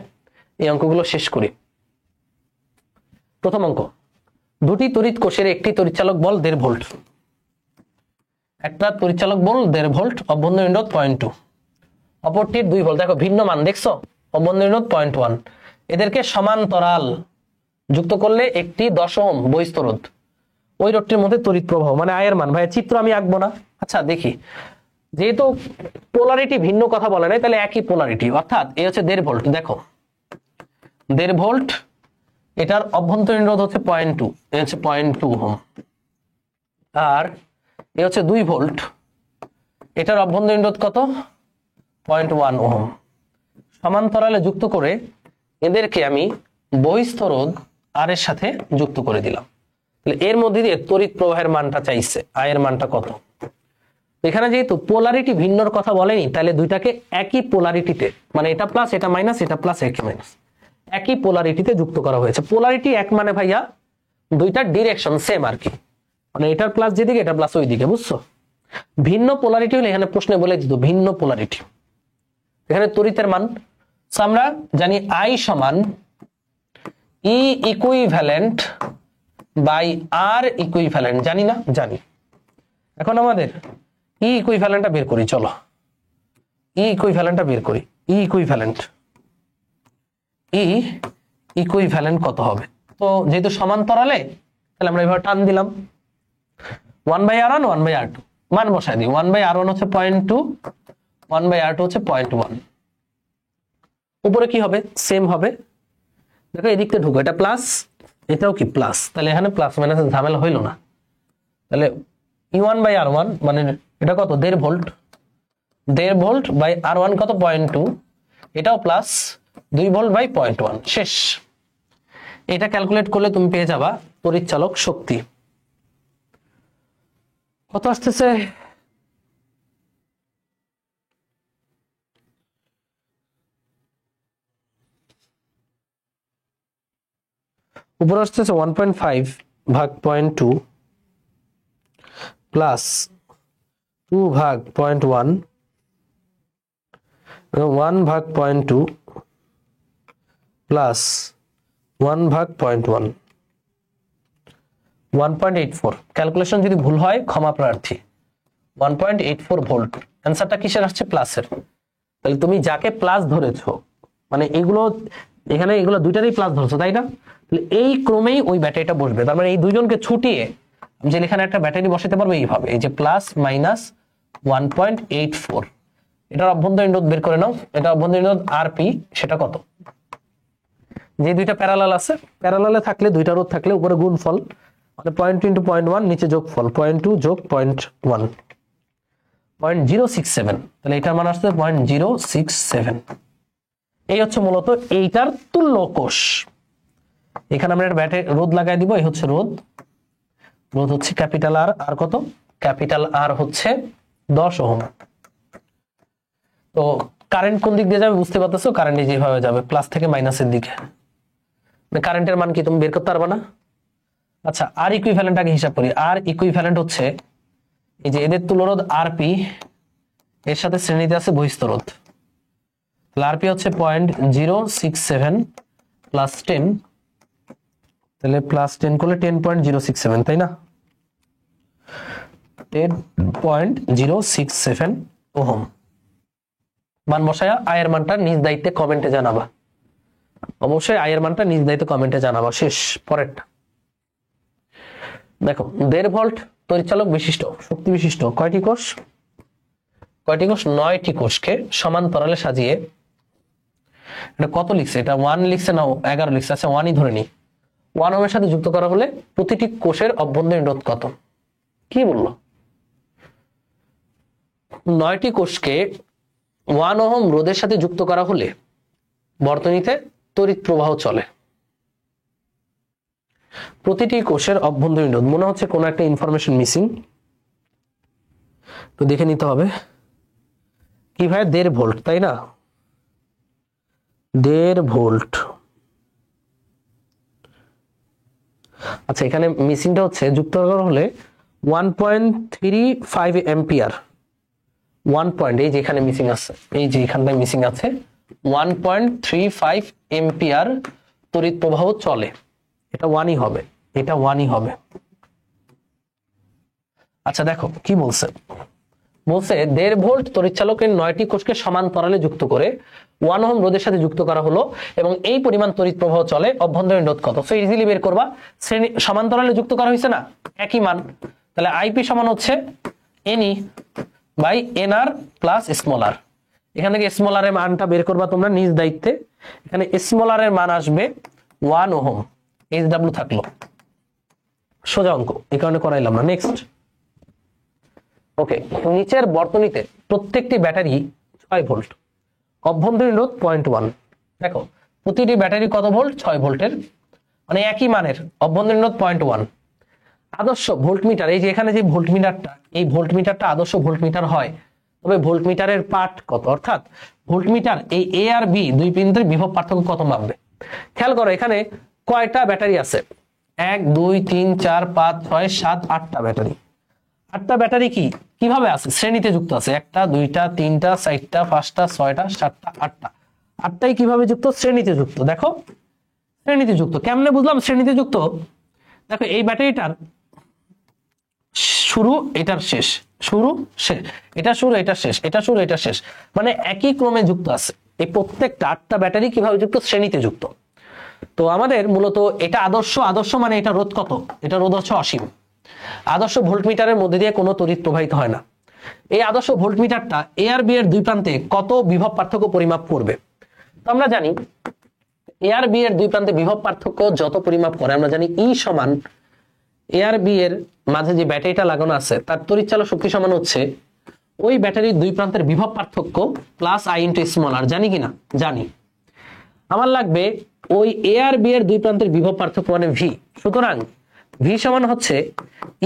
এই অঙ্কগুলো শেষ করি। প্রথম অঙ্ক, দুটি তড়িৎ কোষের একটি তড়িৎচালক বল 1.5 ভোল্ট, একটা তড়িৎচালক বল 1.5 ভোল্ট, অভ্যন্তরীণ রোধ 0.2, অপরটির 2 ভোল্ট। দেখো ভিন্ন মান দেখছো, অভ্যন্তরীণ রোধ 0.1। এদেরকে সমান্তরাল যুক্ত করলে একটি 10 ওহম বহিস্থ রোধ ওই রডটির মধ্যে তড়িৎ প্রবাহ মানে আয়ের মান। ভাই চিত্র আমি আঁকবো না। আচ্ছা দেখি, যেহেতু পোলারিটি ভিন্ন কথা বলে নাই, তাহলে একই পোলারিটি, অর্থাৎ এই হচ্ছে 1.5 ভোল্ট। দেখো 1.5 ভোল্ট, এটার অভ্যন্তরীণ রোধ হচ্ছে 0.2, এই হচ্ছে 0.2 ওহম। আর এই হচ্ছে 2 ভোল্ট, এটার অভ্যন্তরীণ রোধ কত? 0.1 ওহম। সমান্তরালে যুক্ত করে এদেরকে আমি বহিস্থ রোধ আর এর সাথে যুক্ত করে দিলাম। তাহলে এর মধ্যে দিয়ে তড়িৎ প্রবাহের মানটা চাইছে, আয়ের মানটা কত। এখানে যেহেতু পোলারিটি ভিন্নর কথা বলেনি, তাহলে দুইটাকে একই পোলারিটিতে, মানে এটা প্লাস এটা মাইনাস, এটা প্লাস এটা মাইনাস, একই পোলারিটিতে যুক্ত করা হয়েছে। পোলারিটি এক মানে ভাইয়া দুইটার ডিরেকশন সেম আর কি, মানে এটার প্লাস যেদিকে এটা প্লাস ওই দিকে, বুঝছো? ভিন্ন পোলারিটি হলে এখানে প্রশ্নে বলে দিত ভিন্ন পোলারিটি। এখানে তড়িতের মান আমরা জানি I সমান E equivalent by R equivalent, জানি না? জানি। এখন আমাদের E ইকুইভ্যালেন্টটা বের করি, চলো E ইকুইভ্যালেন্টটা বের করি। E ইকুইভ্যালেন্ট কত হবে? তো যেহেতু সমান্তরালে, তাহলে আমরা এভাবে টান দিলাম 1/R1 1/R2, মান বসায় দিই। 1/R1 হচ্ছে 0.2, 1/R2 হচ্ছে 0.1। উপরে কি হবে? সেম হবে। দেখো এদিক থেকে ঢুকো, এটা প্লাস, এটাও কি প্লাস, তাহলে এখানে প্লাস মাইনাস ঝামেলা হইল না। তাহলে E1/R1 মানে এটা কত? 1.5 ভোল্ট, 1.5 ভোল্ট বাই R1 কত? 0.2, এটাও প্লাস 2 ভোল্ট বাই 0.1। শেষ। এটা ক্যালকুলেট করলে তুমি পেয়ে যাবা তড়িৎচালক শক্তি কত আসতেছে। উপরে আসতেছে 1.5 ভাগ 0.2 প্লাস 2 ভাগ 0.1, 1 ভাগ 0.2 প্লাস 1 ভাগ 0.1, 1.84। ক্যালকুলেশন যদি ভুল হয় ক্ষমা প্রার্থী। 1.84 ভোল্ট। অ্যান্সারটা কিসের আসছে? প্লাসের। তাহলে তুমি যাকে প্লাস ধরেছো, মানে এগুলো এখানে এগুলো দুইটারই প্লাস ধরছো, তাই না? তাহলে এই ক্রমেই ওই ব্যাটারিটা বসবে। তার মানে এই দুইজনকে ছুটিয়ে আমি যে এখানে একটা ব্যাটারি বসাতে পারবো এইভাবে, এই যে প্লাস মাইনাস 1.84। এটার অভ্যন্তরীণ রোধ বের করে নাও। এটা অভ্যন্তরীণ রোধ আরপি, সেটা কত? যে দুইটা প্যারালাল আছে, প্যারালালে থাকলে দুইটা রোধ থাকলে উপরে গুণফল, মানে 0.2 × 0.1 নিচে যোগফল, 0.2 যোগ 0.1, 0.067। তাহলে এটার মান আসছে 0.067। এই হচ্ছে মূলত এইটার তুল্য কোষ। এখানে আমরা একটা ব্যাটারি রোধ লাগাই দিব। এই হচ্ছে রোধ, রোধ হচ্ছে ক্যাপিটাল আর। আর কত? ক্যাপিটাল আর হচ্ছে 10 ওহম। তো কারেন্ট কোন দিক দিয়ে যাবে বুঝতে পারতেছো? কারেন্ট যেভাবে যাবে প্লাস থেকে মাইনাসের দিকে, কারেন্টের মান কি তুমি বের করতে পারবে না? আচ্ছা, আর ইকুইভ্যালেন্ট আগে হিসাব করি। আর ইকুইভ্যালেন্ট হচ্ছে এই যে এদের তুল্যরোধ আরপি, এর সাথে শ্রেণীতে আছে বহিস্থ রোধ। তাহলে আরপি হচ্ছে 0.067 প্লাস 10, তাহলে প্লাস 10 করলে 10.067, তাই না? 10.067 ওহম। মান বসায়া আয়ের মানটা নিজ দায়িত্বে কমেন্টে জানাবা। অবশ্যই আয়ের মানটা নিজ দায়িত্বে কমেন্টে জানাবা। শেষ। পরেরটা দেখো, 1.5 ভোল্ট তড়িৎচালক বিশিষ্ট, শক্তি বিশিষ্ট কয়টি কোষ? কয়টি কোষ? 9টি কোষকে সমান্তরালে সাজিয়ে, এটা কত লিখছে? এটা 1 লিখছে না 11 লিখছে? আচ্ছা 1ই ধরে নি। 1 ওহমের সাথে যুক্ত করা হলে প্রতিটি কোষের অভ্যন্তরীণ রোধ কত? কি বললো? 9টি কোষকে 1 ওহম রোধের সাথে যুক্ত করা হলে বর্তনীতে তড়িৎ প্রবাহ চলে। প্রতিটি কোষের অভ্যন্তরীণ রোধ, মনে হচ্ছে কোনো একটা ইনফরমেশন মিসিং, তো দেখে নিতে হবে। কি ভাই? 1.5 ভোল্ট, তাই না? 1.5 ভোল্ট। আচ্ছা, এখানে মিসিংটা হচ্ছে যুক্ত করা হলে 1.35 এম্পিয়ার। 1 পয়েন্ট, এই যে এখানে মিসিং আছে, এই যে এখানটায় মিসিং আছে, 1.35 এম্পিয়ার তড়িৎ প্রবাহ চলে। এটা 1ই হবে, এটা 1ই হবে। আচ্ছা দেখো কি বলছে, বলছে 1.5 ভোল্ট তড়িৎচালকের 9টি কোষকে সমান্তরালে যুক্ত করে 1 ওহম রোধের সাথে যুক্ত করা হলো এবং এই পরিমাণ তড়িৎ প্রবাহ চলে, অভ্যন্তরীণ রোধ কত? সো ইজিলি বের করবা, শ্রেণী সমান্তরালে যুক্ত করা হয়েছে না, একই মান। তাহলে আইপি সমান হচ্ছে এনই by NR plus small r. এখান থেকে স্মল আর এর মানটা বের করবা তোমরা নিজ দায়িত্বে। এখানে স্মল আর এর মান আসবে 1 ওহম, এইচডব্লিউ থাকলো, সোজা অঙ্ক, এই কারণে করাইলাম না। নেক্সট, ওকে, নিচের বর্তনীতে প্রত্যেকটি ব্যাটারি 6 ভোল্ট, অভ্যন্তরীণ রোধ 0.1। দেখো প্রতিটি ব্যাটারি কত ভোল্ট? 6 ভোল্টের, মানে একই মানের, অভ্যন্তরীণ রোধ 0.1। আদর্শ ভোল্টমিটার, এই যে এখানে যে ভোল্টমিটারটা, এই ভোল্টমিটারটা আদর্শ ভোল্টমিটার হয়, তবে ভোল্টমিটারের পার্ট কত, অর্থাৎ ভোল্টমিটার এই এ আর বি দুই প্রান্তের বিভব পার্থক্য কত মাপবে। খেয়াল করো এখানে কয়টা ব্যাটারি আছে? 1 2 3 4 5 6 7 8টা ব্যাটারি। 8টা ব্যাটারি কিভাবে আছে? শ্রেণীতে যুক্ত আছে, 1টা 2টা 3টা 4টা 5টা 6টা 7টা 8টা। 8টাই কিভাবে যুক্ত? শ্রেণীতে যুক্ত। দেখো শ্রেণীতে যুক্ত, কেমনে বুঝলাম শ্রেণীতে যুক্ত? দেখো এই ব্যাটারিটার শুরু, এটার শেষ, শুরু শেষ, এটা শুরু এটা শেষ, এটা শুরু এটা শেষ, মানে একই ক্রমে যুক্ত আছে। এই প্রত্যেকটা 8টা ব্যাটারি কিভাবে যুক্ত? শ্রেণীতে যুক্ত। তো আমাদের মূলত এটা আদর্শ, আদর্শ মানে এটা রোধ কত? এটা রোধ হচ্ছে অসীম। আদর্শ ভোল্টমিটারের মধ্যে দিয়ে কোনো তড়িৎ প্রবাহিত হয় না। এই আদর্শ ভোল্টমিটারটা এ আর বি এর দুই প্রান্তে কত বিভব পার্থক্য পরিমাপ করবে? তো আমরা জানি এ আর বি এর দুই প্রান্তে বিভব পার্থক্য যত পরিমাপ করে, আমরা জানি ই সমান এ আর বি এর মাঝে যে ব্যাটারিটা লাগানো আছে তার তড়িৎচালক শক্তি সমান হচ্ছে ওই ব্যাটারির দুই প্রান্তের বিভব পার্থক্য প্লাস আই ইন্টু স্মল আর। জানি কিনা? জানি। আমার লাগবে ওই এ আর বি এর দুই প্রান্তের বিভব পার্থক্য মানে ভি। সুতরাং ভি সমান হচ্ছে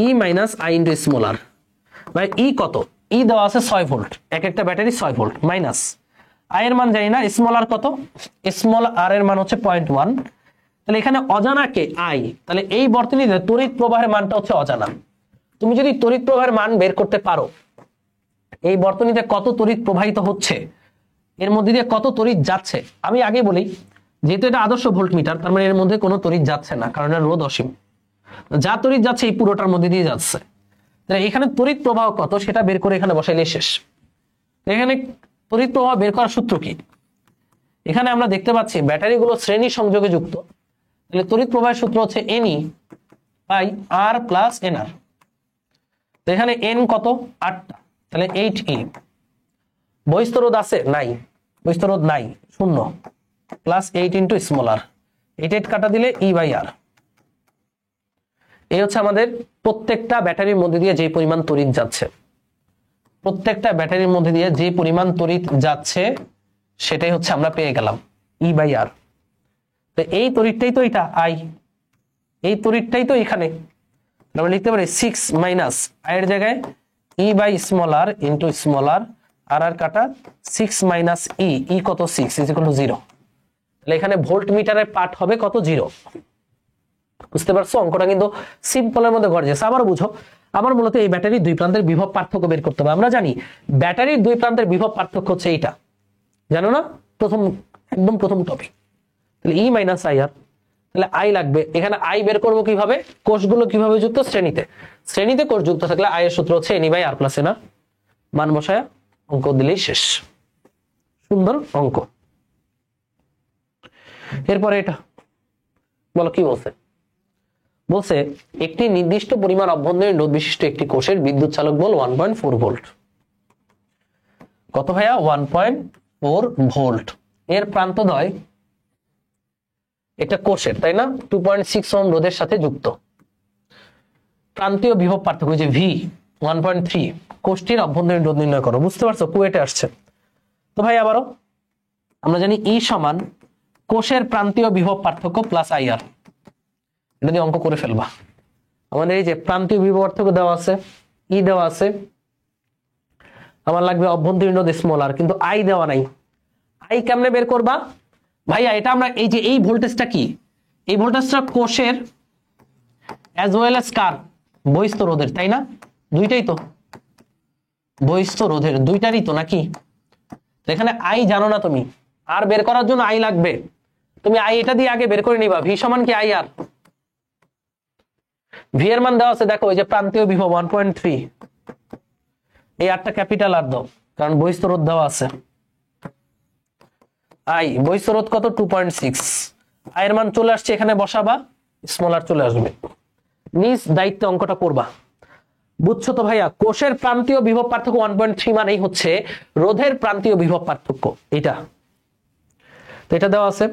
E minus I into small আর। ভাই ই কত? ই দেওয়া আছে 6 ভোল্ট, এক একটা ব্যাটারি 6 ভোল্ট, মাইনাস আই এর মান জানি না, স্মল আর কত? স্মল আর এর মান হচ্ছে 0.1। তাহলে এখানে অজানা কে? আই। তাহলে এই বর্তনীতে তড়িৎ প্রবাহের মানটা হচ্ছে অজানা। তুমি যদি তড়িৎ প্রবাহের মান বের করতে পারো, এই বর্তনীতে কত তড়িৎ প্রবাহিত হচ্ছে, এর মধ্যে দিয়ে কত তড়িৎ যাচ্ছে, আমি আগে বলি যেহেতু এটা আদর্শ ভোল্টমিটার তার মানে এর মধ্যে কোনো তড়িৎ যাচ্ছে না, কারণ এর রোধ অসীম। যা তড়িৎ যাচ্ছে এই পুরোটার মধ্যে দিয়ে যাচ্ছে। তাহলে এখানে তড়িৎ প্রবাহ কত সেটা বের করে এখানে বসাইলে শেষ। এখানে তড়িৎ প্রবাহ বের করার সূত্র কি? এখানে আমরা দেখতে পাচ্ছি ব্যাটারিগুলো শ্রেণী সংযোগে যুক্ত, তাহলে তড়িৎ প্রবাহের সূত্র হচ্ছে এনই বাই আর প্লাস এনআর। তো এখানে এন কত? 8টা, তাহলে 8E। বহিস্থ রোধ আছে? নাই, বহিস্থ রোধ নাই, 0, প্লাস 8 ইন্টু স্মল আর, 8 কাটা দিলে ই বাই আর। এই হচ্ছে আমাদের প্রত্যেকটা ব্যাটারির মধ্যে দিয়ে যে পরিমাণ তড়িৎ যাচ্ছে, প্রত্যেকটা ব্যাটারির মধ্যে দিয়ে যে পরিমাণ তড়িৎ যাচ্ছে সেটাই হচ্ছে আমরা পেয়ে গেলাম ই বাই আর। তো এই তড়িৎটাই তো এটা আই, এই তড়িৎটাই তো এখানে আমরা লিখতে পারি 6 মাইনাস আই এর জায়গায় e by small r into small r, R r কাটা 6 মাইনাস ই, ই কত? 6 ইজ ইকুয়াল টু 0। তাহলে এখানে ভোল্ট মিটারের পার্ট হবে কত? 0। বুঝতে পারছো? অঙ্কটা কিন্তু সিম্পলের মধ্যে গর্জিয়াস। আবার বুঝো, আবার মূলত এই ব্যাটারির দুই প্রান্তের বিভব পার্থক্য বের করতে হবে। আমরা জানি ব্যাটারির দুই প্রান্তের বিভব পার্থক্য হচ্ছে এইটা, জানো না? একদম প্রথম টপিক। তাহলে ই মাইনাস আই আর, তাহলে আই লাগবে। এখানে আই বের করবো কিভাবে? কোষগুলো কিভাবে যুক্ত? শ্রেণীতে। শ্রেণীতে কোষ যুক্ত থাকলে আই এর সূত্র হচ্ছে NE by R plus NR. মান বসায় অঙ্ক দিলেই শেষ। সুন্দর অঙ্ক। এরপরে এটা বলো কি বলছে? বলছে একটি নির্দিষ্ট পরিমাণ অভ্যন্তরীণ রোধ বিশিষ্ট একটি কোষের বিদ্যুৎ চালক বল 1.4 ভোল্ট। কত ভাইয়া? 1.4 ভোল্ট। এর প্রান্তদ্বয় এটা কোষের, তাই না? 2.6 ওহম রোধের সাথে যুক্ত। প্রান্তীয় বিভব পার্থক্য যে ভি 1.3, কোষটির অভ্যন্তরীণ রোধ নির্ণয় করো। বুঝতে পারছো? কুয়েটে আসছে তো ভাই। আবারও আমরা জানি ই সমান কোষের প্রান্তীয় বিভব পার্থক্য প্লাস আই আর। এটা দিয়ে অঙ্ক করে ফেলবা। আমাদের এই যে প্রান্তীয় বিভব পার্থক্য দেওয়া আছে, ই দেওয়া আছে, আমার লাগবে অভ্যন্তরীণ রোধ স্মল আর, কিন্তু আই দেওয়া নাই। আই কেমনে বের করবা ভাইয়া? এটা আমরা এই যে এই ভোল্টেজটা কি, এই ভোল্টেজটা কোষের অ্যাজ ওয়েল অ্যাজ কার? বহিস্থ রোধের, তাই না? দুইটাই তো বহিস্থ রোধের, দুইটারই তো নাকি? এখানে আই জানো না তুমি, আর বের করার জন্য আই লাগবে। তুমি আই এটা দিয়ে আগে বের করে নিবা। ভি সমান কি? I R. ভি এর মান দেওয়া আছে, দেখো ওই যে প্রান্তীয় বিভব 1.3, এই আরটা ক্যাপিটাল আর দাও, কারণ বহিস্থ রোধ দেওয়া আছে। আই বহিস্থ রোধ কত 2.6, আই এর মান চলে আসছে, এখানে বসাবা, স্মল আর চলে আসবে। নিজ দায়িত্বে অঙ্কটা করবা। বুঝছো তো ভাইয়া? কোষের প্রান্তীয় বিভব পার্থক্য 1.3 মানেই হচ্ছে রোধের প্রান্তীয় বিভব পার্থক্য। এটা তো এটা দেওয়া আছে,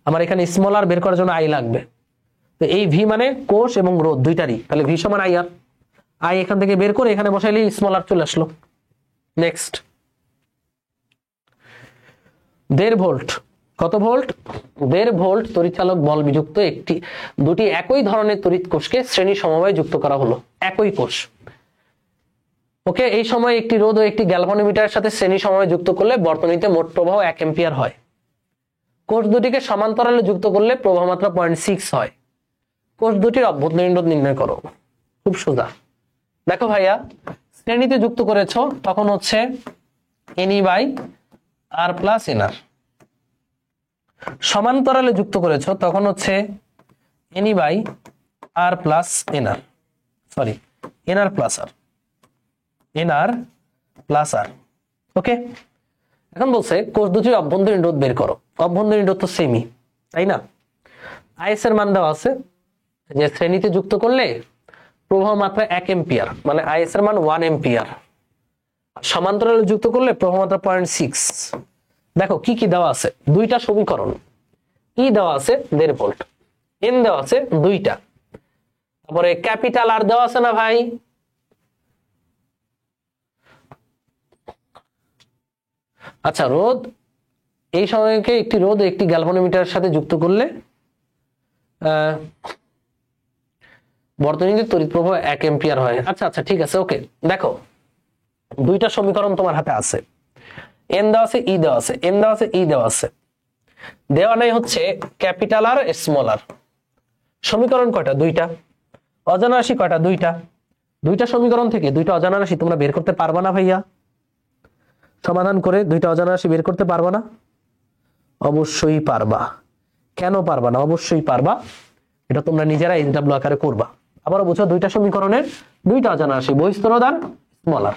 আমার এখানে স্মল আর বের করার জন্য আই লাগবে। তো এই ভি মানে কোষ এবং রোধ দুইটারই, তাহলে ভি সমান আই আর, আই এখান থেকে বের করে এখানে বসাইলে স্মল আর চলে আসলো। নেক্সট 1.5 ভোল্ট, কত ভোল্ট? 1.5 ভোল্ট তড়িৎচালক বল বিযুক্ত দুটি একই ধরনের তড়িৎ কোষকে শ্রেণী সমবায়ে যুক্ত করা হলো। একই কোষ, ওকে। এই সময় একটি রোধ ও একটি গ্যালভানোমিটারের সাথে শ্রেণী সমবায়ে যুক্ত করলে বর্তনীতে মোট প্রবাহ 1 অ্যাম্পিয়ার হয়। কোষ দুটিকে সমান্তরালে যুক্ত করলে প্রবাহ মাত্রা 0.6 হয়। কোষ দুটির অভ্যন্তরীণ রোধ নির্ণয় করো। খুব সোজা। দেখো ভাইয়া, শ্রেণীতে যুক্ত করেছো তখন হচ্ছে এনই বাই আর প্লাস এনআর, সমান্তরালে যুক্ত করেছো তখন হচ্ছে এনই by R plus n r, sorry n r plus r, n r plus r. Okay, এখন বলছে কোষ দুটির অভ্যন্তরীণ রোধ বের করো। অভ্যন্তরীণ রোধ তো সেমই, তাই না? আইএস এর মান দেওয়া আছে যে শ্রেণীতে যুক্ত করলে প্রবাহ মাত্রা 1 এম্পিয়ার, মানে আইএস এর মান 1 এম্পিয়ার। সমান্তরালে যুক্ত করলে প্রবাহ মাত্রা 0.6। দেখো কি কি দেওয়া আছে, দুইটা সমীকরণ। ই দেওয়া আছে 1.5 ভোল্ট, এন দেওয়া আছে দুইটা, তারপরে ক্যাপিটাল আর দেওয়া আছে না ভাই? আচ্ছা, রোধ, এই সময়কে একটি রোধ একটি গ্যালভানোমিটারের সাথে যুক্ত করলে বর্তনীতে তড়িৎ প্রবাহ 1 এম্পিয়ার হয়। আচ্ছা আচ্ছা, ঠিক আছে, ওকে। দেখো দুইটা সমীকরণ তোমার হাতে আছে, এন দেওয়া আছে, ই দেওয়া আছে, এন দেওয়া আছে, ই দেওয়া আছে, দেওয়া নাই হচ্ছে ক্যাপিটাল আর স্মল আর। সমীকরণ কয়টা? দুইটা। অজানা রাশি কয়টা? দুইটা। দুইটা সমীকরণ থেকে দুইটা অজানা রাশি তোমরা বের করতে পারবা না ভাইয়া? সমাধান করে দুইটা অজানা রাশি বের করতে পারবা না? অবশ্যই পারবা। কেন পারবা না? অবশ্যই পারবা। এটা তোমরা নিজেরা এইচডব্লিউ আকারে করবা। আবারও বুঝো, দুইটা সমীকরণের দুইটা অজানা রাশি, বহিস্থ রোধ আর স্মল আর,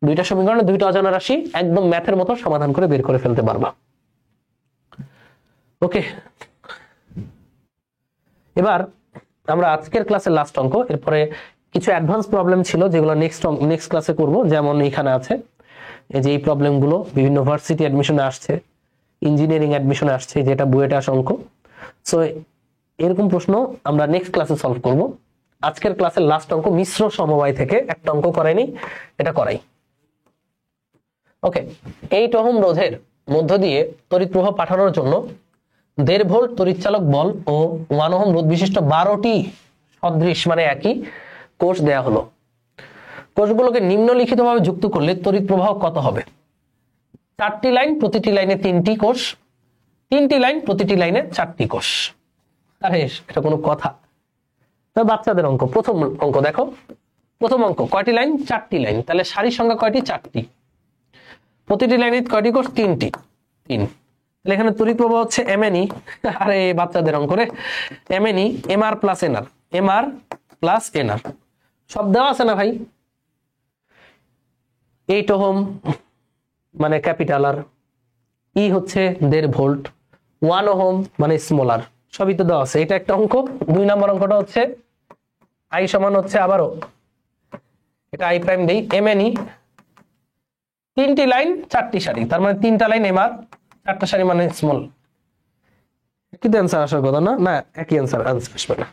দুইটা সমীকরণের দুইটা অজানা রাশি একদম ম্যাথের মতো সমাধান করে বের করে ফেলতে পারবা। ওকে, এবার আমরা আজকের ক্লাসের লাস্ট অঙ্ক, এরপরে কিছু অ্যাডভান্স প্রবলেম ছিল যেগুলো নেক্সট ক্লাসে করব। যেমন এখানে আছে এই যে এই প্রবলেমগুলো বিভিন্ন ভার্সিটি অ্যাডমিশনে আসছে, ইঞ্জিনিয়ারিং অ্যাডমিশনে আসছে, যেটা বুয়েটে আসা অঙ্ক। সো এরকম প্রশ্ন আমরা নেক্সট ক্লাসে সলভ করব। আজকের ক্লাসের লাস্ট অঙ্ক মিশ্র সমবায় থেকে একটা অঙ্ক করাইনি, এটা করাই। ওকে, 8 ওহম রোধের মধ্য দিয়ে তড়িৎ প্রবাহ পাঠানোর জন্য 1.5 ভোল্ট তড়িৎচালক বল ও 1 ওহম রোধ বিশিষ্ট 12টি সদৃশ মানে একই কোষ দেয়া হলো। কোষগুলোকে নিম্নলিখিতভাবে যুক্ত করলে তড়িৎ প্রবাহ কত হবে? 4টি লাইন, প্রতিটি লাইনে 3টি কোষ, 3টি লাইন, প্রতিটি লাইনে 4টি কোষ। আরে এটা কোনো কথা? বাচ্চাদের অঙ্ক। প্রথম অঙ্ক দেখো, প্রথম অঙ্ক কয়টি লাইন? 4টি লাইন। তাহলে সারির সংখ্যা কয়টি? 4টি। প্রতিটি লাইনে কয়টি কোষ? 3টি। 3। তাহলে এখানে তড়িৎ প্রবাহ হচ্ছে এমএনই। আরে বাচ্চাদের অঙ্ক রে, m n e, m r plus n r, m r plus n r, সব দেওয়া আছে না ভাই? 8 ওহম মানে ক্যাপিটাল আর, ই হচ্ছে 1.5 ভোল্ট, 1 ওহম মানে স্মল আর, সবই তো দেওয়া আছে। এটা একটা অঙ্ক। 2 নম্বর অঙ্কটা হচ্ছে আই সমান হচ্ছে আবারও এটা আই প্রাইম দেই, এমএনই, 3টি লাইন 4টি সারি, তার মানে 3টা লাইন এমআর, 4টা সারি মানে স্মল। কিন্তু অ্যান্সার আসার কথা না? না, একই অ্যান্সার আসবে না।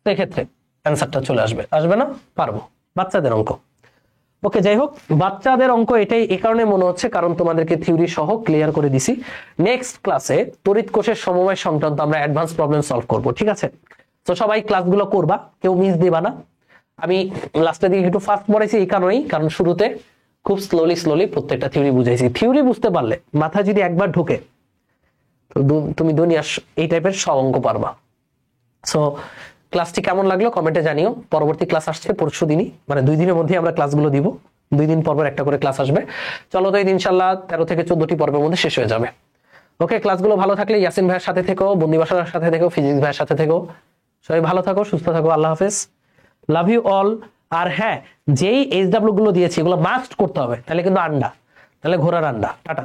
সেক্ষেত্রে অ্যান্সারটা চলে আসবে, আসবে না? পারবো। বাচ্চাদের অঙ্ক। ওকে, যাই হোক, বাচ্চাদের অঙ্ক এটাই এই কারণে মনে হচ্ছে কারণ তোমাদেরকে থিওরি সহ ক্লিয়ার করে দিছি। নেক্সট ক্লাসে তড়িৎ কোষের সমবায় সংক্রান্ত আমরা অ্যাডভান্স প্রবলেম সলভ করব, ঠিক আছে? তো সবাই ক্লাসগুলো করবা, কেউ মিস দিবা না। আমি লাস্টের দিকে একটু ফাস্ট পড়াইছি এই কারণেই, কারণ শুরুতে খুব স্লোলি প্রত্যেকটা থিওরি বুঝাইছি। থিওরি বুঝতে পারলে, মাথা যদি একবার ঢোকে, তো তুমি দুনিয়ার এই টাইপের সব অঙ্ক পারবা। সো ক্লাসটি কেমন লাগলো কমেন্টে জানিও। পরবর্তী ক্লাস আসছে পরশু দিনই, মানে 2 দিনের মধ্যে আমরা ক্লাসগুলো দিব। 2 দিন পর একটা করে ক্লাস আসবে। চলো তো ইনশাল্লাহ 13 থেকে 14টি পর্বের মধ্যে শেষ হয়ে যাবে। ওকে, ক্লাসগুলো ভালো থাকলে ইয়াসিন ভাইয়ের সাথে থেকো, বন্দিবাসার সাথে থেকো, ফিজিক্স ভাইয়ের সাথে থেকো। সবাই ভালো থাকো, সুস্থ থাকো। আল্লাহ হাফেজ। Love you all. আর হ্যাঁ, যেই SW গুলো দিয়েছি এগুলো মাস্ট করতে হবে, তাহলে কিন্তু আন্ডা, তাহলে ঘোড়ার আন্ডা। টাটা।